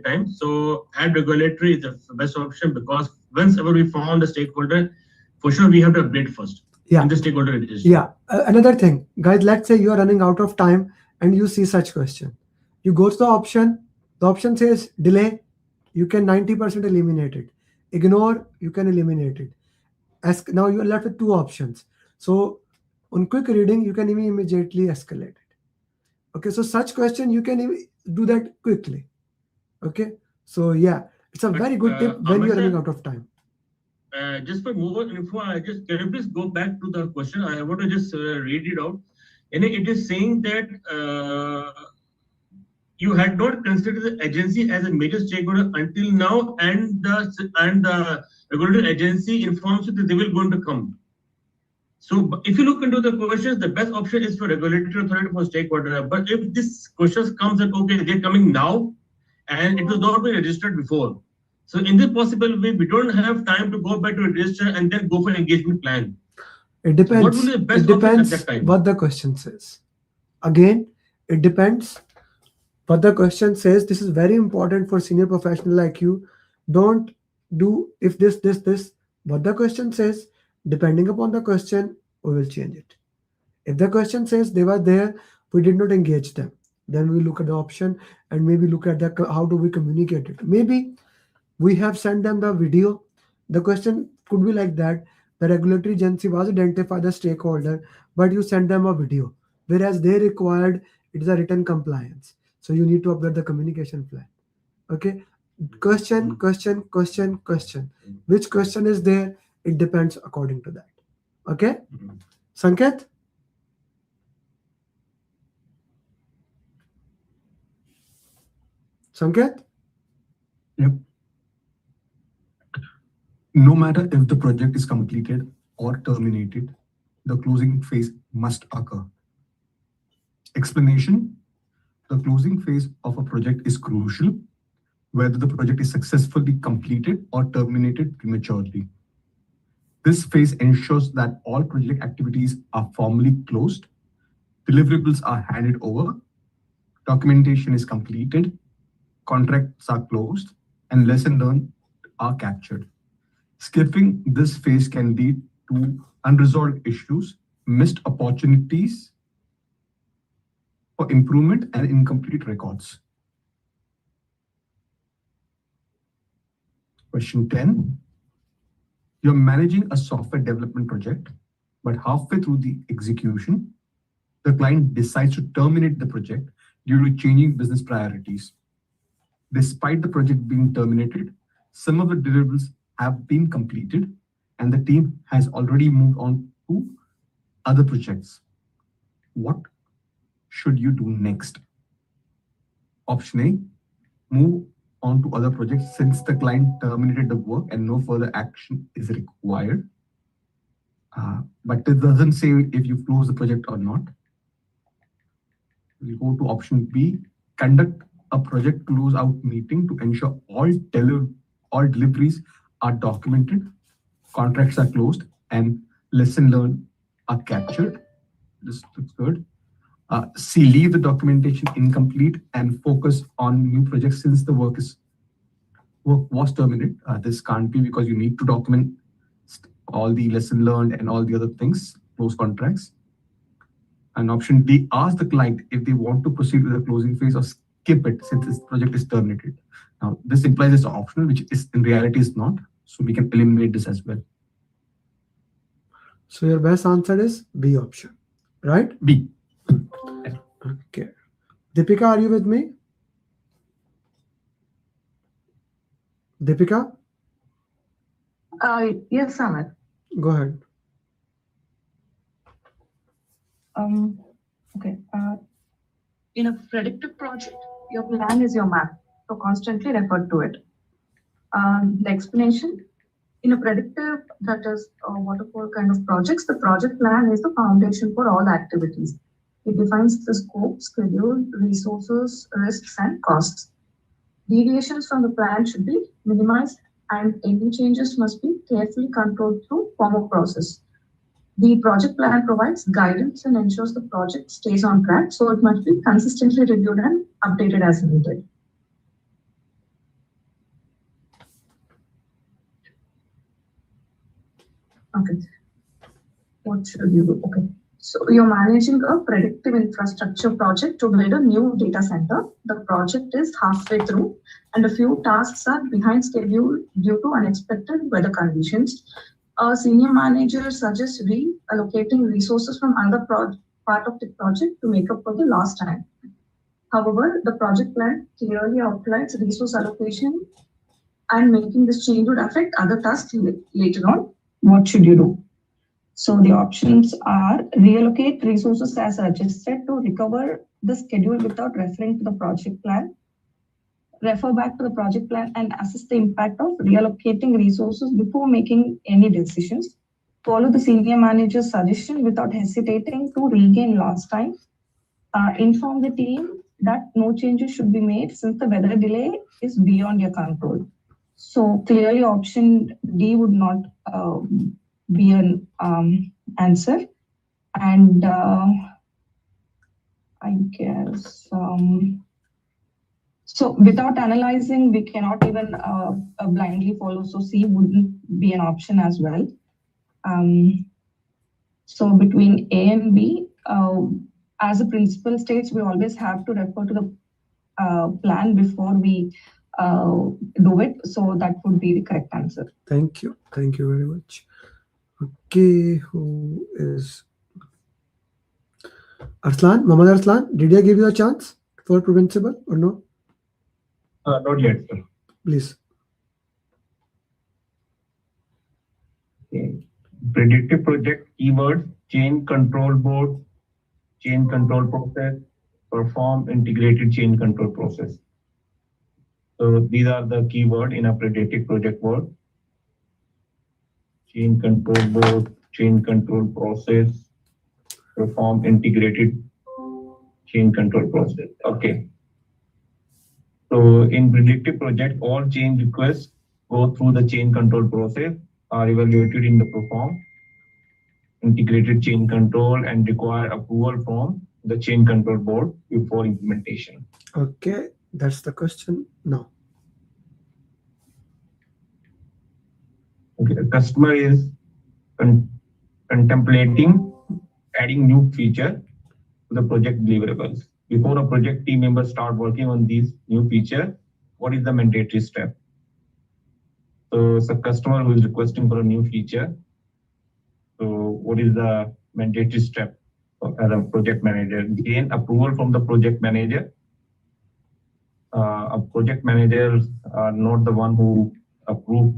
S7: time. So add regulatory is the best option, because whenever we found a stakeholder, for sure we have to update first.
S2: Yeah.
S7: In the stakeholder register.
S2: Yeah. Another thing, guys, let's say you are running out of time and you see such question. You go to the option says delay, you can 90% eliminate it. Ignore, you can eliminate it. Now you are left with two options. So On quick reading, you can even immediately escalate it. Okay, so such question, you can even do that quickly. Okay, so yeah, it's a very good tip when you're running out of time.
S7: Just for more info, can you please go back to the question? I want to just read it out. And it is saying that you had not considered the agency as a major stakeholder until now, and the regulatory agency informs you that they will going to come. So if you look into the questions, the best option is for regulatory authority for stakeholder. But if this question comes that okay, they're coming now, and it was not been registered before. So in this possible way, we don't have time to go back to register and then go for an engagement plan.
S2: It depends.
S7: What will be the best
S2: it depends
S7: option at that time?
S2: What the question says. Again, it depends what the question says. This is very important for senior professional like you. Don't do if this. What the question says, depending upon the question, we will change it. If the question says they were there, we did not engage them, then we look at the option and maybe look at how do we communicate it. Maybe we have sent them the video. The question could be like that. The regulatory agency was identified the stakeholder, but you send them a video, whereas they required it is a written compliance. So you need to update the communication plan. Okay. Question. Which question is there? It depends according to that. Okay. Sanket? Sanket?
S14: Yep. No matter if the project is completed or terminated, the closing phase must occur. Explanation: the closing phase of a project is crucial, whether the project is successfully completed or terminated prematurely. This phase ensures that all project activities are formally closed, deliverables are handed over, documentation is completed, contracts are closed, and lessons learned are captured. Skipping this phase can lead to unresolved issues, missed opportunities for improvement, and incomplete records. Question 10. You're managing a software development project, but halfway through the execution, the client decides to terminate the project due to changing business priorities. Despite the project being terminated, some of the deliverables have been completed and the team has already moved on to other projects. What should you do next? Option A, move on to other projects since the client terminated the work and no further action is required. But it doesn't say if you close the project or not. We go to option B, conduct a project closeout meeting to ensure all deliveries are documented, contracts are closed, and lesson learned are captured. This looks good. C, leave the documentation incomplete and focus on new projects since the work was terminated. This can't be because you need to document all the lesson learned and all the other things, close contracts. And option D, ask the client if they want to proceed with the closing phase or skip it since this project is terminated. Now, this implies it's optional, which is in reality is not. So we can eliminate this as well.
S2: So your best answer is B option, right?
S14: B.
S2: Okay. Deepika, are you with me? Deepika?
S15: Yes, Amit.
S2: Go ahead.
S15: Okay. In a predictive project, your plan is your map, so constantly refer to it. The explanation: in a predictive, that is a waterfall kind of projects, the project plan is the foundation for all activities. It defines the scope, schedule, resources, risks, and costs. Deviations from the plan should be minimized, and any changes must be carefully controlled through formal process. The project plan provides guidance and ensures the project stays on track, so it must be consistently reviewed and updated as needed. Okay. What should you do? Okay. So you're managing a predictive infrastructure project to build a new data center. The project is halfway through and a few tasks are behind schedule due to unexpected weather conditions. A senior manager suggests reallocating resources from another part of the project to make up for the lost time. However, the project plan clearly outlines resource allocation and making this change would affect other tasks later on. What should you do? So the options are reallocate resources as suggested to recover the schedule without referring to the project plan. Refer back to the project plan and assess the impact of reallocating resources before making any decisions. Follow the senior manager's suggestion without hesitating to regain lost time. Inform the team that no changes should be made since the weather delay is beyond your control. So clearly option D would not be an answer. And I guess, so without analyzing, we cannot even blindly follow. So C wouldn't be an option as well. So between A and B, as a principal states, we always have to refer to the plan before we do it. So that would be the correct answer.
S2: Thank you. Thank you very much. Okay, who is Arslan? Muhammad Arslan, did I give you a chance for principal or no?
S3: Not yet, sir.
S2: Please.
S3: Okay. Predictive project keywords: change control board, change control process, perform integrated change control process. So these are the keyword in a predictive project word: change control board, change control process, perform integrated change control process. Okay. So in predictive project, all change requests go through the change control process, are evaluated in the perform integrated change control, and require approval from the change control board before implementation.
S2: Okay, that's the question now.
S3: Okay, the customer is contemplating adding new feature to the project deliverables. Before a project team members start working on these new feature, what is the mandatory step? So it's a customer who is requesting for a new feature. So what is the mandatory step as a project manager? Gain approval from the project manager. A project manager are not the one who approve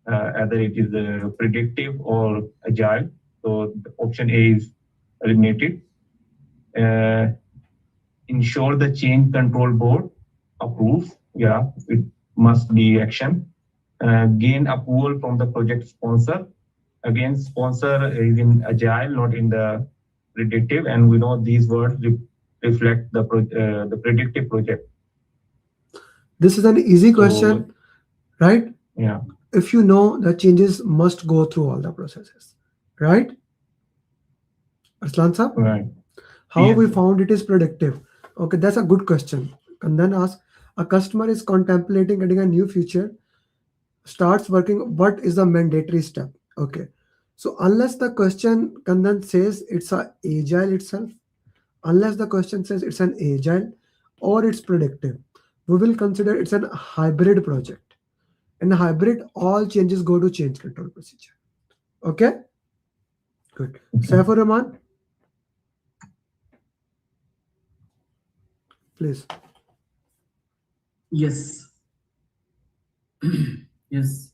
S3: either it is predictive or agile. So option A is eliminated. Ensure the change control board approves. Yeah, it must be action. Gain approval from the project sponsor. Again, sponsor is in agile, not in the predictive, and we know these words reflect the predictive project.
S2: This is an easy question, right?
S3: Yeah.
S2: If you know the changes must go through all the processes, right? Arslan sir?
S3: Right.
S2: How
S3: Yes,
S2: we
S3: sir.
S2: found it is predictive. Okay, that's a good question. And then ask, a customer is contemplating adding a new feature, starts working, what is the mandatory step? Okay. So unless the question then says it's a agile itself, unless the question says it's an agile or it's predictive, we will consider it's a hybrid project. In a hybrid, all changes go to change control procedure. Okay? Good. Saifur Rahman, please.
S5: Yes. Yes.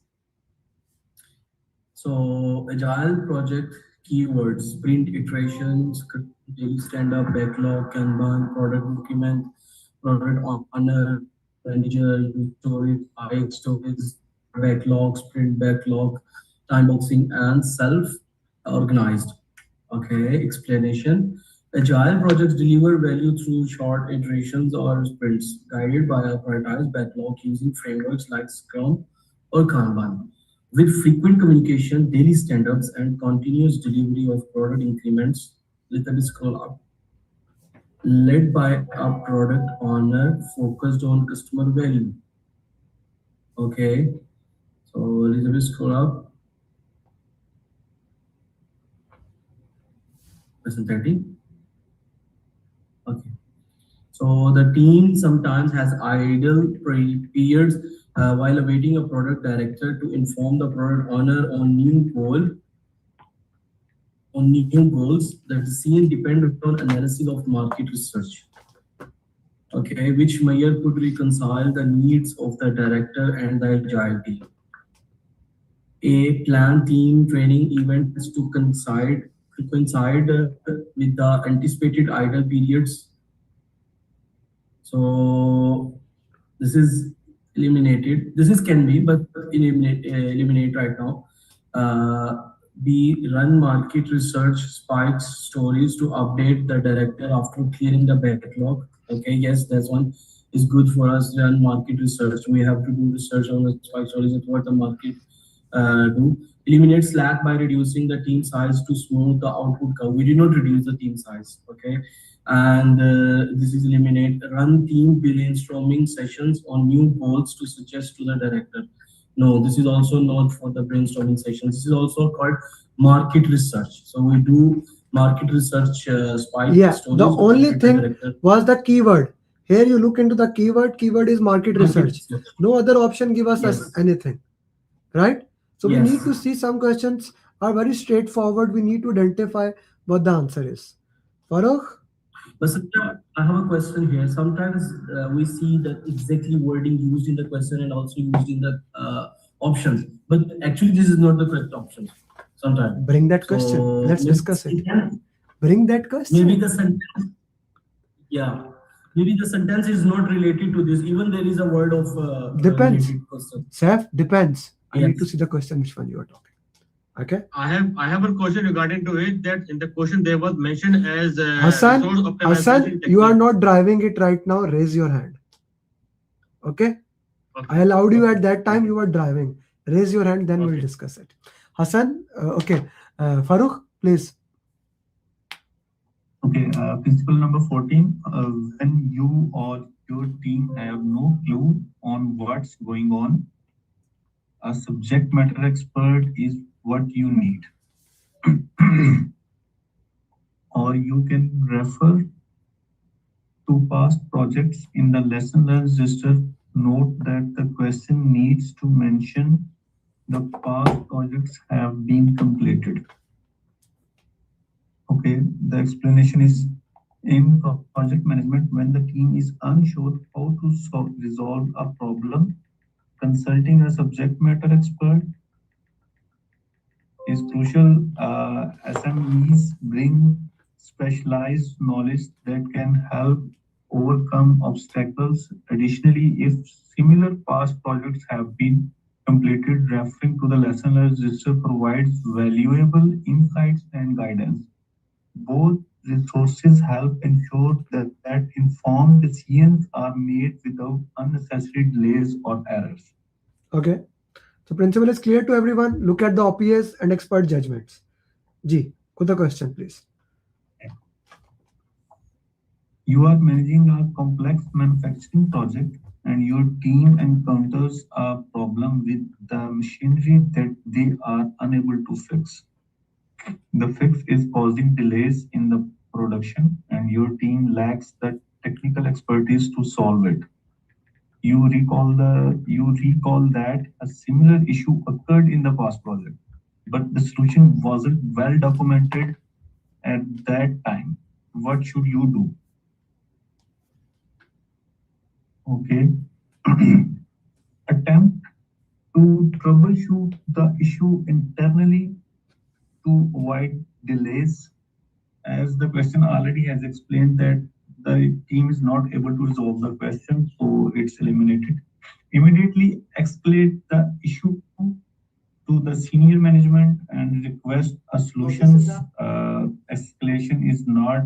S5: So agile project keywords: sprint iterations, daily stand-up, backlog, Kanban, product document, product honor, manager, stories, high stories, backlog, sprint backlog, time boxing, and self-organized. Okay, explanation. Agile projects deliver value through short iterations or sprints, guided by a prioritized backlog using frameworks like Scrum or Kanban. With frequent communication, daily stand-ups, and continuous delivery of product increments, little bit scroll up. Led by a product owner focused on customer value. Okay, so little bit scroll up. Lesson 30. Okay. So the team sometimes has idle periods while awaiting a product director to inform the product owner on new goals. The decision depend on analysis of market research. Okay, which Meyer could reconcile the needs of the director and the agile team. A planned team training event is to coincide with the anticipated idle periods. So this is eliminated. This is can be, but eliminate right now. B, run market research spikes stories to update the director after clearing the backlog. Okay, yes, that's one is good for us. Run market research. We have to do research on the spike stories and what the market do. Eliminate slack by reducing the team size to smooth the output curve. We did not reduce the team size. Okay, and this is eliminate. Run team brainstorming sessions on new goals to suggest to the director. No, this is also not for the brainstorming sessions. This is also called market research. So we do market research spike stories.
S2: The only thing was the keyword. Here you look into the keyword. Keyword is market research. No other option give us anything, right? So we need to see some questions are very straightforward. We need to identify what the answer is. Farooq?
S5: But I have a question here. Sometimes we see that exactly wording used in the question and also used in the options. But actually, this is not the correct option. Sometimes.
S2: Bring that question. Let's discuss it. Bring that question.
S5: Maybe the sentence. Yeah. Maybe the sentence is not related to this. Even there is a word of
S2: depends. Saf, depends. I need to see the question which one you are talking. Okay.
S7: I have a question regarding to it, that in the question there was mentioned as
S2: Hassan, you are not driving it right now. Raise your hand. Okay. I allowed you at that time. You were driving. Raise your hand. Then we'll discuss it. Hassan. Okay. Farooq, please.
S16: Okay. Principle number 14. When you or your team have no clue on what's going on, a subject matter expert is what you need. Or you can refer to past projects in the lesson learned register. Note that the question needs to mention the past projects have been completed. Okay, the explanation is in project management, when the team is unsure how to resolve a problem, consulting a subject matter expert is crucial. SMEs bring specialized knowledge that can help overcome obstacles. Additionally, if similar past projects have been completed, referring to the lesson learned register provides valuable insights and guidance. Both resources help ensure that informed decisions are made without unnecessary delays or errors.
S2: Okay. So principle is clear to everyone. Look at the OPS and expert judgments. Ji, put the question, please.
S16: You are managing a complex manufacturing project and your team encounters a problem with the machinery that they are unable to fix. The fix is causing delays in the production and your team lacks the technical expertise to solve it. You recall that a similar issue occurred in the past project, but the solution wasn't well documented at that time. What should you do? Okay. Attempt to troubleshoot the issue internally to avoid delays. As the question already has explained that the team is not able to resolve the question, so it's eliminated. Immediately escalate the issue to the senior management and request a solution. Escalation is not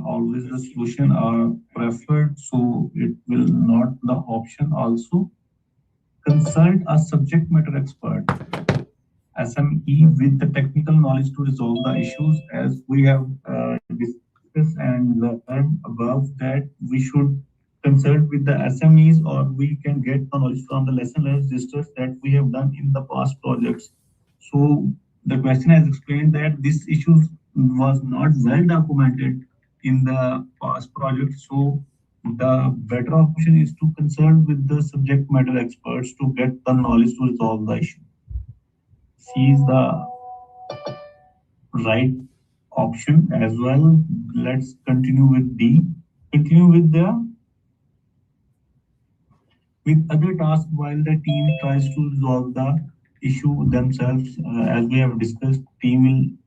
S16: always the solution are preferred, so it will not the option also. Consult a subject matter expert, SME, with the technical knowledge to resolve the issues. As we have discussed and learned above, that we should consult with the SMEs, or we can get the knowledge from the lesson learned registers that we have done in the past projects. So the question has explained that this issue was not well documented in the past project. So the better option is to consult with the subject matter experts to get the knowledge to resolve the issue. C is the right option as well. Let's continue with D. Continue with other tasks while the team tries to resolve the issue themselves. As we have discussed, team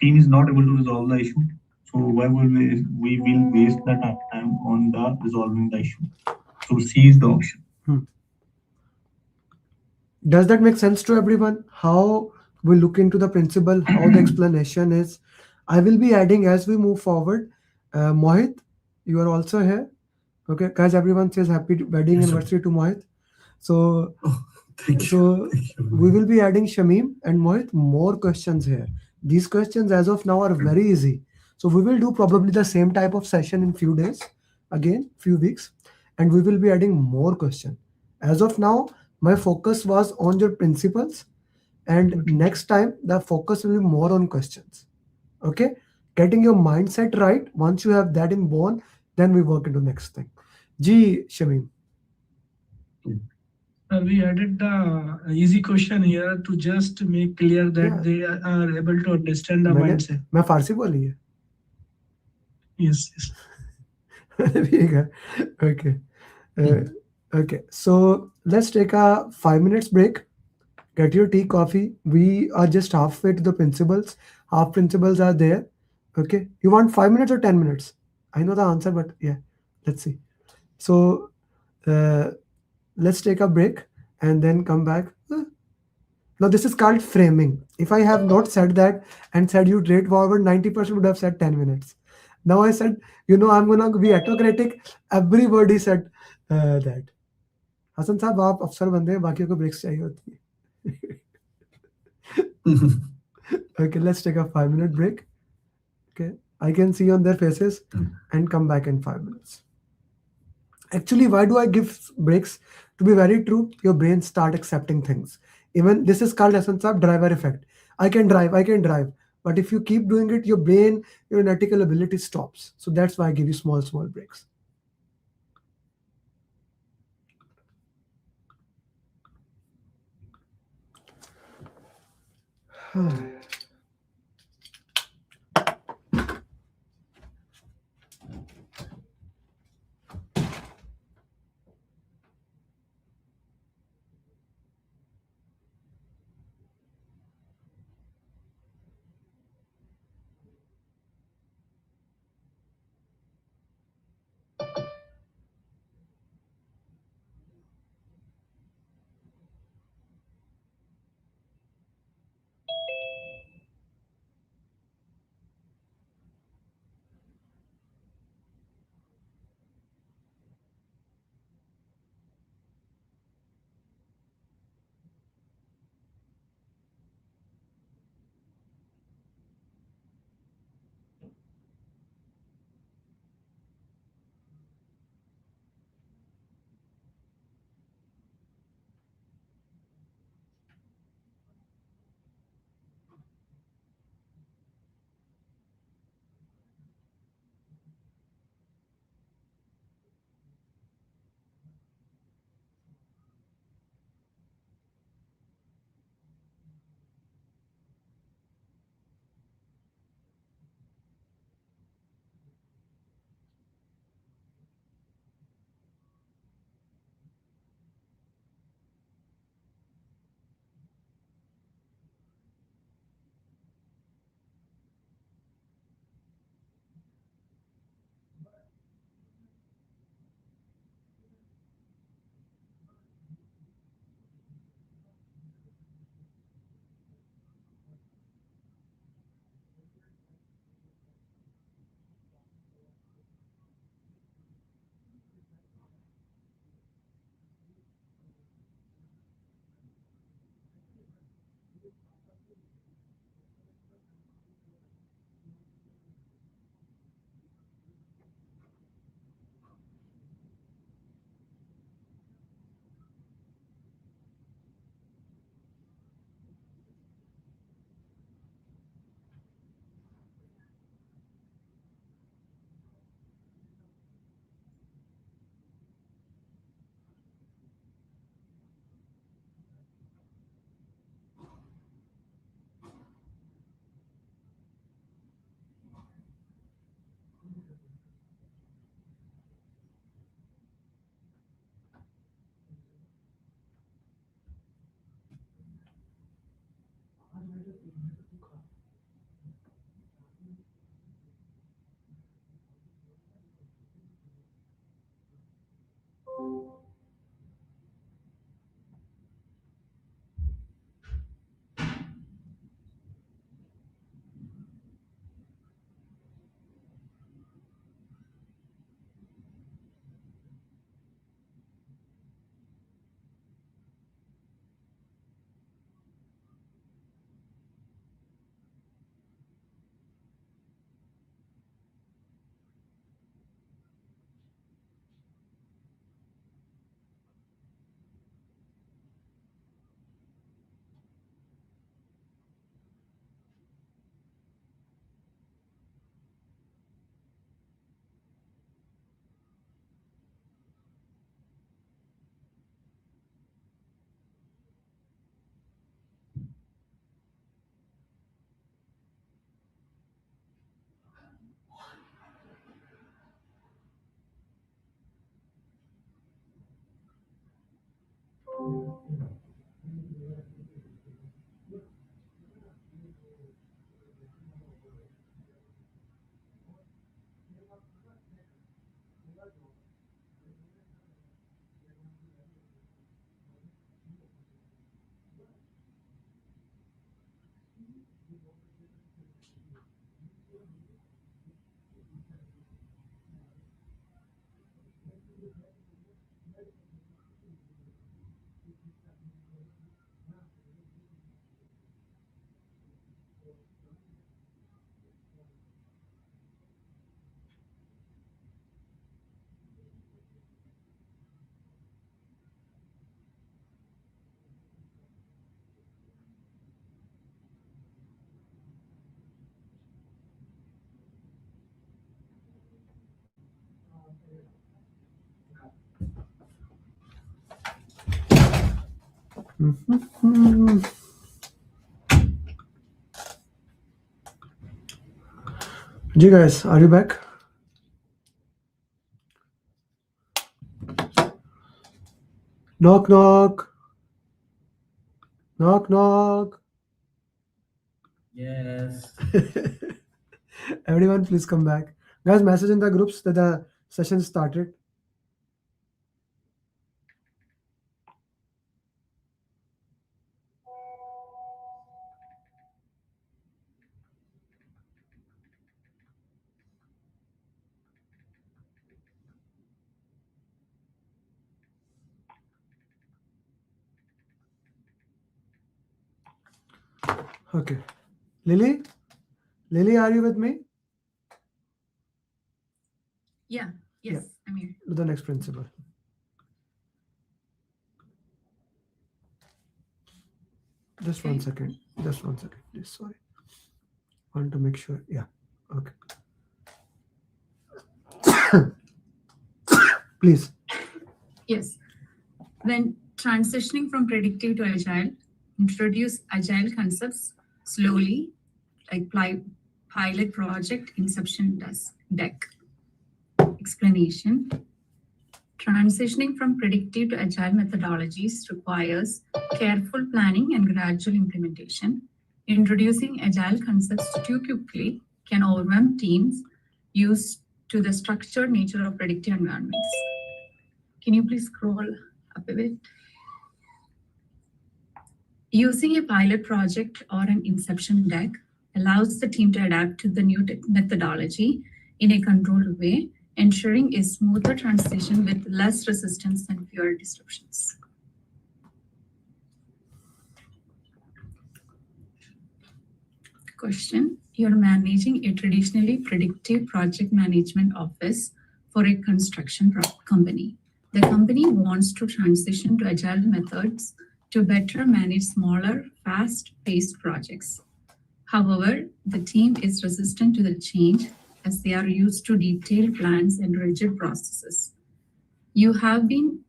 S16: is not able to resolve the issue. So why will we will waste the time on the resolving the issue? So C is the option.
S2: Does that make sense to everyone? How we look into the principle, how the explanation is. I will be adding as we move forward. Mohit, you are also here. Okay, guys, everyone says happy wedding
S5: Yes, sir.
S2: anniversary to Mohit. So,
S5: Thank you.
S2: so
S5: Thank you.
S2: we will be adding Shamim and Mohit more questions here. These questions as of now are very easy. So we will do probably the same type of session in few days, again, few weeks, and we will be adding more questions. As of now, my focus was on your principles, and next time the focus will be more on questions. Okay, getting your mindset right. Once you have that in bone, then we work into next thing. Ji Shamim.
S1: We added the easy question here to just make clear that
S2: Yeah.
S1: they are able to understand the
S2: मैंने
S1: mindset.
S2: मैं फारसी बोली है.
S1: Yes, yes.
S2: Okay. Okay. So let's take a 5 minutes break. Get your tea, coffee. We are just halfway to the principles. Half principles are there. Okay. You want 5 minutes or 10 minutes? I know the answer, but yeah, let's see. So let's take a break and then come back. Now this is called framing. If I have not said that and said you straight forward, 90% would have said 10 minutes. Now I said, I'm gonna be autocratic. Everybody said that. Hasan साहब आप अफसर बंदे हैं, बाकियों को breaks चाहिए होती है. Okay, let's take a 5 minute break. Okay, I can see on their faces and come back in 5 minutes. Actually, why do I give breaks? To be very true, your brain start accepting things. Even this is called essence of driver effect. I can drive. But if you keep doing it, your brain, your analytical ability stops. So that's why I give you small breaks. Ji guys, are you back? Knock knock. Knock knock.
S5: Yes.
S2: Everyone, please come back. Guys, message in the groups that the session started. Okay. Lily? Lily, are you with me?
S17: Yes,
S2: Yeah.
S17: I'm here.
S2: To the next principle. Just one second. Just one second, please. Sorry. Want to make sure. Yeah. Okay. Please.
S17: Yes. When transitioning from predictive to agile, introduce agile concepts slowly, like pilot project inception deck. Explanation. Transitioning from predictive to agile methodologies requires careful planning and gradual implementation. Introducing agile concepts too quickly can overwhelm teams used to the structured nature of predictive environments. Can you please scroll up a bit? Using a pilot project or an inception deck allows the team to adapt to the new methodology in a controlled way, ensuring a smoother transition with less resistance and fewer disruptions. Question. You're managing a traditionally predictive project management office for a construction company. The company wants to transition to agile methods to better manage smaller, fast-paced projects. However, the team is resistant to the change as they are used to detailed plans and rigid processes. You have been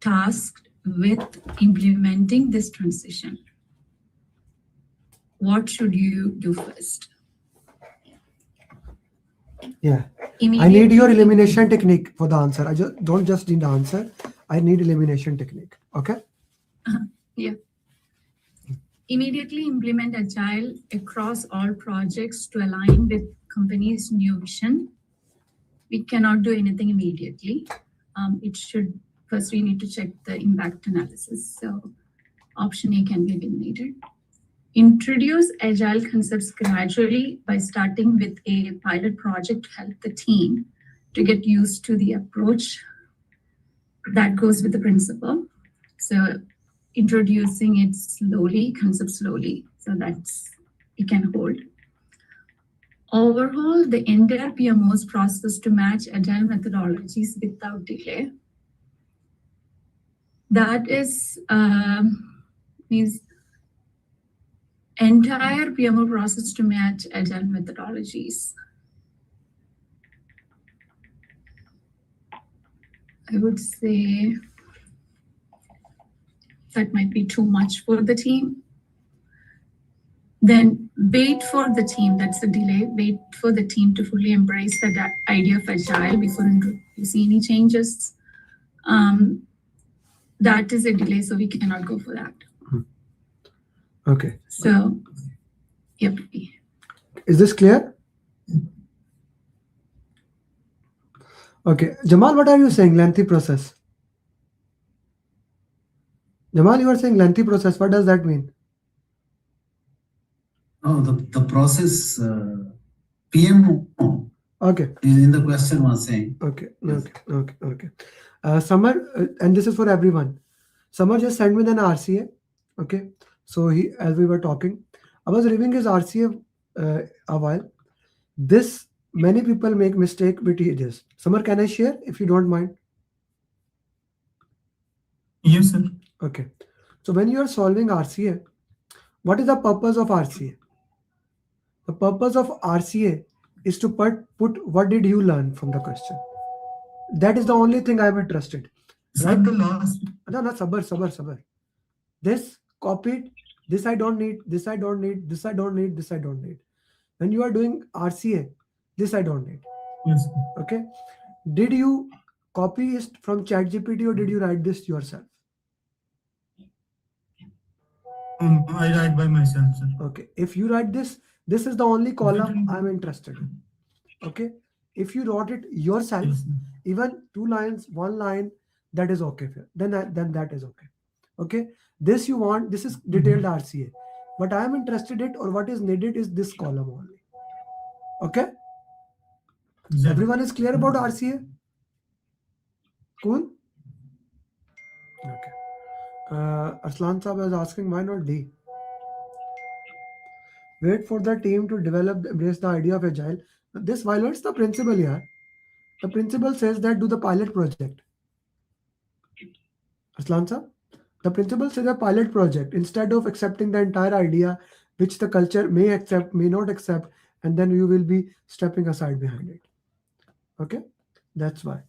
S17: tasked with implementing this transition. What should you do first?
S2: Yeah. I need your elimination technique for the answer. I don't just need the answer. I need elimination technique. Okay?
S17: Yeah. Immediately implement Agile across all projects to align with company's new vision. We cannot do anything immediately. It should, first we need to check the impact analysis. So option A can be eliminated. Introduce Agile concepts gradually by starting with a pilot project to help the team to get used to the approach that goes with the principle. So introducing it slowly, concept slowly, so that's it can hold. Overhaul the entire PMO's process to match Agile methodologies without delay. That is means entire PMO process to match Agile methodologies. I would say that might be too much for the team. Then wait for the team, that's the delay, wait for the team to fully embrace the idea of Agile before you see any changes. That is a delay, so we cannot go for that.
S2: Okay.
S17: So, yep.
S2: Is this clear? Okay. Jamal, what are you saying? Lengthy process. Jamal, you are saying lengthy process. What does that mean?
S18: Oh, the process PMO.
S2: Okay.
S18: In the question was saying.
S2: Okay. Okay. Samar, and this is for everyone. Samar just sent me an RCA. Okay. So as we were talking, I was reviewing his RCA a while. Many people make mistake with this. Samar, can I share if you don't mind?
S6: Yes, sir.
S2: Okay. So when you are solving RCA, what is the purpose of RCA? The purpose of RCA is to put what did you learn from the question. That is the only thing I am interested.
S6: Right? The last.
S2: No, sabar. This copied, this I don't need, this I don't need, this I don't need, this I don't need. When you are doing RCA, this I don't need.
S6: Yes.
S2: Okay. Did you copy it from ChatGPT or did you write this yourself?
S6: I write by myself, sir.
S2: Okay. If you write this is the only column I'm interested in. Okay. If you wrote it yourself, yes, even 2 lines, 1 line, that is okay. Then that is okay. Okay. This you want, this is detailed RCA. What I am interested in or what is needed is this column only. Okay. Yeah. Everyone is clear about RCA? Cool. Okay. Arslan Saab is asking why not D? Wait for the team to embrace the idea of Agile. This violates the principle here. The principle says that do the pilot project. Arslan Saab? The principle says a pilot project instead of accepting the entire idea, which the culture may accept, may not accept, and then you will be stepping aside behind it. Okay, that's why.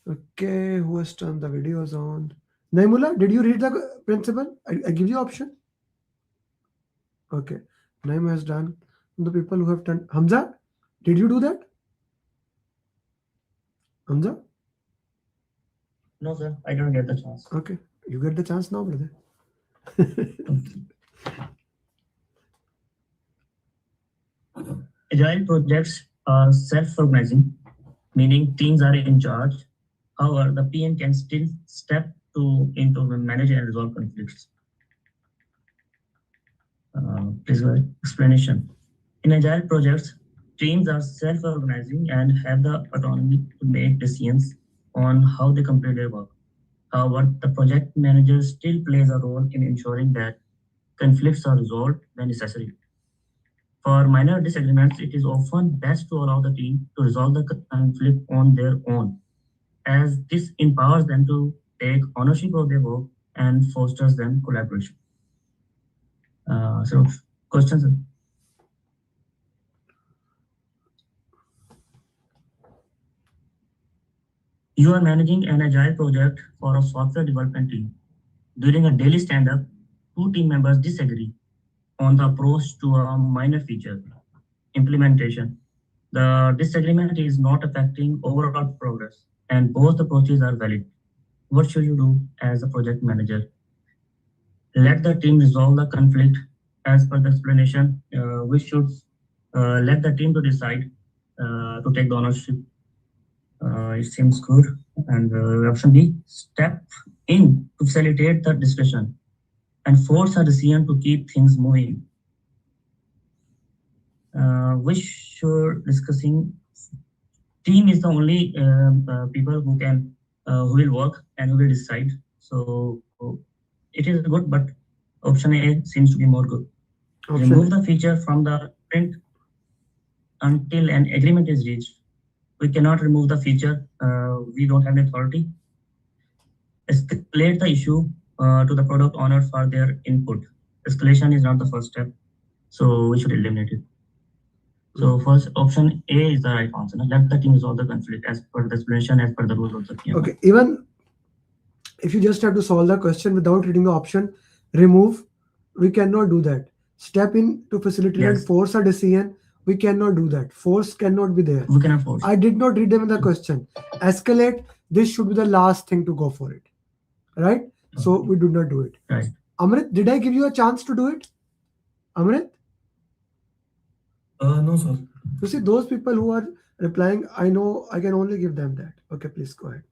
S2: Okay, who has turned the videos on? Naimullah, did you read the principle? I give you option. Okay, Naim has done. The people who have done. Hamza, did you do that? Hamza?
S19: No, sir, I don't get the chance.
S2: Okay, you get the chance now, brother.
S19: Agile projects are self-organizing, meaning teams are in charge. However, the PM can still step into manage and resolve conflicts. Please go ahead. Explanation. In Agile projects, teams are self-organizing and have the autonomy to make decisions on how they complete their work. However, the project manager still plays a role in ensuring that conflicts are resolved when necessary. For minor disagreements, it is often best to allow the team to resolve the conflict on their own, as this empowers them to take ownership of their work and fosters them collaboration. So, questions? You are managing an Agile project for a software development team. During a daily stand-up, 2 team members disagree on the approach to a minor feature implementation. The disagreement is not affecting overall progress, and both approaches are valid. What should you do as a project manager? Let the team resolve the conflict as per the explanation, we should let the team to decide to take the ownership. It seems good. And option B, step in to facilitate the discussion and force a decision to keep things moving. We should discussing team is the only people who can who will work and who will decide. So it is good, but option A seems to be more good. Remove the feature from the print until an agreement is reached. We cannot remove the feature. We don't have the authority. Escalate the issue to the product owner for their input. Escalation is not the first step, so we should eliminate it. So first option A is the right answer. Let the team resolve the conflict as per the explanation, as per the rules of the PMP.
S2: Okay, even if you just have to solve the question without reading the option, remove, we cannot do that. Step in to facilitate and force a decision, we cannot do that. Force cannot be there.
S19: We cannot force.
S2: I did not read them in the question. Escalate, this should be the last thing to go for it. Right? So we do not do it.
S19: Right.
S2: Amrit, did I give you a chance to do it? Amrit?
S20: No, sir.
S2: You see, those people who are replying, I know I can only give them that. Okay, please go ahead.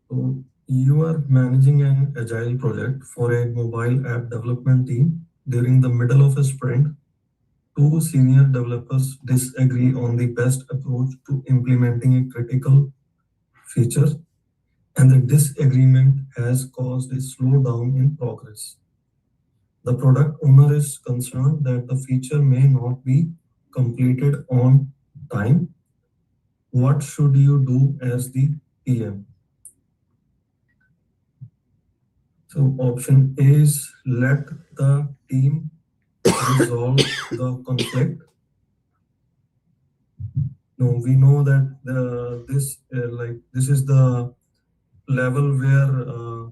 S20: So you are managing an agile project for a mobile app development team. During the middle of a sprint, two senior developers disagree on the best approach to implementing a critical feature, and the disagreement has caused a slowdown in progress. The product owner is concerned that the feature may not be completed on time. What should you do as the PM? So option A is let the team resolve the conflict. No, we know that this is the level where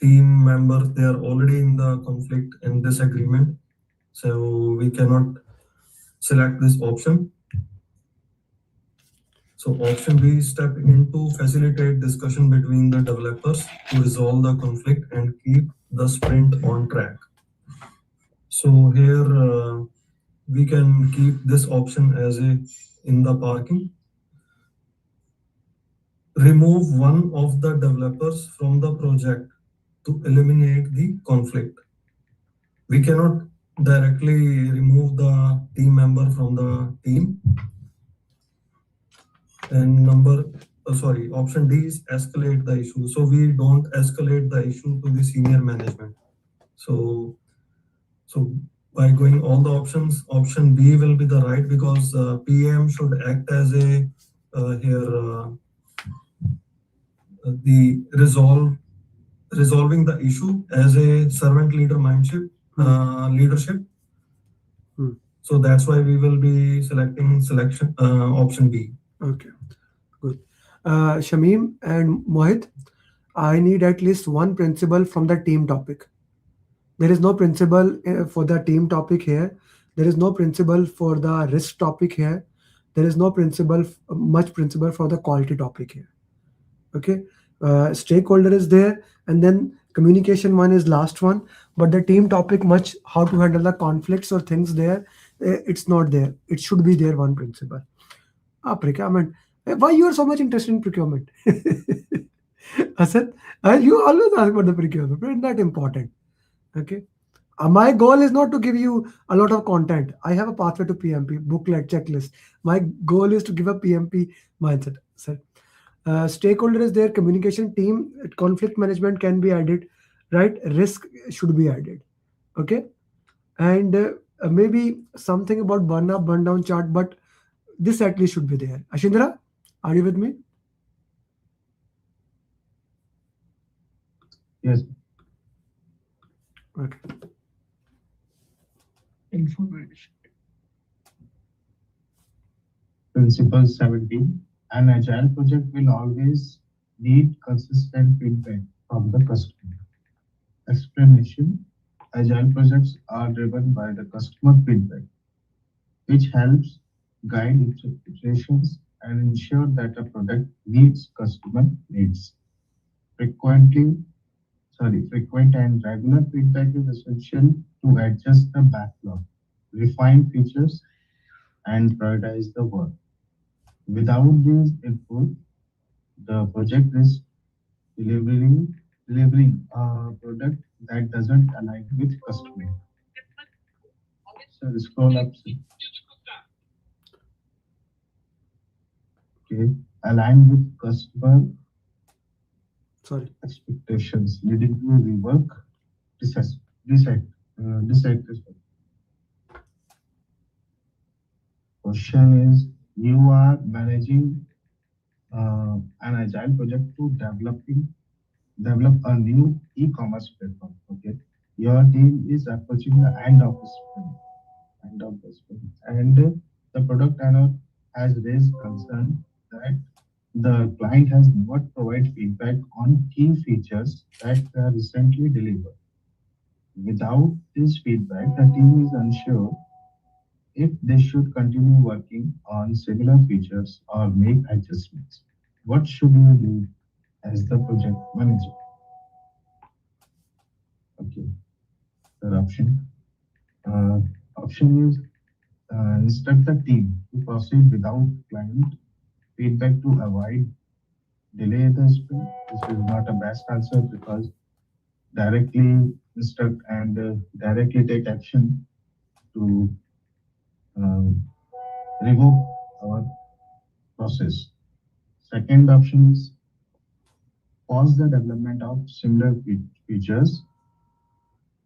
S20: team members, they are already in the conflict and disagreement, so we cannot select this option. So option B, step in to facilitate discussion between the developers to resolve the conflict and keep the sprint on track. So here we can keep this option as a in the parking. Remove one of the developers from the project to eliminate the conflict. We cannot directly remove the team member from the team. And option D is escalate the issue. So we don't escalate the issue to the senior management. So by going all the options, option B will be the right, because PM should act as a the resolving the issue as a servant leader mindset leadership. So that's why we will be selecting option B.
S2: Okay, good. Shamim and Mohit, I need at least one principle from the team topic. There is no principle for the team topic here. There is no principle for the risk topic here. There is no much principle for the quality topic here. Okay, stakeholder is there, and then communication one is last one, but the team topic, much how to handle the conflicts or things there, it's not there. It should be there, one principle. Procurement. Why you are so much interested in procurement? Asad, you always ask about the procurement, but it's not important. Okay. My goal is not to give you a lot of content. I have a pathway to PMP, booklet, checklist. My goal is to give a PMP mindset. Stakeholder is there, communication team, conflict management can be added, right? Risk should be added. Okay. And maybe something about burn up, burn down chart, but this at least should be there. Ashindra, are you with me?
S9: Yes.
S2: Okay.
S8: Information.
S9: Principle 17. An agile project will always need consistent feedback from the customer. Explanation. Agile projects are driven by the customer feedback, which helps guide iterations and ensure that a product meets customer needs. Frequently,
S16: frequent and regular feedback is essential to adjust the backlog, refine features, and prioritize the work. Without these input, the project is delivering a product that doesn't align with customer. So scroll up. Okay, align with customer expectations, leading to rework, dissatisfaction. Question is, you are managing an agile project to develop a new e-commerce platform. Okay, your team is approaching the end of the sprint, and the product owner has raised concern that the client has not provided feedback on key features that were recently delivered. Without this feedback, the team is unsure if they should continue working on similar features or make adjustments. What should you do as the project manager? Okay, third option. Option is instruct the team to proceed without client feedback to avoid delay the sprint. This is not a best answer because directly instruct and directly take action to revoke our process. Second option is pause the development of similar features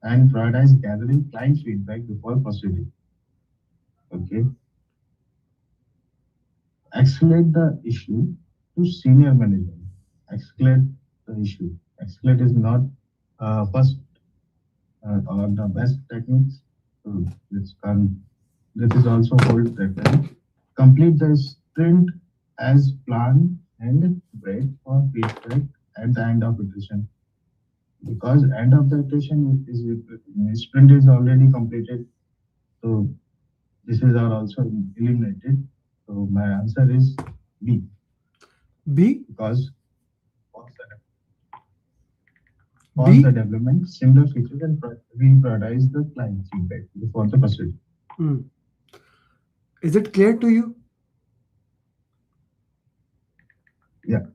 S16: and prioritize gathering client feedback before proceeding. Okay. Escalate the issue to senior management. Escalate the issue. Escalate is not first or the best techniques. So this is also called reference. Complete the sprint as planned and wait for feedback at the end of iteration. Because end of the iteration is sprint is already completed, so this is also eliminated. So my answer is B.
S2: B?
S16: Because pause the development, similar features, and prioritize the client feedback before the proceed.
S2: Is it clear to you?
S16: Yeah.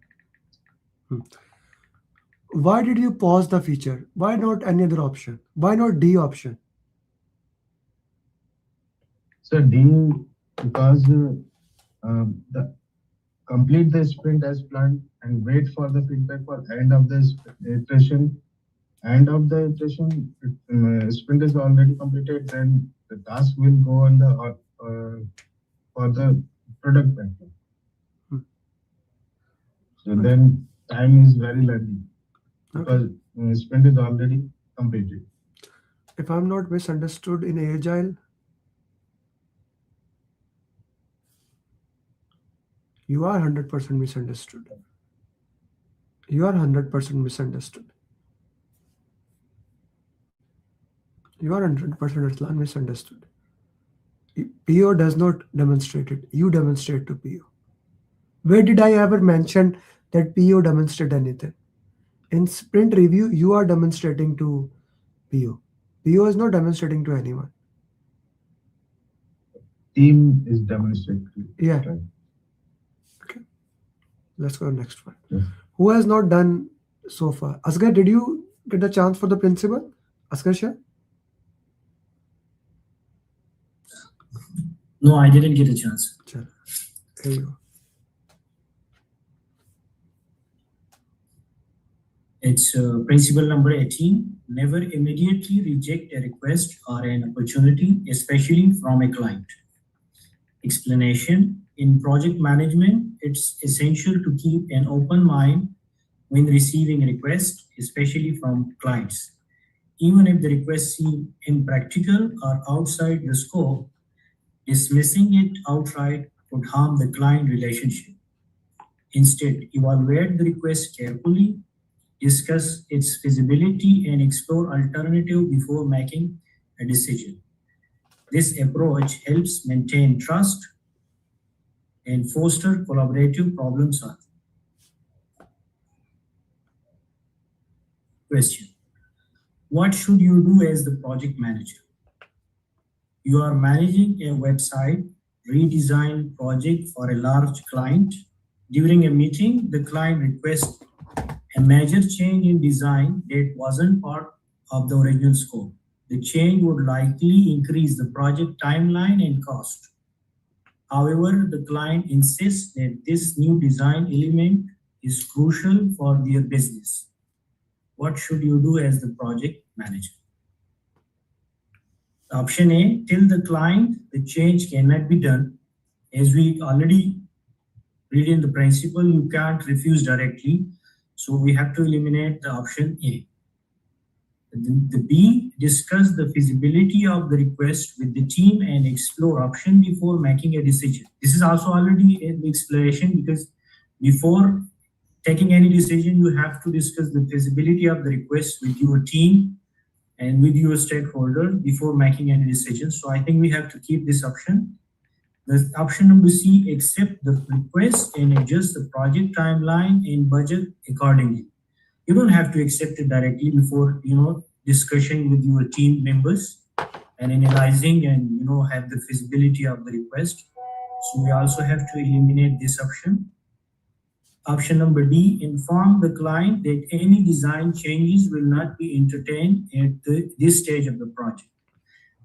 S2: Why did you pause the feature? Why not any other option? Why not D option?
S16: So D, because complete the sprint as planned and wait for the feedback for end of the iteration. End of the iteration, sprint is already completed, then the task will go on the for the product backlog. So then time is very lengthy because sprint is already completed.
S2: If I'm not misunderstood in Agile, you are 100% misunderstood. You are 100% misunderstood. You are 100% Aslan misunderstood. PO does not demonstrate it. You demonstrate to PO. Where did I ever mention that PO demonstrate anything? In sprint review, you are demonstrating to PO. PO is not demonstrating to anyone.
S16: Team is demonstrating.
S2: Yeah. Okay. Let's go to the next one. Yeah. Who has not done so far? Asghar, did you get the chance for the principal? Asghar Shah?
S19: No, I didn't get a chance.
S2: Here you go.
S19: It's principle number 18. Never immediately reject a request or an opportunity, especially from a client. Explanation. In project management, it's essential to keep an open mind when receiving requests, especially from clients. Even if the requests seem impractical or outside the scope, dismissing it outright could harm the client relationship. Instead, evaluate the request carefully, discuss its feasibility, and explore alternatives before making a decision. This approach helps maintain trust and foster collaborative problem solving.
S18: question. What should you do as the project manager? You are managing a website redesign project for a large client. During a meeting, the client requests a major change in design that wasn't part of the original scope. The change would likely increase the project timeline and cost. However, the client insists that this new design element is crucial for their business. What should you do as the project manager? Option A, tell the client the change cannot be done. As we already read in the principle, you can't refuse directly. So we have to eliminate the option A. The B, discuss the feasibility of the request with the team and explore option before making a decision. This is also already an exploration because before taking any decision, you have to discuss the feasibility of the request with your team and with your stakeholder before making any decision. So I think we have to keep this option. The option number C, accept the request and adjust the project timeline and budget accordingly. You don't have to accept it directly before, discussion with your team members and analyzing and, have the feasibility of the request. So we also have to eliminate this option. Option number D, inform the client that any design changes will not be entertained at this stage of the project.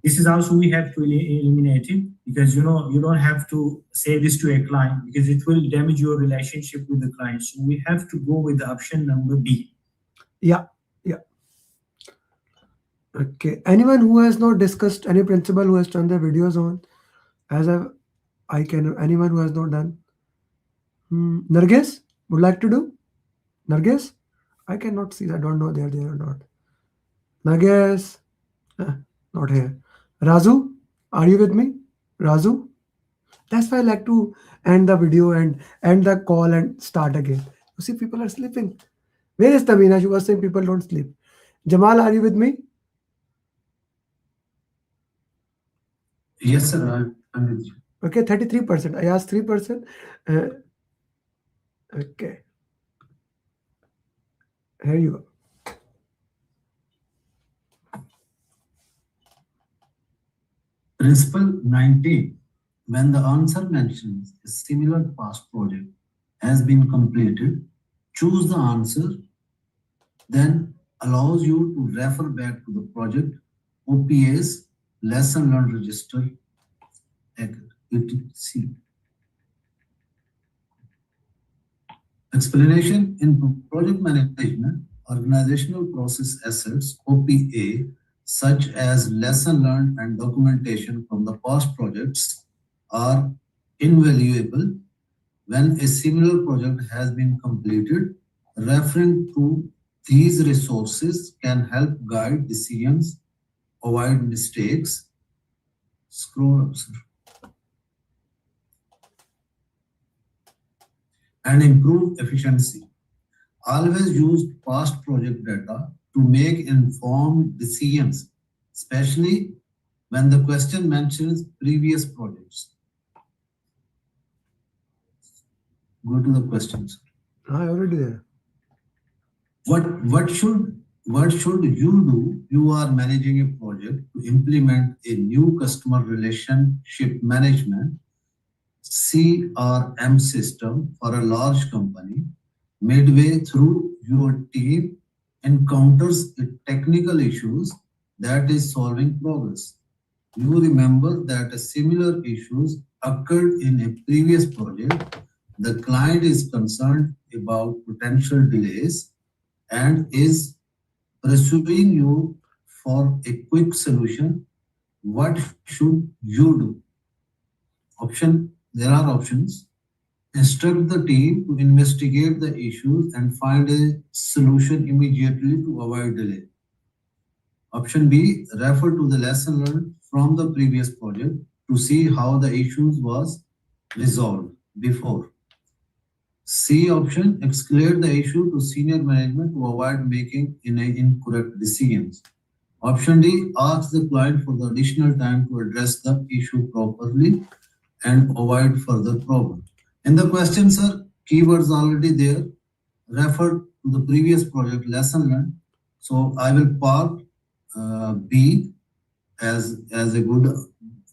S18: This is also we have to eliminate it because, you don't have to say this to a client because it will damage your relationship with the client. So we have to go with the option number B.
S2: Yeah. Okay. Anyone who has not discussed any principle who has turned their videos on, anyone who has not done? Nargis would like to do? Nargis? I cannot see. I don't know they are there or not. Nargis? Not here. Razu? Are you with me? Razu? That's why I like to end the video and end the call and start again. You see, people are sleeping. Where is Tamina? She was saying people don't sleep. Jamal, are you with me?
S18: Yes, sir. I'm with you.
S2: Okay, 33%. I asked 3%. Okay. Here you go.
S18: Principle 19. When the answer mentions a similar past project has been completed, choose the answer, then allows you to refer back to the project OPA's lesson learned register etc. Explanation in project management, organizational process assets OPA, such as lesson learned and documentation from the past projects, are invaluable when a similar project has been completed. Referring to these resources can help guide decisions, avoid mistakes. Scroll up, sir. And improve efficiency. Always use past project data to make informed decisions, especially when the question mentions previous projects. Go to the questions.
S2: I already there.
S18: What should you do? You are managing a project to implement a new customer relationship management CRM system for a large company. Midway through, your team encounters technical issues that is solving progress. You remember that a similar issues occurred in a previous project. The client is concerned about potential delays and is pursuing you for a quick solution. What should you do? There are options. Instruct the team to investigate the issues and find a solution immediately to avoid delay. Option B, refer to the lesson learned from the previous project to see how the issues was resolved before. C option, escalate the issue to senior management to avoid making incorrect decisions. Option D, ask the client for the additional time to address the issue properly and avoid further problem. In the question, sir, keywords already there. Refer to the previous project lesson learned
S19: So I will park B as a good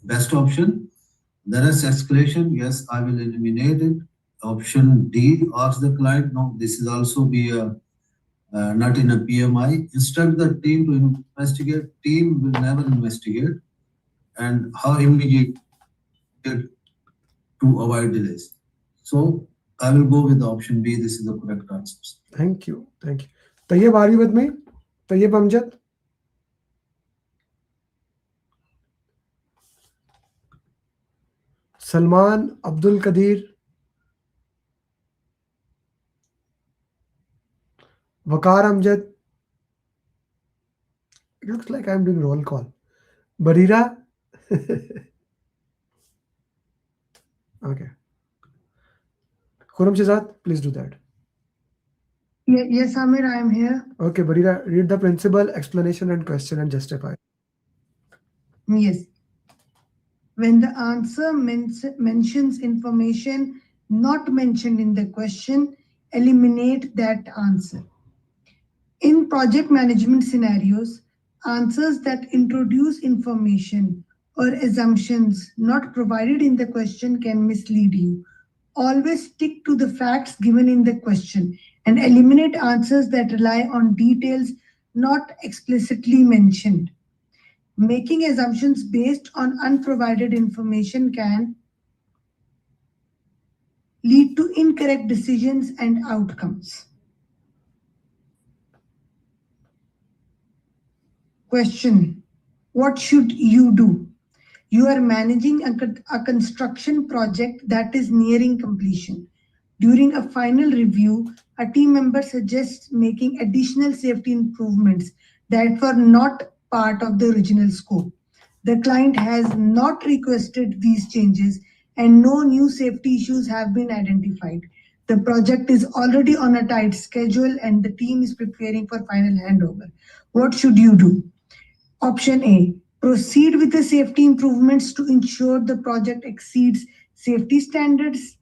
S19: best option. The rest escalation, yes, I will eliminate it. Option D, ask the client. No, this is also be not in a PMI. Instruct the team to investigate. Team will never investigate. And how immediate to avoid delays. So I will go with the option B. This is the correct answer.
S2: Thank you. Thank you. Tayyib, are you with me? Tayyib Amjad? Salman Abdul Qadir? Waqar Amjad? It looks like I'm doing roll call. Barira? Okay. Khurram Shehzad, please do that. Yes, Amir, I am here. Okay, Barira, read the principle, explanation, and question and justify. Yes. When the answer mentions information not mentioned in the question, eliminate that answer. In project management scenarios, answers that introduce information or assumptions not provided in the question can mislead you. Always stick to the facts given in the question and eliminate answers that rely on details not explicitly mentioned. Making assumptions based on unprovided information can lead to incorrect decisions and outcomes. Question: what should you do? You are managing a construction project that is nearing completion. During a final review, a team member suggests making additional safety improvements that were not part of the original scope. The client has not requested these changes and no new safety issues have been identified. The project is already on a tight schedule and the team is preparing for final handover. What should you do? Option A, proceed with the safety improvements to ensure the project exceeds safety standards.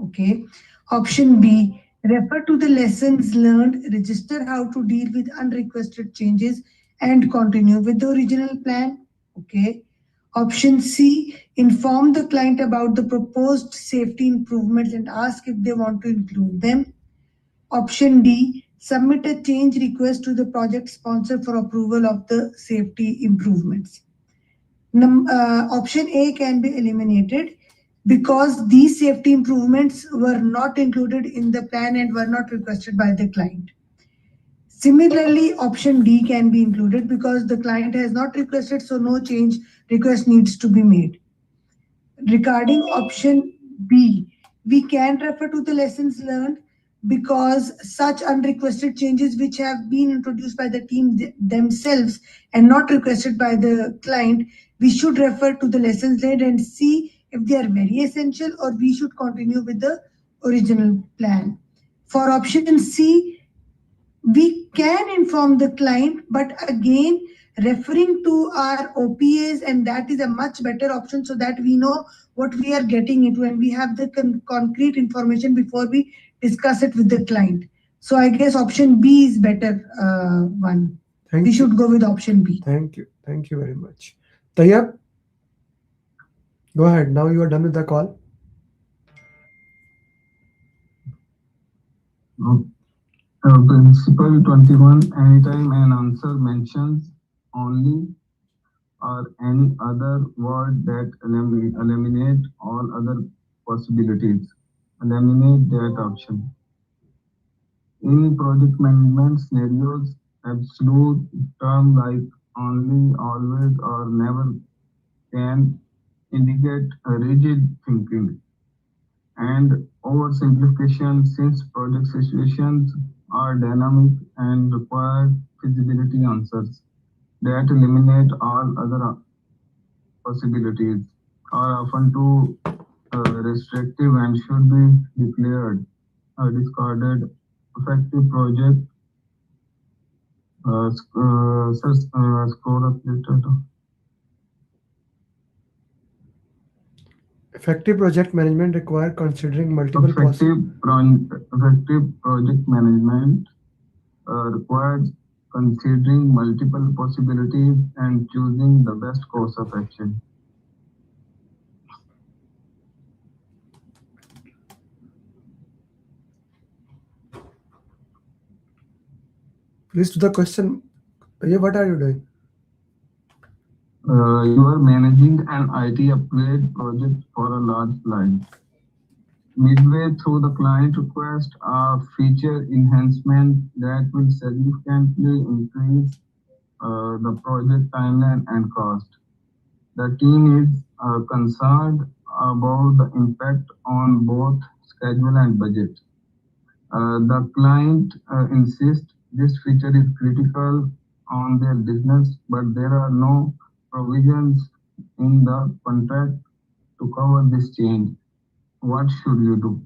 S2: Okay. Option B, refer to the lessons learned, register how to deal with unrequested changes, and continue with the original plan. Okay. Option C, inform the client about the proposed safety improvements and ask if they want to include them. Option D, submit a change request to the project sponsor for approval of the safety improvements. Option A can be eliminated because these safety improvements were not included in the plan and were not requested by the client. Similarly, option D can be included because the client has not requested, so no change request needs to be made. Regarding option B, we can refer to the lessons learned because such unrequested changes which have been introduced by the team themselves and not requested by the client, we should refer to the lessons learned and see if they are very essential or we should continue with the original plan. For option C, we can inform the client, but again, referring to our OPAs, and that is a much better option so that we know what we are getting into and we have the concrete information before we discuss it with the client. So I guess option B is better one. We should go with option B. Thank you. Thank you very much. Tayyab, go ahead. Now you are done with the call.
S9: Principle 21, anytime an answer mentions only or any other word that eliminate all other possibilities, eliminate that option. In project management scenarios, absolute term like only, always, or never can indicate a rigid thinking. And oversimplification, since project situations are dynamic and require feasibility answers that eliminate all other possibilities, are often too restrictive and should be declared discarded. Effective project scroll up later.
S2: Effective project management require considering multiple
S9: effective project management requires
S19: considering multiple possibilities and choosing the best course of action.
S2: Please to the question. What are you doing?
S19: You are managing an IT upgrade project for a large client. Midway through the client request a feature enhancement that will significantly increase the project timeline and cost. The team is concerned about the impact on both schedule and budget. The client insists this feature is critical on their business, but there are no provisions in the contract to cover this change. What should you do?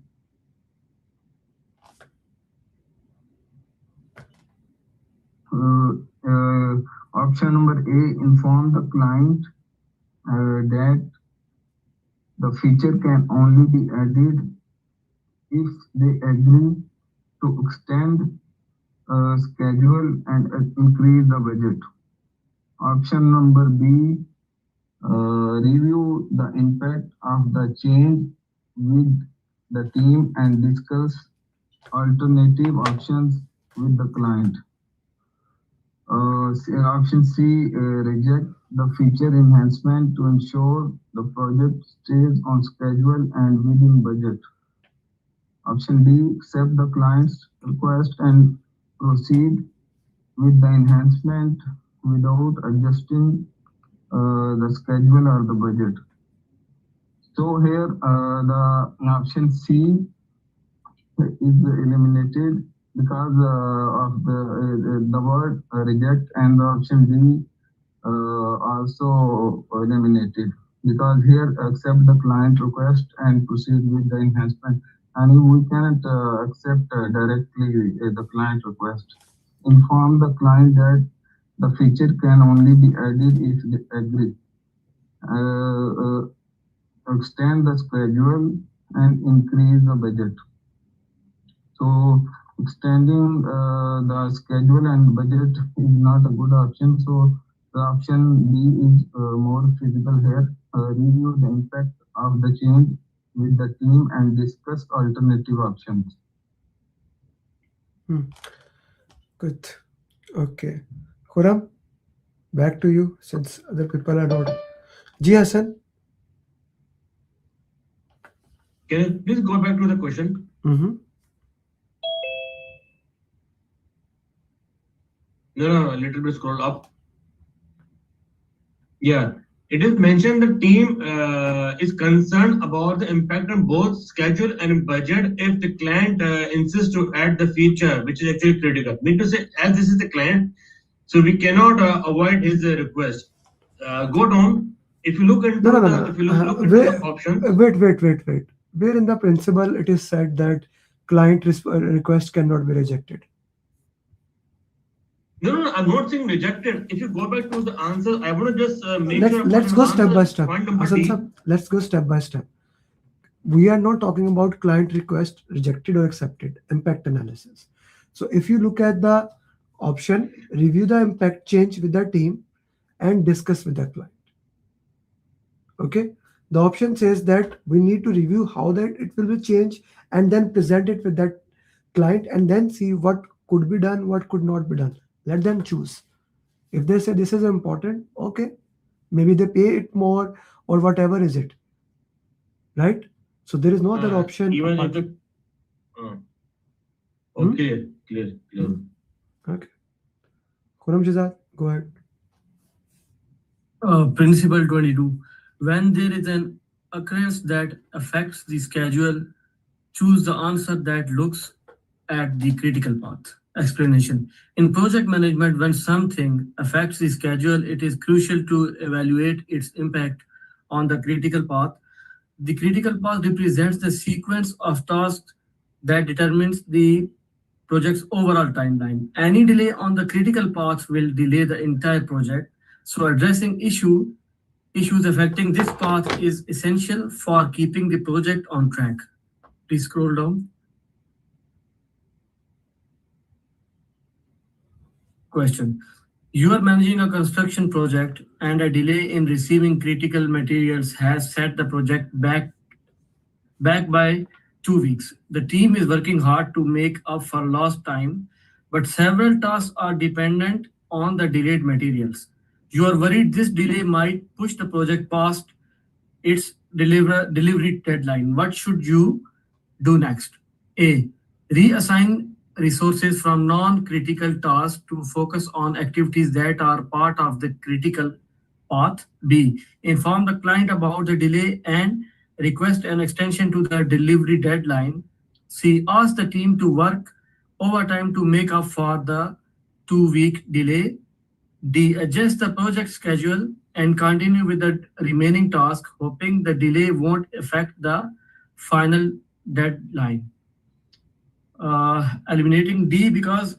S19: Option number A, inform the client that the feature can only be added if they agree to extend schedule and increase the budget. Option number B, review the impact of the change with the team and discuss alternative options with the client. Option C, reject the feature enhancement to ensure the project stays on schedule and within budget. Option D, accept the client's request and proceed with the enhancement without adjusting the schedule or the budget. So here the option C is eliminated because of the word reject, and the option D also eliminated because here accept the client request and proceed with the enhancement, and we cannot accept directly the client request. Inform the client that the feature can only be added if they agree. Extend the schedule and increase the budget. So extending the schedule and budget is not a good option. So the option B is more feasible here. Review the impact of the change with the team and discuss alternative options.
S2: Good. Okay. Khurram, back to you since other people are not. Ji Hassan.
S7: Can you please go back to the question?
S2: Mm-hmm.
S7: No, a little bit scroll up. Yeah, it is mentioned the team is concerned about the impact on both schedule and budget if the client insists to add the feature, which is actually critical. Mean to say, as this is the client, so we cannot avoid his request. Go down. If you look into
S2: No.
S7: if you look into the options.
S2: Wait. Where in the principle it is said that client request cannot be rejected?
S7: No, I'm not saying rejected. If you go back to the answer, I want to just make sure.
S2: Let's go step by step. Let's go step by step. We are not talking about client request rejected or accepted, impact analysis. So if you look at the option, review the impact change with the team and discuss with the client. Okay. The option says that we need to review how that it will be changed and then present it with that client and then see what could be done, what could not be done. Let them choose. If they say this is important, okay, maybe they pay it more or whatever is it, right? So there is no other option.
S7: Even if the okay, clear.
S2: Okay. Khurram Shahzad, go ahead.
S5: Principle 22. When there is an occurrence that affects the schedule, choose the answer that looks at the critical path. Explanation. In project management, when something affects the schedule, it is crucial to evaluate its impact on the critical path. The critical path represents the sequence of tasks that determines the project's overall timeline. Any delay on the critical path will delay the entire project. So addressing issues affecting this path is essential for keeping the project on track. Please scroll down.
S18: question. You are managing a construction project and a delay in receiving critical materials has set the project back by 2 weeks. The team is working hard to make up for lost time, but several tasks are dependent on the delayed materials. You are worried this delay might push the project past its delivery deadline. What should you do next? A. Reassign resources from non-critical tasks to focus on activities that are part of the critical path. B. Inform the client about the delay and request an extension to the delivery deadline. C. Ask the team to work overtime to make up for the 2-week delay. D. Adjust the project schedule and continue with the remaining task, hoping the delay won't affect the final deadline. Eliminating D because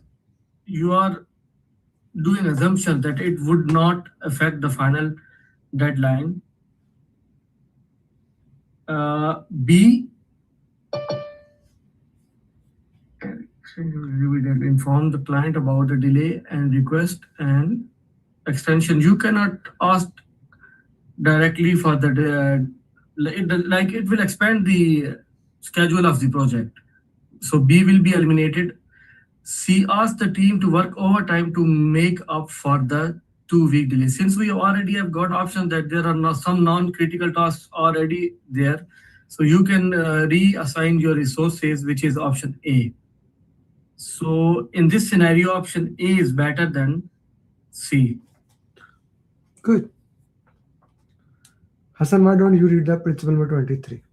S18: you are doing assumption that it would not affect the final deadline. B, inform the client about the delay and request an extension. You cannot ask directly for the like it will expand the schedule of the project. So B will be eliminated. C, ask the team to work overtime to make up for the 2-week delay. Since we already have got option that there are some non-critical tasks already there, so you can reassign your resources, which is option A. So in this scenario, option A is better than C.
S2: Good. Hassan, why don't you read the principle number 23?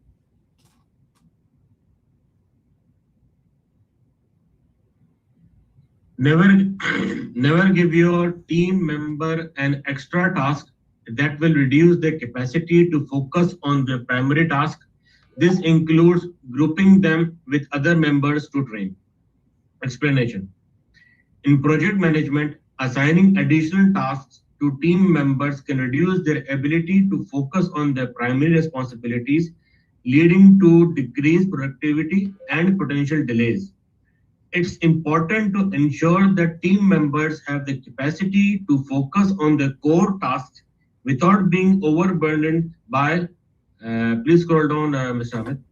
S7: Never give your team member an extra task that will reduce their capacity to focus on their primary task. This includes grouping them with other members to train. Explanation. In project management, assigning additional tasks to team members can reduce their ability to focus on their primary responsibilities, leading to decreased productivity and potential delays. It's important to ensure that team members have the capacity to focus on their core tasks without being overburdened by, please scroll down, Mr. Ahmed,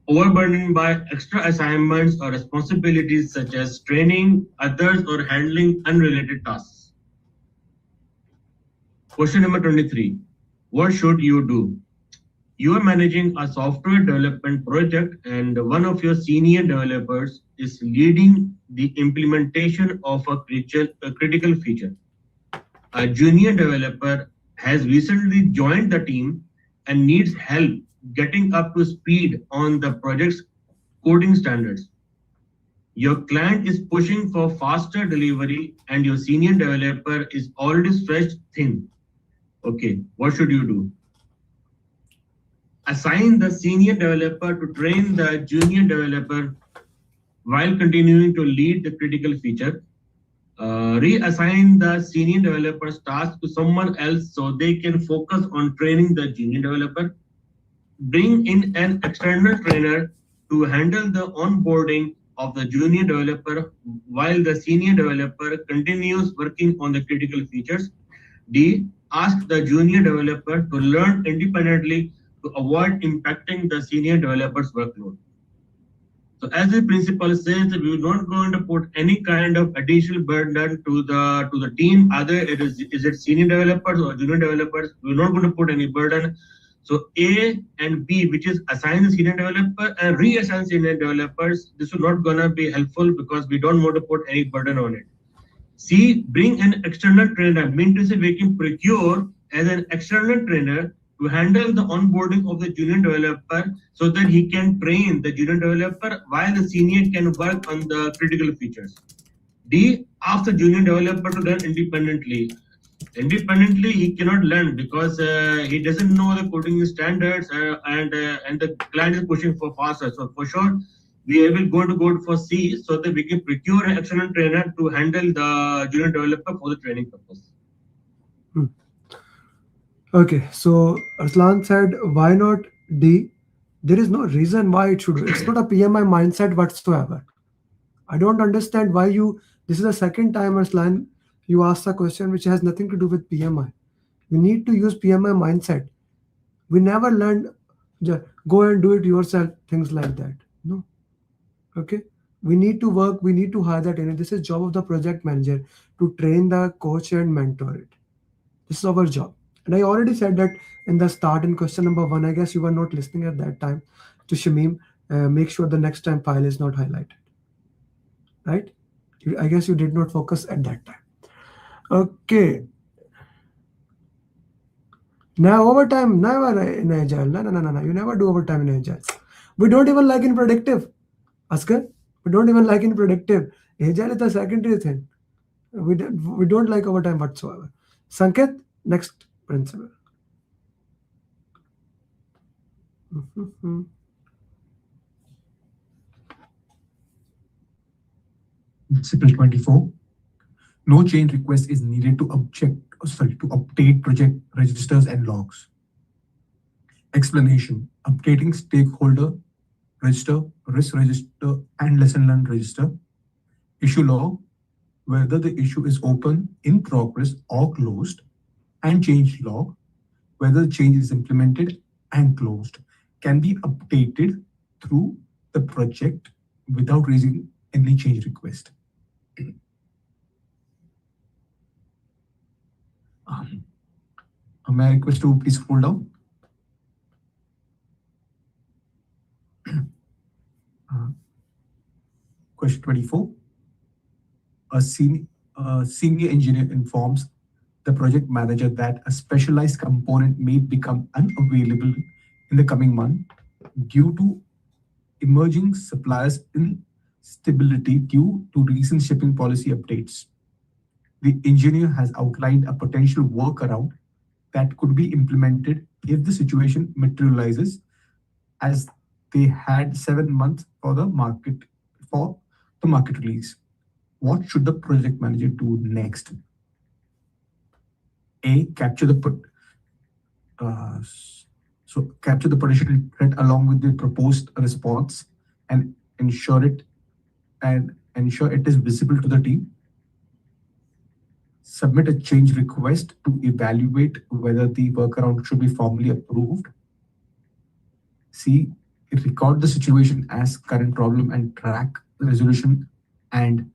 S7: overburdened by extra assignments or responsibilities such as training others or handling unrelated tasks. Question number 23, what should you do? You are managing a software development project and one of your senior developers is leading the implementation of a critical feature. A junior developer has recently joined the team and needs help getting up to speed on the project's coding standards. Your client is pushing for faster delivery and your senior developer is already stretched thin. Okay, what should you do? Assign the senior developer to train the junior developer while continuing to lead the critical feature. Reassign the senior developer's task to someone else so they can focus on training the junior developer. Bring in an external trainer to handle the onboarding of the junior developer while the senior developer continues working on the critical features. D, ask the junior developer to learn independently to avoid impacting the senior developer's workload. So as the principle says that we're not going to put any kind of additional burden to the team, either is it senior developers or junior developers, we're not going to put any burden. So A and B, which is assign the senior developer and reassign senior developers, this is not going to be helpful because we don't want to put any burden on it. C, bring an external trainer, mean to say we can procure as an external trainer to handle the onboarding of the junior developer so that he can train the junior developer while the senior can work on the critical features. D, ask the junior developer to learn independently. Independently, he cannot learn because he doesn't know the coding standards and the client is pushing for faster. So for sure, we are going to go for C so that we can procure an external trainer to handle the junior developer for the training purpose.
S2: Okay, so Arslan said, why not D? There is no reason why it should. It's not a PMI mindset whatsoever. I don't understand why you This is the second time Arslan you asked a question which has nothing to do with PMI. We need to use PMI mindset. We never learned go and do it yourself, things like that. No. Okay. We need to work, we need to hire that in. This is job of the project manager to train the coach and mentor it. This is our job. And I already said that in the start in question number 1. I guess you were not listening at that time to Shamim. Make sure the next time file is not highlighted. Right? I guess you did not focus at that time. Okay. Now overtime, never in Agile. No. You never do overtime in Agile. We don't even like in predictive. Askar, we don't even like in predictive. Agile is the secondary thing. We don't like overtime whatsoever. Sanket, next principle.
S14: Principle 24. No change request is needed to update project registers and logs. Explanation. Updating stakeholder register, risk register, and lesson learned register. Issue log, whether the issue is open, in progress, or closed, and change log, whether the change is implemented and closed, can be updated through the project without raising any change request. May I request to please scroll down? Question 24. A senior engineer informs the project manager that a specialized component may become unavailable in the coming month due to emerging suppliers instability due to recent shipping policy updates. The engineer has outlined a potential workaround that could be implemented if the situation materializes, as they had 7 months for the market release. What should the project manager do next? A, capture the potential threat along with the proposed response and ensure it is visible to the team. Submit a change request to evaluate whether the workaround should be formally approved. C, record the situation as current problem and track the resolution and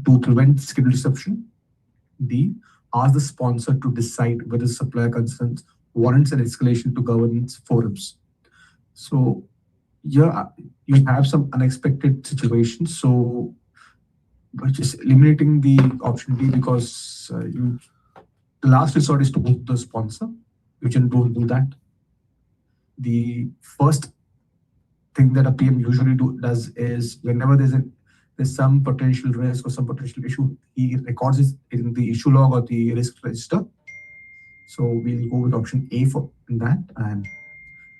S14: to prevent schedule disruption. D, ask the sponsor to decide whether supplier concerns warrants an escalation to governance forums. So here you have some unexpected situations. So by just eliminating the option D, because the last resort is to go to the sponsor. You can don't do that. The first thing that a PM usually does is whenever there's some potential risk or some potential issue, he records it in the issue log or the risk register. So we'll go with option A for that and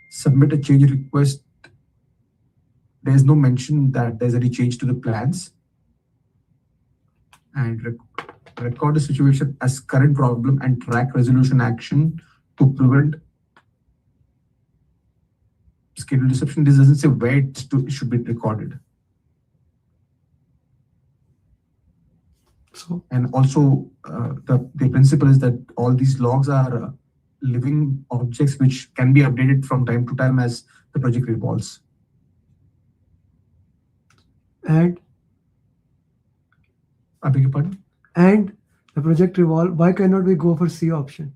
S14: submit a change request. There's no mention that there's any change to the plans. And record the situation as current problem and track resolution action to prevent schedule disruption. This doesn't say where it should be recorded. So, and also the principle is that all these logs are living objects which can be updated from time to time as the project evolves.
S2: And
S14: I beg your pardon?
S2: And the project evolve. Why cannot we go for C option?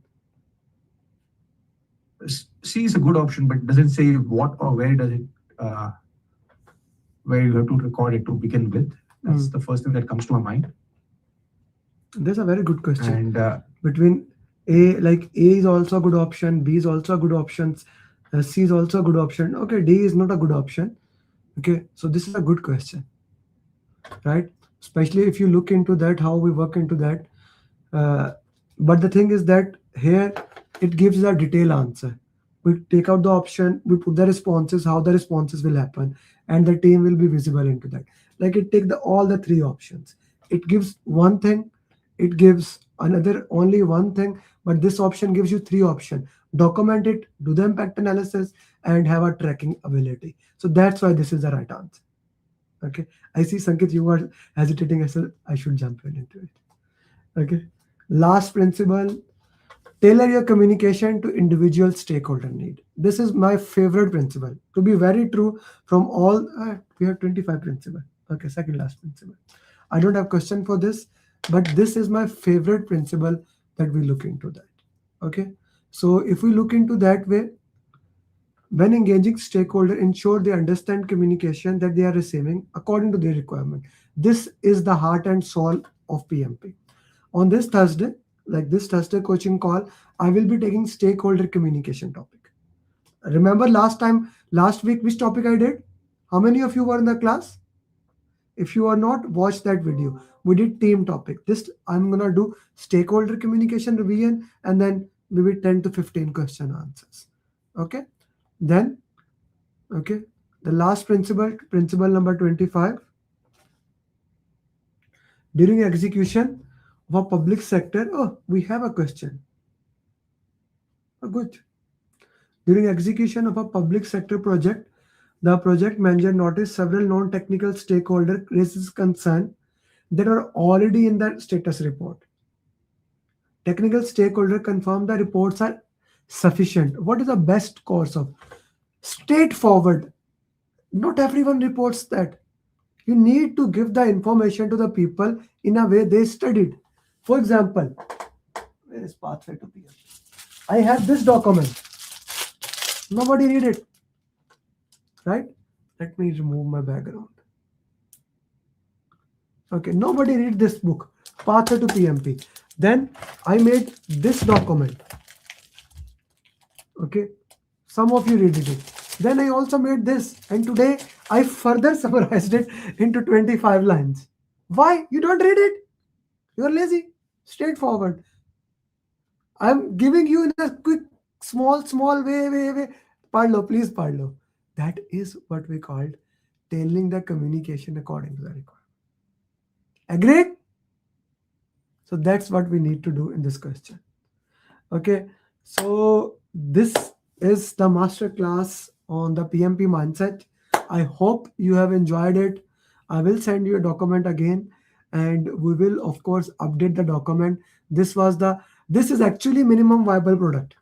S14: C is a good option, but it doesn't say what or where does it where you have to record it to begin with. That's the first thing that comes to my mind.
S2: That's a very good question.
S14: And
S2: between A is also a good option, B is also a good option, C is also a good option. Okay, D is not a good option. Okay, so this is a good question, right? Especially if you look into that, how we work into that. But the thing is that here it gives a detailed answer. We take out the option, we put the responses, how the responses will happen, and the team will be visible into that. Like it take all the 3 options. It gives one thing, it gives another only one thing, but this option gives you 3 options. Document it, do the impact analysis, and have a tracking ability. So that's why this is the right answer. Okay, I see Sanket, you are hesitating. I said I should jump into it. Okay, last principle: tailor your communication to individual stakeholder need. This is my favorite principle. To be very true, from all we have 25 principle. Okay, second last principle. I don't have question for this, but this is my favorite principle that we look into that. Okay, so if we look into that way, when engaging stakeholder, ensure they understand communication that they are receiving according to their requirement. This is the heart and soul of PMP. On this Thursday, like this Thursday coaching call, I will be taking stakeholder communication topic. Remember last week, which topic I did? How many of you were in the class? If you are not, watch that video. We did team topic. This I'm gonna do stakeholder communication revision and then maybe 10 to 15 question answers. Okay. Then, okay, the last principle number 25. During execution of a public sector, we have a question. Good. During execution of a public sector project, the project manager noticed several non-technical stakeholders raises concern that are already in the status report. Technical stakeholder confirm the reports are sufficient. What is the best course of? Straightforward. Not everyone reports that. You need to give the information to the people in a way they studied. For example, where is pathway to PMP? I have this document. Nobody read it. Right? Let me remove my background. Okay, nobody read this book, Pathway to PMP. Then I made this document. Okay, some of you read it. Then I also made this, and today I further summarized it into 25 lines. Why? You don't read it. You're lazy. Straightforward. I'm giving you in a quick, small way. Padlo, please Padlo. That is what we called tailoring the communication according to the requirement. Agreed? So that's what we need to do in this question. Okay, so this is the master class on the PMP mindset. I hope you have enjoyed it. I will send you a document again, and we will of course update the document. This is actually minimum viable product.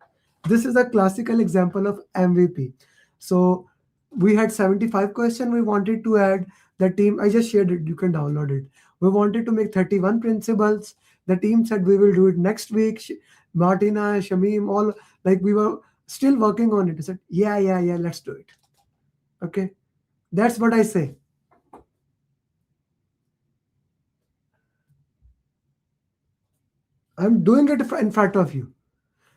S2: This is a classical example of MVP. So we had 75 questions. We wanted to add the team. I just shared it. You can download it. We wanted to make 31 principles. The team said we will do it next week. Martina, Shamim, all like we were still working on it. I said, yeah, let's do it. Okay, that's what I say. I'm doing it in front of you.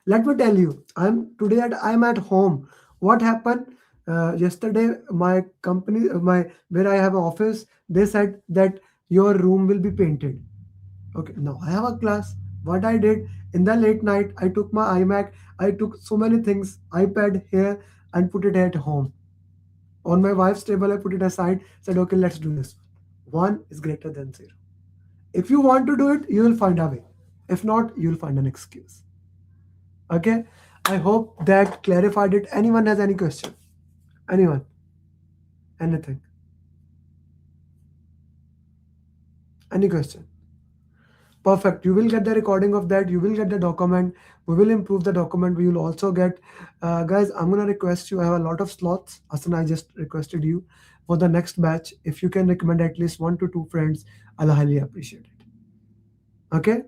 S2: Let me tell you, I'm at home. What happened yesterday? My company, where I have an office, they said that your room will be painted. Okay, now I have a class. What I did in the late night, I took my iMac. I took so many things, iPad here, and put it at home. On my wife's table, I put it aside. Said, okay, let's do this. 1 is greater than 0. If you want to do it, you will find a way. If not, you will find an excuse. Okay, I hope that clarified it. Anyone has any question? Anyone? Anything? Any question? Perfect. You will get the recording of that. You will get the document. We will improve the document. We will also get, guys, I'm going to request you. I have a lot of slots. Asan, I just requested you for the next batch. If you can recommend at least 1 to 2 friends, I'll highly appreciate it. Okay?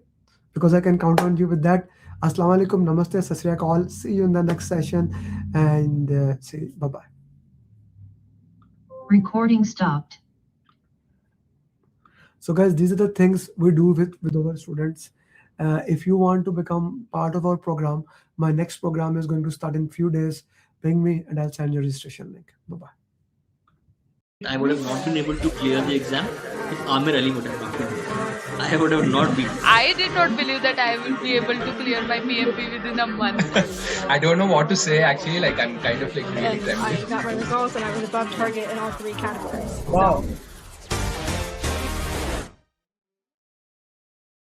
S2: Because I can count on you with that. Assalamu alaikum. Namaste. Sat Sri Akal. See you in the next session. And say bye-bye.
S11: Recording stopped.
S2: So guys, these are the things we do with our students. If you want to become part of our program, my next program is going to start in few days. Ping me and I'll send you a registration link. Bye-bye.
S19: I would have not been able to clear the exam if Amir Ali would have not been. I would have not been.
S21: I did not believe that I will be able to clear my PMP within a month.
S22: I don't know what to say actually, like I'm kind of like really
S23: I got my results and I was above target in all 3 categories.
S22: Wow.
S23: So.